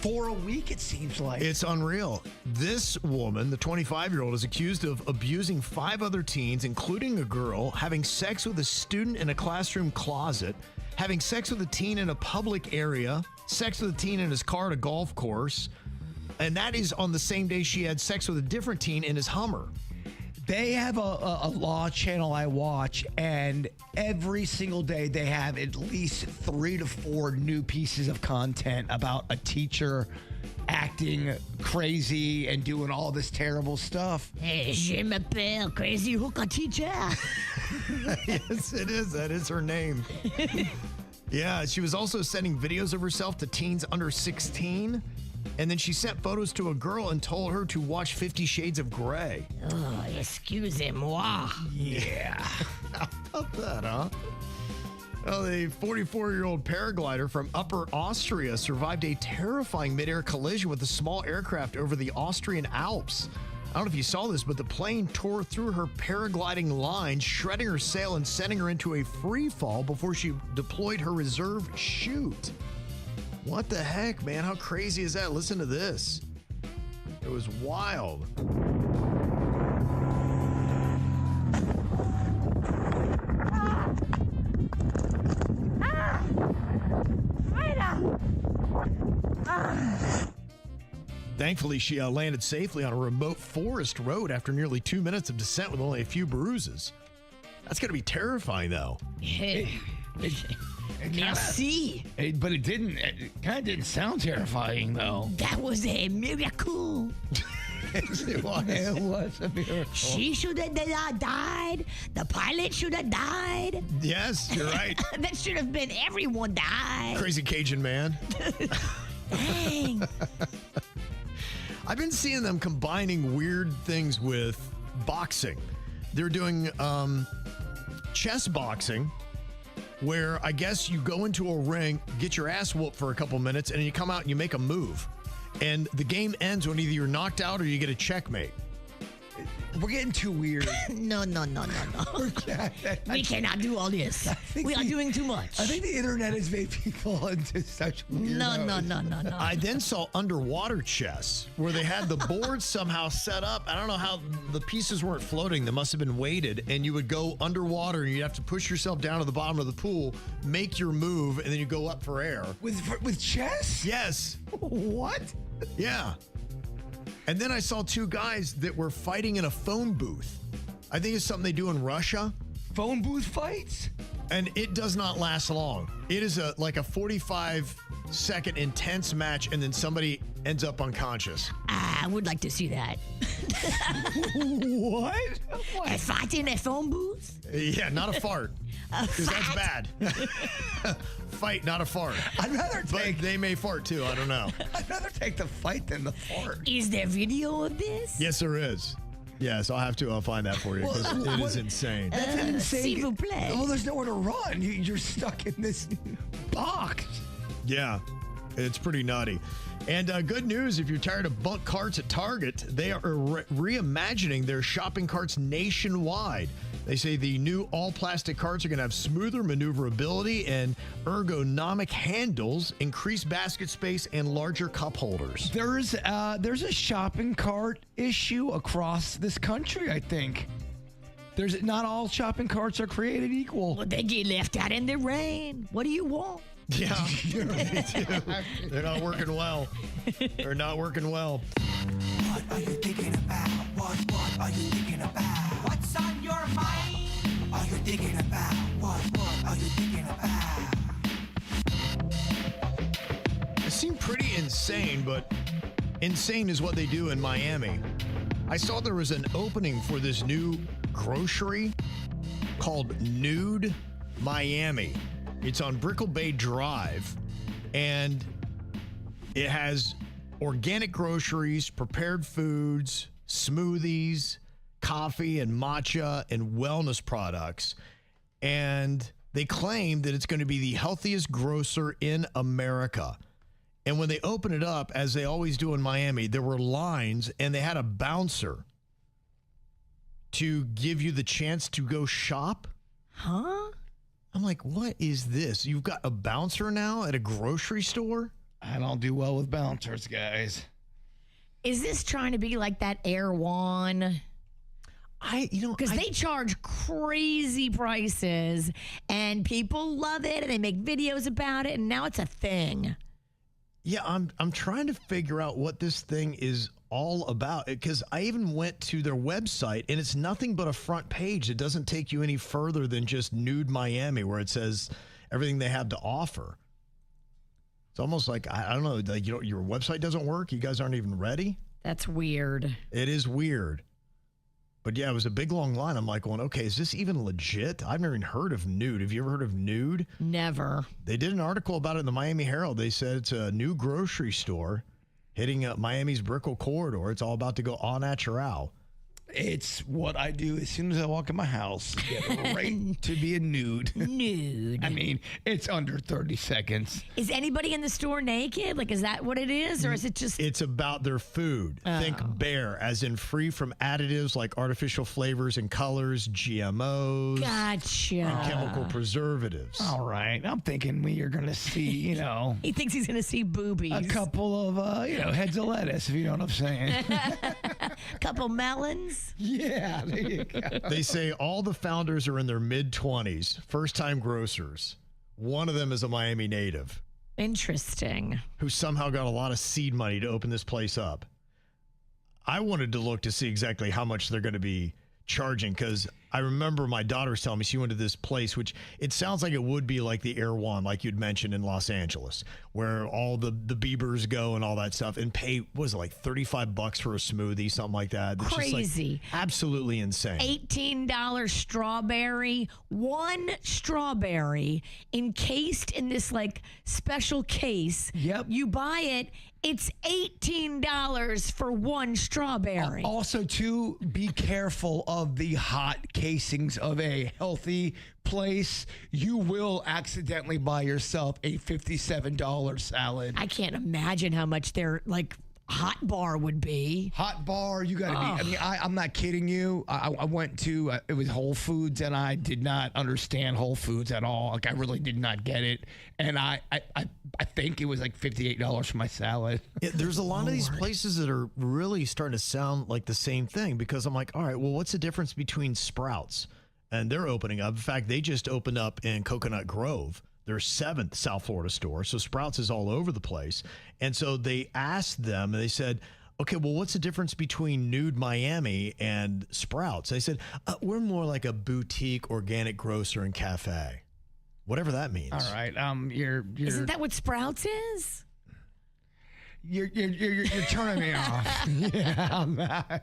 S5: 4 a week, it seems like.
S2: It's unreal. This woman, the 25-year-old, is accused of abusing 5 other teens, including a girl, having sex with a student in a classroom closet, having sex with a teen in a public area, sex with a teen in his car at a golf course, and that is on the same day she had sex with a different teen in his Hummer.
S5: They have a law channel I watch, and every single day they have at least 3 to 4 new pieces of content about a teacher acting crazy and doing all this terrible stuff.
S3: Hey, je m'appelle Crazy Hookah Teacher.
S2: Yes, it is. That is her name. Yeah, she was also sending videos of herself to teens under 16. And then she sent photos to a girl and told her to watch 50 Shades of Grey.
S3: Oh, excusez-moi.
S2: Yeah. How about that, huh? Well, the 44-year-old paraglider from Upper Austria survived a terrifying midair collision with a small aircraft over the Austrian Alps. I don't know if you saw this, but the plane tore through her paragliding line, shredding her sail and sending her into a free fall before she deployed her reserve chute. What the heck, man? How crazy is that? Listen to this. It was wild. Thankfully, she landed safely on a remote forest road after nearly 2 minutes of descent with only a few bruises. That's going to be terrifying, though.
S3: Merci.
S5: But it kind of didn't sound terrifying, though.
S3: That was a miracle.
S2: It was.
S5: It was a miracle.
S3: She should have died. The pilot should have died.
S2: Yes, you're right.
S3: That should have been everyone died.
S2: Crazy Cajun man.
S3: Dang.
S2: I've been seeing them combining weird things with boxing. They're doing chess boxing, where I guess you go into a ring, get your ass whooped for a couple minutes, and then you come out and you make a move. And the game ends when either you're knocked out or you get a checkmate.
S5: We're getting too weird.
S3: No. We cannot do all this. We are doing too much.
S5: I think the internet has made people into such weirdos.
S3: No.
S2: I then saw underwater chess, where they had the board somehow set up. I don't know how the pieces weren't floating. They must have been weighted, and you would go underwater, and you'd have to push yourself down to the bottom of the pool, make your move, and then you go up for air.
S5: With chess?
S2: Yes.
S5: What?
S2: Yeah. And then I saw 2 guys that were fighting in a phone booth. I think it's something they do in Russia.
S5: Phone booth fights?
S2: And it does not last long. It is like a 45-second intense match, and then somebody ends up unconscious.
S3: I would like to see that.
S5: What?
S3: A fight in a phone booth?
S2: Yeah, not a fart. Because that's bad. Fight, not a fart.
S5: I'd rather take...
S2: But they may fart, too. I don't know.
S5: I'd rather take the fight than the fart.
S3: Is there video of this?
S2: Yes, there is. Yes, I'll find that for you, because it is insane.
S5: That's insane.
S3: S'il vous plaît.
S5: Oh, there's nowhere to run. You're stuck in this box.
S2: Yeah, it's pretty nutty. And good news, if you're tired of bunk carts at Target, they are reimagining their shopping carts nationwide. They say the new all-plastic carts are going to have smoother maneuverability and ergonomic handles, increased basket space, and larger cup holders.
S5: There's a shopping cart issue across this country, I think. Not all shopping carts are created equal.
S3: Well, they get left out in the rain. What do you want?
S2: Yeah, me too. They're not working well. They're not working well.
S1: What are you thinking about? What are you thinking about? What's on your mind? Are you thinking about? What are you thinking about?
S2: It seemed pretty insane, but insane is what they do in Miami. I saw there was an opening for this new grocery called Nude Miami. It's on Brickell Bay Drive, and it has organic groceries, prepared foods, smoothies, coffee and matcha, and wellness products. And they claim that it's going to be the healthiest grocer in America.
S16: And when they opened it up, as they always do in Miami, there were lines, and they had a bouncer to give you the chance to go shop.
S3: Huh?
S16: I'm like, what is this? You've got a bouncer now at a grocery store?
S5: I don't do well with bouncers, guys.
S3: Is this trying to be like that Air One? Because they charge crazy prices, and people love it, and they make videos about it, and now it's a thing.
S16: Yeah, I'm trying to figure out what this thing is all about, because I even went to their website, and it's nothing but a front page. It doesn't take you any further than just Nude Miami, where it says everything they have to offer. It's almost like, I don't know, like, your website doesn't work. You guys aren't even ready.
S3: That's weird.
S16: It is weird. But yeah, it was a big, long line. I'm like going, okay, is this even legit? I've never even heard of Nude. Have you ever heard of Nude?
S3: Never.
S16: They did an article about it in the Miami Herald. They said it's a new grocery store hitting Miami's Brickell corridor. It's all about to go au natural.
S5: It's what I do as soon as I walk in my house. Get right to be a nude.
S3: Nude.
S5: I mean, it's under 30 seconds.
S3: Is anybody in the store naked? Like, is that what it is? Or is it just...
S16: It's about their food. Think bare, as in free from additives like artificial flavors and colors, GMOs.
S3: Gotcha.
S16: And chemical preservatives.
S5: All right. I'm thinking we are going to see,
S3: He thinks he's going to see boobies.
S5: a couple of, heads of lettuce, if you know what I'm saying.
S3: A couple melons.
S5: Yeah, there you go.
S16: They say all the founders are in their mid-20s, first-time grocers. One of them is a Miami native.
S3: Interesting.
S16: Who somehow got a lot of seed money to open this place up. I wanted to look to see exactly how much they're going to be charging, because I remember my daughter's telling me she went to this place, which it sounds like it would be like the Air One, like you'd mentioned in Los Angeles, where all the Biebers go and all that stuff, and pay, what was it, like $35 for a smoothie, something like that. It's
S3: crazy.
S16: Just like absolutely insane.
S3: $18 strawberry, one strawberry encased in this like special case.
S5: Yep.
S3: You buy it, it's $18 for one strawberry.
S5: Also, too, be careful of the hot casings of a healthy place. You will accidentally buy yourself a $57 salad.
S3: I can't imagine how much their like hot bar would be.
S5: Hot bar, you got to be. I mean, I'm not kidding you. I went to, it was Whole Foods, and I did not understand Whole Foods at all. Like, I really did not get it. And I think it was like $58 for my salad.
S16: There's a lot of these places that are really starting to sound like the same thing, because I'm like, all right, well, what's the difference between Sprouts? And they're opening up. In fact, they just opened up in Coconut Grove, their 7th South Florida store. So Sprouts is all over the place. And so they asked them, and they said, okay, well, what's the difference between Nude Miami and Sprouts? They said, we're more like a boutique organic grocer and cafe. Whatever that means.
S5: All right.
S3: Isn't that what Sprouts is?
S5: You're turning me off. Yeah, I'm not.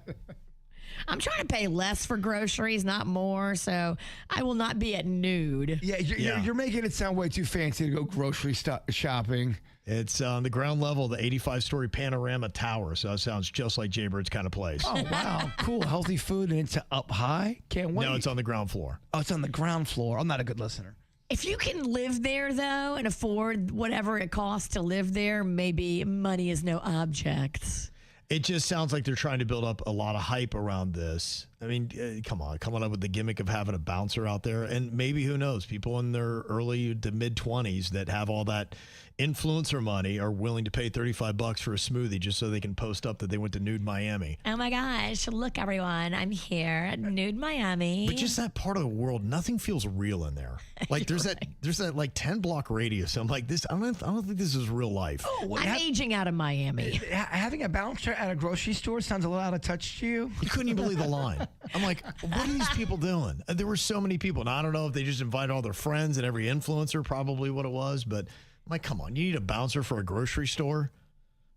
S3: I'm trying to pay less for groceries, not more, so I will not be at Nude.
S5: Yeah, you're making it sound way too fancy to go grocery shopping.
S16: It's on the ground level of the 85-story Panorama Tower, so it sounds just like Jbird's kind of place.
S5: Oh, wow. Cool. Healthy food, and it's up high? Can't wait.
S16: No, it's on the ground floor.
S5: Oh, it's on the ground floor. I'm not a good listener.
S3: If you can live there, though, and afford whatever it costs to live there, maybe money is no object.
S16: It just sounds like they're trying to build up a lot of hype around this. I mean, come on, coming up with the gimmick of having a bouncer out there. And maybe, who knows, people in their early to mid-20s that have all that influencer money are willing to pay $35 for a smoothie just so they can post up that they went to Nude Miami.
S3: Oh my gosh, look everyone, I'm here at Nude Miami.
S16: But just that part of the world, nothing feels real in there. Like there's that like 10-block radius. I'm like, I don't think this is real life.
S3: Oh, I'm aging out of Miami.
S5: Having a bouncer at a grocery store sounds a little out of touch to you.
S16: You couldn't even believe the line. I'm like, what are these people doing? There were so many people. Now, I don't know if they just invited all their friends and every influencer, probably what it was, but I'm like, come on, you need a bouncer for a grocery store?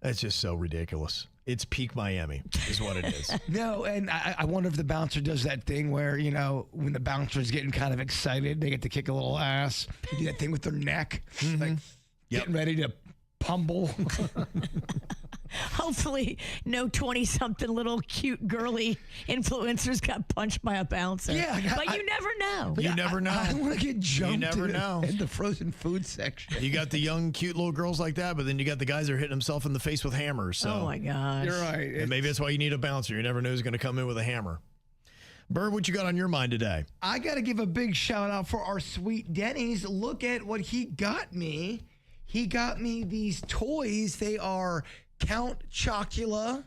S16: That's just so ridiculous. It's peak Miami is what it is.
S5: No, and I wonder if the bouncer does that thing where, when the bouncer's getting kind of excited, they get to kick a little ass. They do that thing with their neck, like getting ready to pummel.
S3: Hopefully, no 20-something little cute girly influencers got punched by a bouncer.
S2: Yeah,
S3: but you never know.
S16: You never know.
S2: I want to get jumped.
S16: You never know.
S2: In the frozen food section.
S16: You got the young, cute little girls like that, but then you got the guys that are hitting themselves in the face with hammers. So.
S3: Oh, my gosh.
S2: You're right.
S16: And maybe that's why you need a bouncer. You never know who's going to come in with a hammer. Bird, what you got on your mind today?
S5: I got to give a big shout out for our sweet Denny's. Look at what he got me. He got me these toys. They are Count Chocula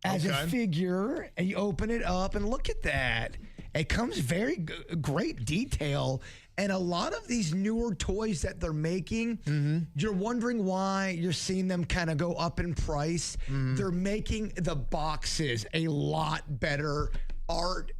S5: as a figure, and you open it up, and look at that. It comes very great detail, and a lot of these newer toys that they're making, you're wondering why you're seeing them kind of go up in price. They're making the boxes a lot better art.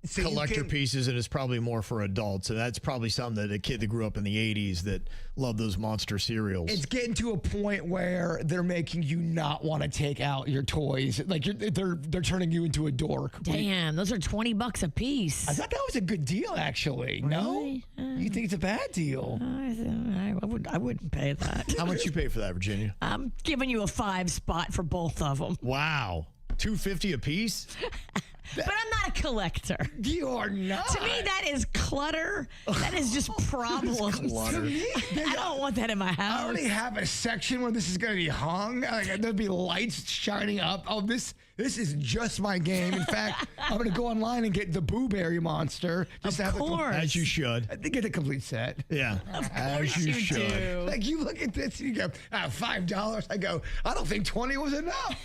S5: So
S16: Collector pieces, and it's probably more for adults. And that's probably something that a kid that grew up in the 80s that loved those monster cereals.
S5: It's getting to a point where they're making you not want to take out your toys. Like they're turning you into a dork.
S3: Damn, those are $20 a piece.
S5: I thought that was a good deal, actually.
S3: Really?
S5: No? You think it's a bad deal?
S3: I wouldn't pay that.
S16: How much you pay for that, Virginia?
S3: I'm giving you a 5 spot for both of them.
S16: Wow. $250 a piece?
S3: But I'm not a collector.
S5: You are not.
S3: To me, that is clutter. That is just problems.
S5: To me,
S3: I don't want that in my house.
S5: I already have a section where this is going to be hung. Like, there'll be lights shining up. Oh, this is just my game. In fact, I'm going to go online and get the Boo Berry monster. Just
S3: Of course.
S16: As you should.
S5: Get a complete set.
S16: Yeah.
S3: As you should. Do.
S5: Like, you look at this and you go, $5. I go, I don't think 20 was enough.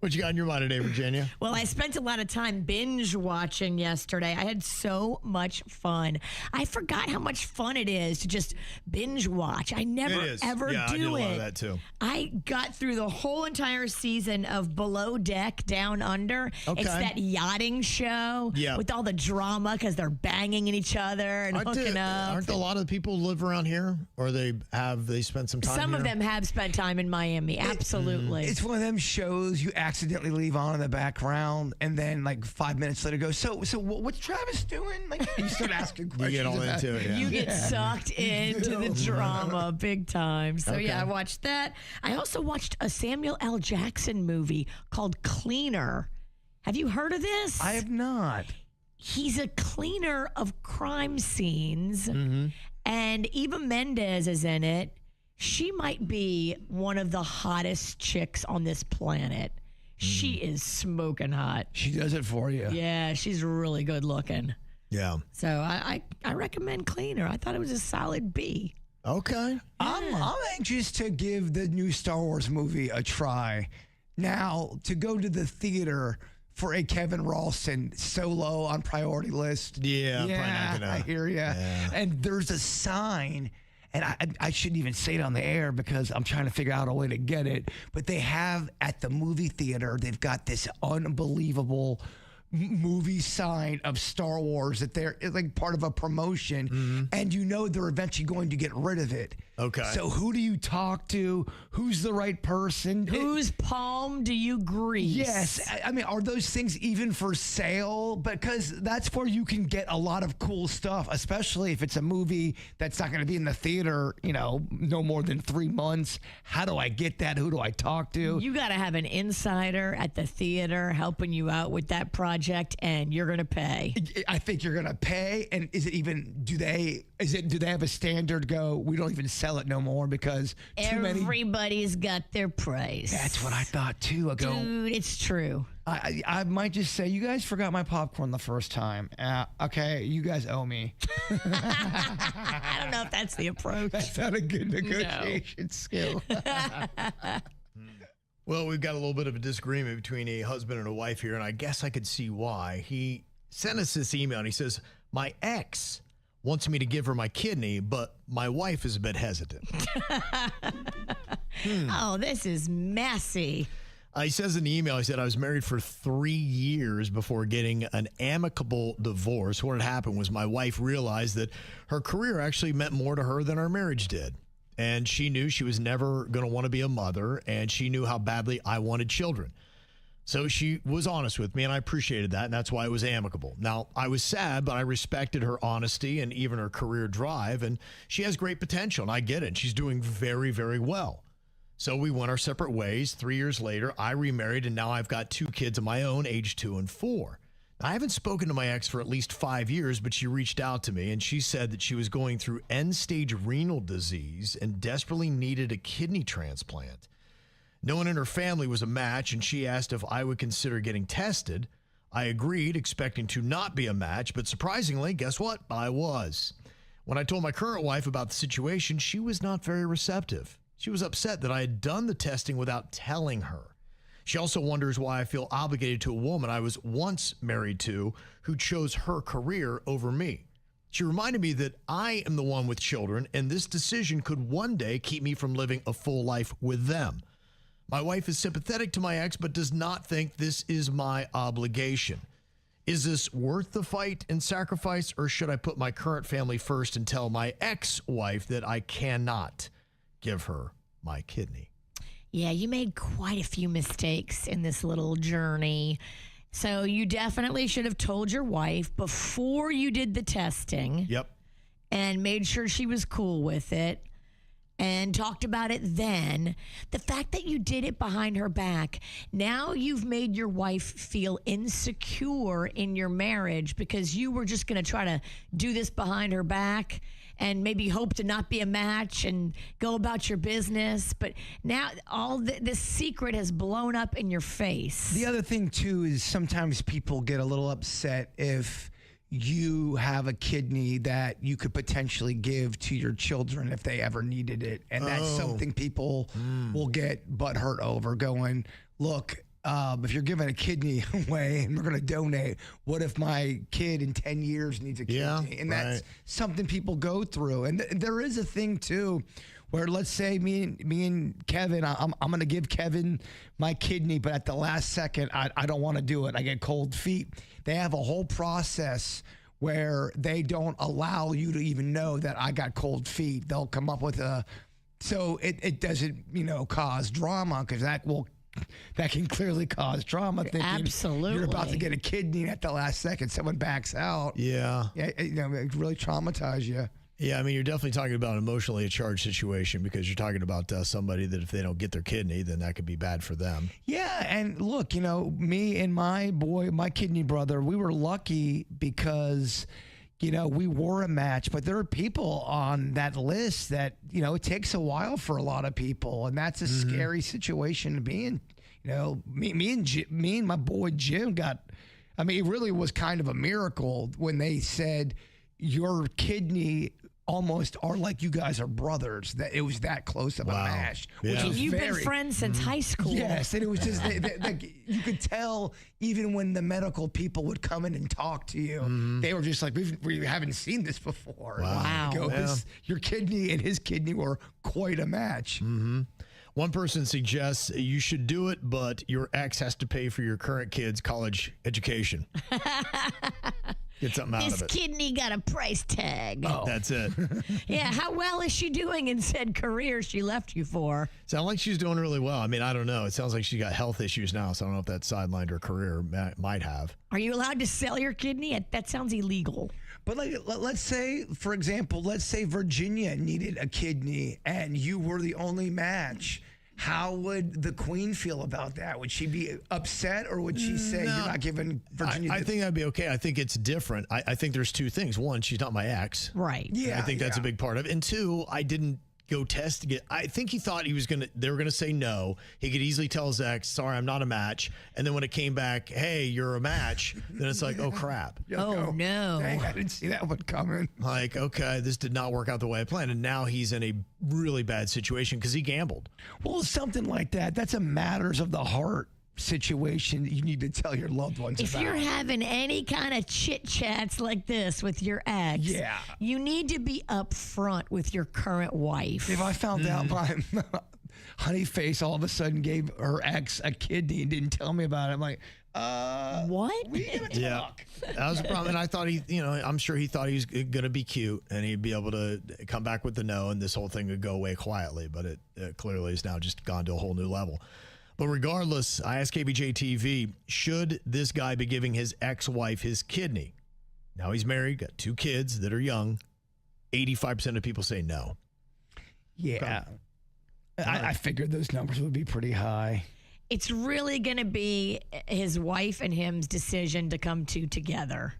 S16: What you got in your mind today, Virginia?
S3: Well, I spent a lot of time binge watching yesterday. I had so much fun. I forgot how much fun it is to just binge watch. I never, ever do it.
S16: I did a lot of that too.
S3: I got through the whole entire season of Below Deck Down Under.
S16: Okay.
S3: It's that yachting show with all the drama because they're banging at each other and hooking up.
S16: Aren't a lot of the people who live around here, or they spent some time
S3: Some
S16: here?
S3: of them have spent time in Miami. Absolutely.
S5: It's one of them shows you accidentally leave on in the background, and then like 5 minutes later go, so what's Travis doing? Like, you start asking questions.
S16: You get all into it. Yeah.
S3: You get sucked into the drama big time. So yeah, I watched that. I also watched a Samuel L. Jackson movie called Cleaner. Have you heard of this?
S5: I have not.
S3: He's a cleaner of crime scenes, and Eva Mendes is in it. She might be one of the hottest chicks on this planet. She is smoking hot.
S5: She does it for you.
S3: Yeah, she's really good looking.
S16: Yeah.
S3: So I recommend Cleaner. I thought it was a solid B.
S16: Okay.
S5: I'm anxious to give the new Star Wars movie a try. Now, to go to the theater for a Kevin Ralston solo on priority list.
S16: Yeah, probably not gonna.
S5: I hear you.
S16: Yeah.
S5: And there's a sign. And I shouldn't even say it on the air because I'm trying to figure out a way to get it. But they have at the movie theater, they've got this unbelievable movie sign of Star Wars that it's like part of a promotion. And you know they're eventually going to get rid of it.
S16: Okay.
S5: So who do you talk to? Who's the right person?
S3: Whose palm do you grease?
S5: Yes. I mean, are those things even for sale? Because that's where you can get a lot of cool stuff, especially if it's a movie that's not going to be in the theater, no more than 3 months. How do I get that? Who do I talk to?
S3: You got to have an insider at the theater helping you out with that project, and you're going to pay.
S5: I think you're going to pay. And is it even, do they have a standard go, we don't even sell it no more because
S3: everybody's got their price.
S5: That's what I thought too. I go,
S3: dude, it's true.
S5: I might just say, you guys forgot my popcorn the first time. Okay, you guys owe me.
S3: I don't know if that's the approach.
S5: That's not a good negotiation skill.
S16: Well, we've got a little bit of a disagreement between a husband and a wife here, and I guess I could see why. He sent us this email, and he says, my ex wants me to give her my kidney, but my wife is a bit hesitant.
S3: Oh, this is messy.
S16: He says in the email, he said, I was married for 3 years before getting an amicable divorce. What had happened was my wife realized that her career actually meant more to her than our marriage did. And she knew she was never going to want to be a mother, and she knew how badly I wanted children. So she was honest with me, and I appreciated that, and that's why it was amicable. Now, I was sad, but I respected her honesty and even her career drive, and she has great potential, and I get it. She's doing very, very well. So we went our separate ways. 3 years later, I remarried, and now I've got 2 kids of my own, age 2 and 4. I haven't spoken to my ex for at least 5 years, but she reached out to me, and she said that she was going through end-stage renal disease and desperately needed a kidney transplant. No one in her family was a match, and she asked if I would consider getting tested. I agreed, expecting to not be a match, but surprisingly, guess what? I was. When I told my current wife about the situation, she was not very receptive. She was upset that I had done the testing without telling her. She also wonders why I feel obligated to a woman I was once married to who chose her career over me. She reminded me that I am the one with children, and this decision could one day keep me from living a full life with them. My wife is sympathetic to my ex, but does not think this is my obligation. Is this worth the fight and sacrifice, or should I put my current family first and tell my ex-wife that I cannot give her my kidney?
S3: Yeah, you made quite a few mistakes in this little journey. So you definitely should have told your wife before you did the testing.
S16: Yep.
S3: And made sure she was cool with it and talked about it then. The fact that you did it behind her back, now you've made your wife feel insecure in your marriage because you were just going to try to do this behind her back and maybe hope to not be a match and go about your business. But now all this secret has blown up in your face.
S5: The other thing, too, is sometimes people get a little upset if you have a kidney that you could potentially give to your children if they ever needed it. And that's something people will get butthurt over, going, look, if you're giving a kidney away and we're going to donate, what if my kid in 10 years needs a kidney?
S16: Yeah,
S5: and that's something people go through. And there is a thing, too, where let's say me and Kevin, I'm going to give Kevin my kidney, but at the last second, I don't want to do it. I get cold feet. They have a whole process where they don't allow you to even know that I got cold feet. They'll come up with so it doesn't, cause drama, because that can clearly cause drama.
S3: Absolutely.
S5: You're about to get a kidney and at the last second, someone backs out.
S16: Yeah.
S5: It really traumatize you.
S16: Yeah, I mean, you're definitely talking about an emotionally charged situation because you're talking about somebody that if they don't get their kidney, then that could be bad for them.
S5: Yeah, and look, me and my kidney brother, we were lucky because, we were a match, but there are people on that list that, it takes a while for a lot of people, and that's a scary situation to be in. Me and my boy Jim it really was kind of a miracle when they said your kidney almost are like you guys are brothers, that it was that close of a match.
S3: Yeah. And you've been friends since high school.
S5: Yes, and it was just you could tell even when the medical people would come in and talk to you, they were just like, we haven't seen this before.
S3: Wow.
S5: Your kidney and his kidney were quite a match.
S16: One person suggests you should do it, but your ex has to pay for your current kid's college education. Get something out of it.
S3: This kidney got a price tag.
S16: Oh. That's it.
S3: Yeah, how well is she doing in said career she left you for?
S16: Sounds like she's doing really well. I mean, I don't know. It sounds like she got health issues now, so I don't know if that sidelined her career. Might have.
S3: Are you allowed to sell your kidney? That sounds illegal.
S5: But let's say, for example, Virginia needed a kidney and you were the only match. How would the Queen feel about that? Would she be upset, or would she say, you're not giving Virginia?
S16: I think that'd be okay. I think it's different. I think there's two things. One, she's not my ex.
S3: Right.
S5: Yeah.
S16: I think that's a big part of it. And two, I didn't go test to get. I think he thought they were gonna say no. He could easily tell his ex, sorry, I'm not a match. And then when it came back, hey, you're a match, then it's like, oh crap.
S3: Oh no.
S5: Dang, I didn't see that one coming.
S16: Like, okay, this did not work out the way I planned. And now he's in a really bad situation because he gambled.
S5: Well, something like that. That's a matters of the heart situation you need to tell your loved ones
S3: about. If you're having any kind of chit chats like this with your ex, you need to be upfront with your current wife.
S5: If I found out my honey face all of a sudden gave her ex a kidney and didn't tell me about it, I'm like,
S3: what?
S5: We didn't talk.
S16: That was a problem. And I thought I'm sure he thought he was going to be cute and he'd be able to come back with the no and this whole thing would go away quietly. But it clearly has now just gone to a whole new level. But regardless, I asked KVJ TV, should this guy be giving his ex-wife his kidney? Now he's married, got 2 kids that are young. 85% of people say no.
S5: Yeah. I figured those numbers would be pretty high.
S3: It's really going to be his wife and him's decision to come together.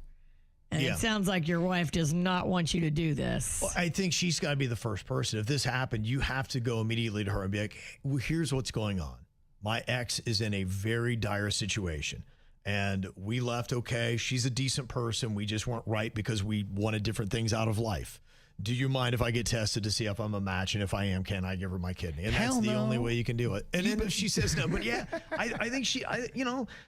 S3: And it sounds like your wife does not want you to do this.
S16: Well, I think she's got to be the first person. If this happened, you have to go immediately to her and be like, hey, well, here's what's going on. My ex is in a very dire situation. And we left okay. She's a decent person. We just weren't right because we wanted different things out of life. Do you mind if I get tested to see if I'm a match? And if I am, can I give her my kidney? And that's the only way you can do it. And then if she says no, but yeah, I think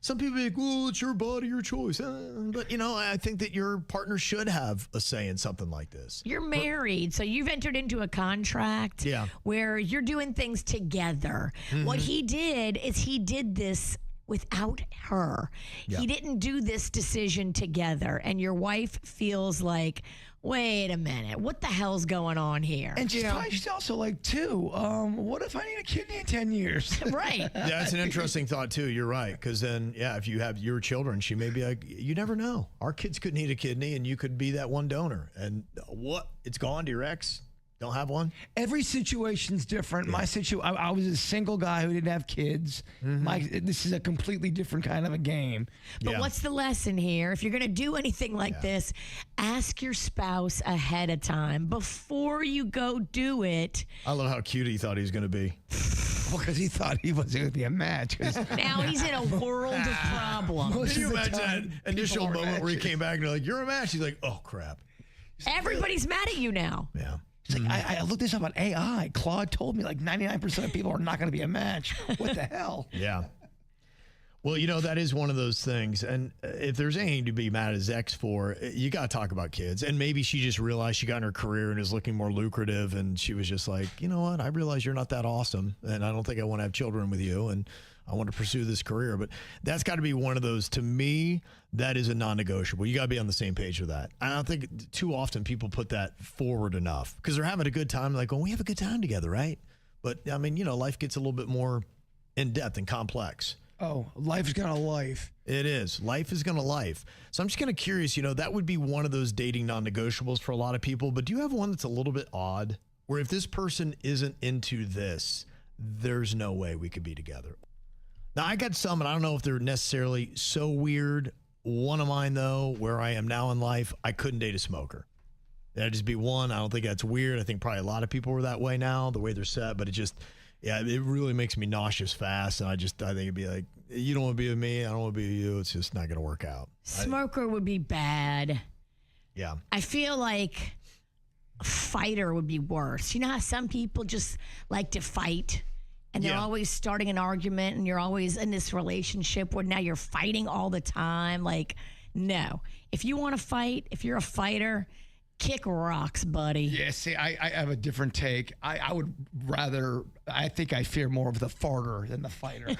S16: some people be like, well, it's your body, your choice. But, I think that your partner should have a say in something like this.
S3: You're married, so you've entered into a contract where you're doing things together. Mm-hmm. What he did is he did this without her. Yeah. He didn't do this decision together. And your wife feels like, wait a minute, what the hell's going on here?
S5: And she's also like, too, what if I need a kidney in 10 years?
S3: Right.
S16: Yeah, that's an interesting thought, too. You're right. Because then, if you have your children, she may be like, you never know. Our kids could need a kidney, and you could be that one donor. And what? It's gone to your ex? Don't have one?
S5: Every situation's different. My I was a single guy who didn't have kids. Mm-hmm. This is a completely different kind of a game.
S3: But what's the lesson here? If you're going to do anything like this, ask your spouse ahead of time before you go do it.
S16: I love how cute he thought he was going to be.
S5: Well, because he thought he wasn't going to be a match.
S3: Now he's in a world of problems.
S16: Can you imagine that initial moment where he came back and they're like, you're a match? He's like, oh, crap.
S3: Everybody's mad at you now.
S16: Yeah.
S5: It's like, I looked this up on AI. Claude told me like 99% of people are not going to be a match. What the hell?
S16: Yeah. Well, that is one of those things. And if there's anything to be mad at his ex for, you got to talk about kids. And maybe she just realized she got in her career and is looking more lucrative. And she was just like, you know what? I realize you're not that awesome. And I don't think I want to have children with you. And I want to pursue this career. But that's got to be one of those, to me, that is a non-negotiable. You got to be on the same page with that. I don't think too often people put that forward enough because they're having a good time. Like, we have a good time together, right? But, I mean, life gets a little bit more in-depth and complex.
S5: Oh, life is going to life.
S16: It is. Life is going to life. So I'm just kind of curious, that would be one of those dating non-negotiables for a lot of people. But do you have one that's a little bit odd where if this person isn't into this, there's no way we could be together? Now, I got some, and I don't know if they're necessarily so weird. One of mine, though, where I am now in life, I couldn't date a smoker. That'd just be one. I don't think that's weird. I think probably a lot of people are that way now, the way they're set. But it really makes me nauseous fast. And I think it'd be like, you don't want to be with me, I don't want to be with you. It's just not going to work out.
S3: Smoker would be bad.
S16: Yeah.
S3: I feel like a fighter would be worse. You know how some people just like to fight? And they're always starting an argument, and you're always in this relationship where now you're fighting all the time. Like, no. If you want to fight, if you're a fighter, kick rocks, buddy.
S5: Yeah, see, I have a different take. I would rather, I think I fear more of the farter than the fighter.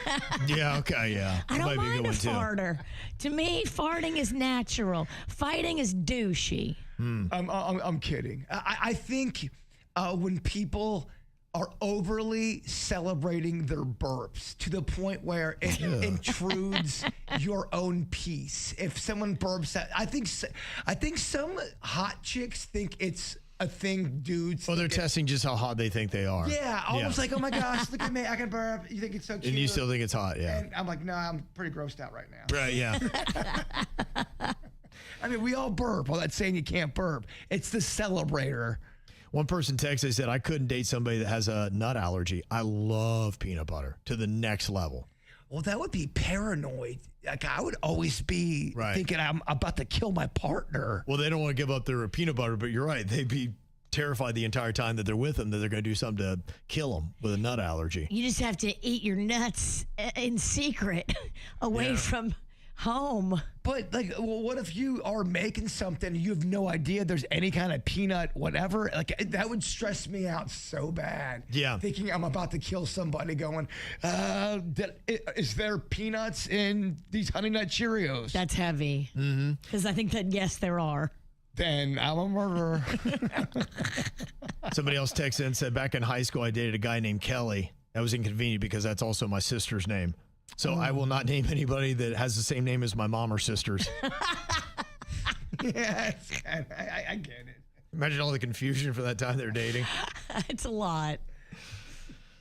S16: Yeah, okay, yeah.
S3: I don't mind a farter. To me, farting is natural. Fighting is douchey.
S5: I'm kidding. I think when people are overly celebrating their burps to the point where it intrudes your own peace. If someone burps, I think some hot chicks think it's a thing dudes.
S16: Well, they're testing just how hot they think they are.
S5: Yeah, almost like, oh my gosh, look at me, I can burp. You think it's so cute.
S16: And you still think it's hot, yeah.
S5: And I'm like, no, I'm pretty grossed out right now.
S16: Right, yeah.
S5: I mean, we all burp. Well, that's saying you can't burp. It's the celebrator.
S16: One person texted, they said, I couldn't date somebody that has a nut allergy. I love peanut butter to the next level.
S5: Well, that would be paranoid. Like, I would always be thinking I'm about to kill my partner.
S16: Well, they don't want to give up their peanut butter, but you're right. They'd be terrified the entire time that they're with them that they're going to do something to kill them with a nut allergy.
S3: You just have to eat your nuts in secret away from home.
S5: But like, well, what if you are making something and you have no idea there's any kind of peanut whatever? Like, that would stress me out so bad.
S16: Yeah.
S5: Thinking I'm about to kill somebody going, is there peanuts in these Honey Nut Cheerios?
S3: That's heavy. Because I think that, yes, there are.
S5: Then I'm a murderer.
S16: Somebody else texted in and said, back in high school, I dated a guy named Kelly. That was inconvenient because that's also my sister's name. So I will not name anybody that has the same name as my mom or sisters.
S5: Yes, I get it.
S16: Imagine all the confusion for that time they're dating.
S3: It's a lot.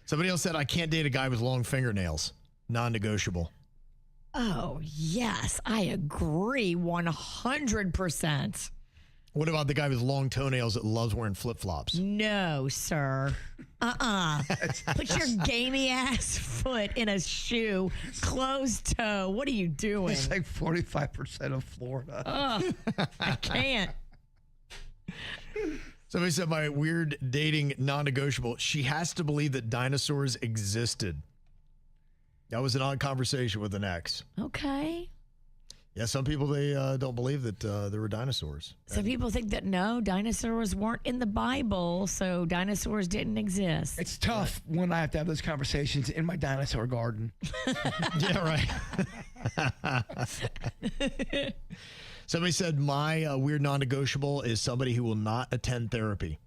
S16: Somebody else said, I can't date a guy with long fingernails. Non-negotiable.
S3: Oh, yes. I agree 100%.
S16: What about the guy with long toenails that loves wearing flip-flops?
S3: No, sir. Put your gamey ass foot in a shoe, closed toe. What are you doing?
S5: It's like 45% of Florida.
S3: I can't.
S16: Somebody said my weird dating non-negotiable. She has to believe that dinosaurs existed. That was an odd conversation with an ex.
S3: Okay.
S16: Yeah, some people, they don't believe that there were dinosaurs.
S3: Some people think that, no, dinosaurs weren't in the Bible, so dinosaurs didn't exist.
S5: It's tough when I have to have those conversations in my dinosaur garden.
S16: Yeah, right. Somebody said my weird non-negotiable is somebody who will not attend therapy.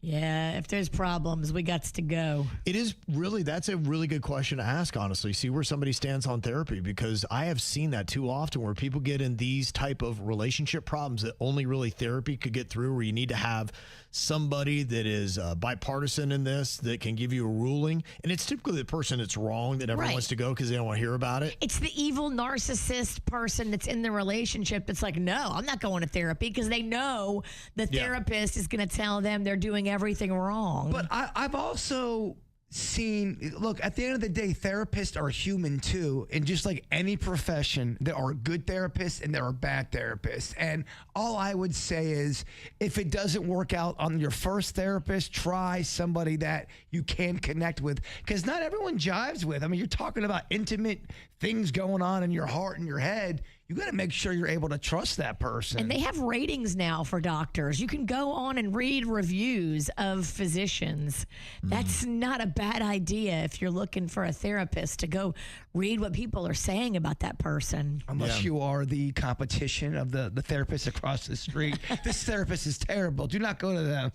S3: Yeah, if there's problems, we got to go.
S16: It is really, that's a really good question to ask, honestly. See where somebody stands on therapy, because I have seen that too often where people get in these type of relationship problems that only really therapy could get through, where you need to have somebody that is bipartisan in this that can give you a ruling. And it's typically the person that's wrong that never wants to go because they don't want to hear about it.
S3: It's the evil narcissist person that's in the relationship that's like, no, I'm not going to therapy, because they know the therapist is going to tell them they're doing everything wrong.
S5: But I've also seen, look, at the end of the day, therapists are human too. And just like any profession, there are good therapists and there are bad therapists. And all I would say is, if it doesn't work out on your first therapist, try somebody that you can connect with, because not everyone jives with. I mean, you're talking about intimate things going on in your heart and your head. You got to make sure you're able to trust that person.
S3: And they have ratings now for doctors. You can go on and read reviews of physicians. That's not a bad idea if you're looking for a therapist, to go read what people are saying about that person.
S5: Unless you are the competition of the therapist across the street. This therapist is terrible. Do not go to them.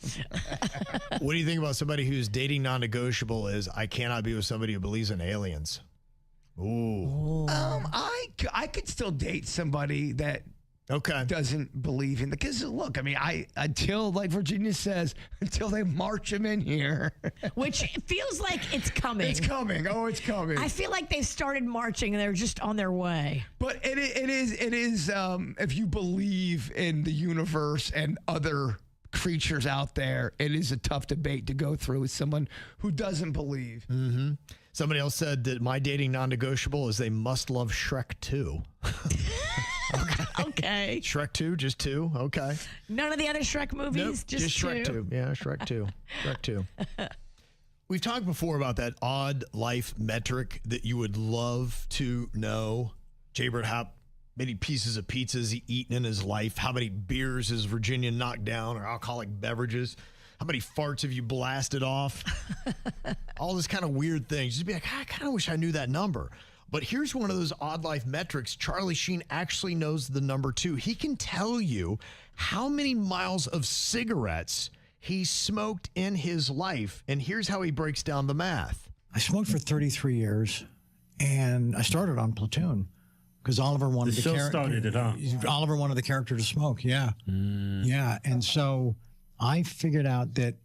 S16: What do you think about somebody who's dating non-negotiable is, I cannot be with somebody who believes in aliens? Ooh.
S5: I could still date somebody that doesn't believe in the, because look, I mean, until, like Virginia says, until they march them in here.
S3: Which feels like it's coming.
S5: It's coming. Oh, it's coming.
S3: I feel like they've started marching and they're just on their way.
S5: But it is if you believe in the universe and other creatures out there, it is a tough debate to go through with someone who doesn't believe.
S16: Mm-hmm. Somebody else said that my dating non-negotiable is they must love Shrek 2.
S3: Okay.
S16: Shrek 2, just 2. Okay.
S3: None of the other Shrek movies?
S16: Nope, just Shrek 2. Yeah, Shrek 2. Shrek 2. We've talked before about that odd life metric that you would love to know. Jbird, how many pieces of pizza has he eaten in his life? How many beers has Virginia knocked down, or alcoholic beverages? How many farts have you blasted off? All this kind of weird things. Just be like, I kind of wish I knew that number. But here's one of those odd life metrics. Charlie Sheen actually knows the number too. He can tell you how many miles of cigarettes he smoked in his life. And here's how he breaks down the math.
S17: I smoked for 33 years, and I started on Platoon because Oliver wanted Oliver wanted the character to smoke. Yeah. Yeah. And so I figured out that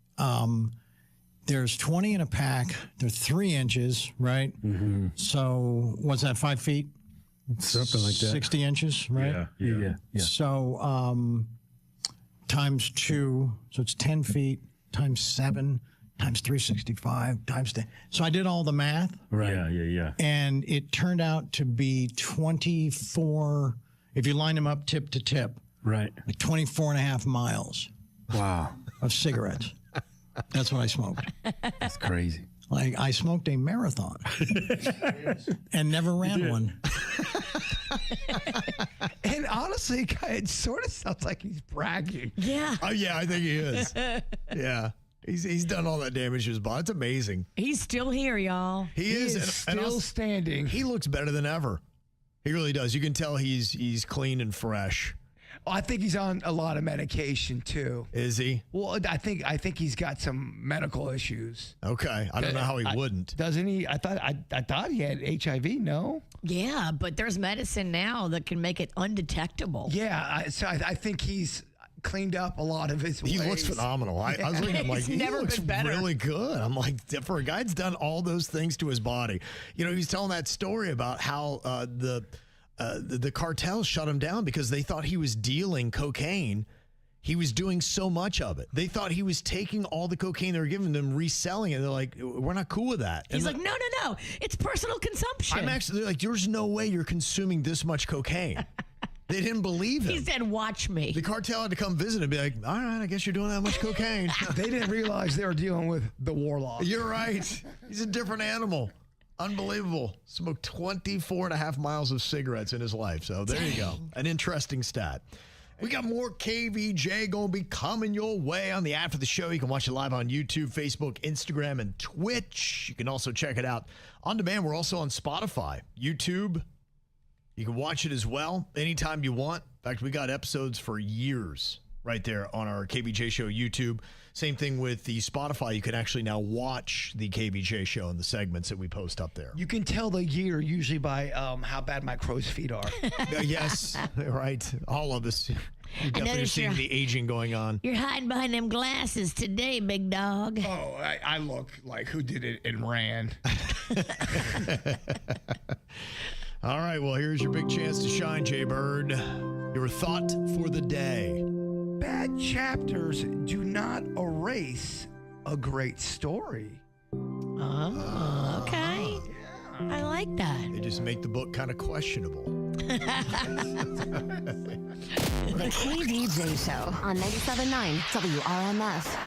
S17: there's 20 in a pack. They're 3 inches, right? Mm-hmm. So what's that, 5 feet?
S18: Something like that.
S17: 60 inches, right?
S18: Yeah.
S17: So times 2, so it's 10 feet, times 7, times 365, times 10. So I did all the math.
S18: Right. Yeah.
S17: And it turned out to be 24, if you line them up tip to tip.
S18: Right.
S17: Like 24 and a half miles.
S18: Wow.
S17: Of cigarettes. That's what I smoked.
S18: That's crazy.
S17: Like, I smoked a marathon and never ran one.
S5: And honestly, it sort of sounds like he's bragging.
S3: Yeah.
S16: Oh, yeah, I think he is. Yeah. He's done all that damage to his body. It's amazing.
S3: He's still here, y'all.
S16: He is
S5: still standing.
S16: He looks better than ever. He really does. You can tell he's clean and fresh.
S5: I think he's on a lot of medication too.
S16: Is he?
S5: Well, I think he's got some medical issues.
S16: Okay, I don't know how he wouldn't.
S5: Doesn't he? I thought he had HIV. No.
S3: Yeah, but there's medicine now that can make it undetectable.
S5: Yeah, so I think he's cleaned up a lot of his
S16: He
S5: ways.
S16: looks phenomenal. I was looking at him like,
S3: He's never
S16: he looks
S3: been better.
S16: really good. I'm like, for a guy that's done all those things to his body. You know, he was telling that story about how the cartel shut him down because they thought he was dealing cocaine. He was doing so much of it. They thought he was taking all the cocaine they were giving them, reselling it. They're like, we're not cool with that.
S3: He's like, no. It's personal consumption.
S16: I'm actually like, there's no way you're consuming this much cocaine. They didn't believe him.
S3: He said, watch me.
S16: The cartel had to come visit and be like, all right, I guess you're doing that much cocaine.
S5: They didn't realize they were dealing with the warlock.
S16: You're right. He's a different animal. Unbelievable. Smoked 24.5 miles of cigarettes in his life. So there you go. An interesting stat. We got more KVJ going to be coming your way on the After the Show. You can watch it live on YouTube, Facebook, Instagram, and Twitch. You can also check it out on demand. We're also on Spotify, YouTube. You can watch it as well anytime you want. In fact, we got episodes for years right there on our KVJ Show YouTube. Same thing with the Spotify. You can actually now watch the KVJ Show and the segments that we post up there.
S5: You can tell the year usually by how bad my crow's feet are.
S16: Yes, right. All of us. You're definitely seeing the aging going on.
S3: You're hiding behind them glasses today, big dog.
S5: Oh, I look like who did it and ran.
S16: All right, well, here's your big chance to shine, Jbird. Your thought for the day.
S5: Bad chapters do not erase a great story.
S3: Oh, okay. Yeah. I like that.
S16: They just make the book kind of questionable.
S19: The KVJ Show on 97.9 WRMF.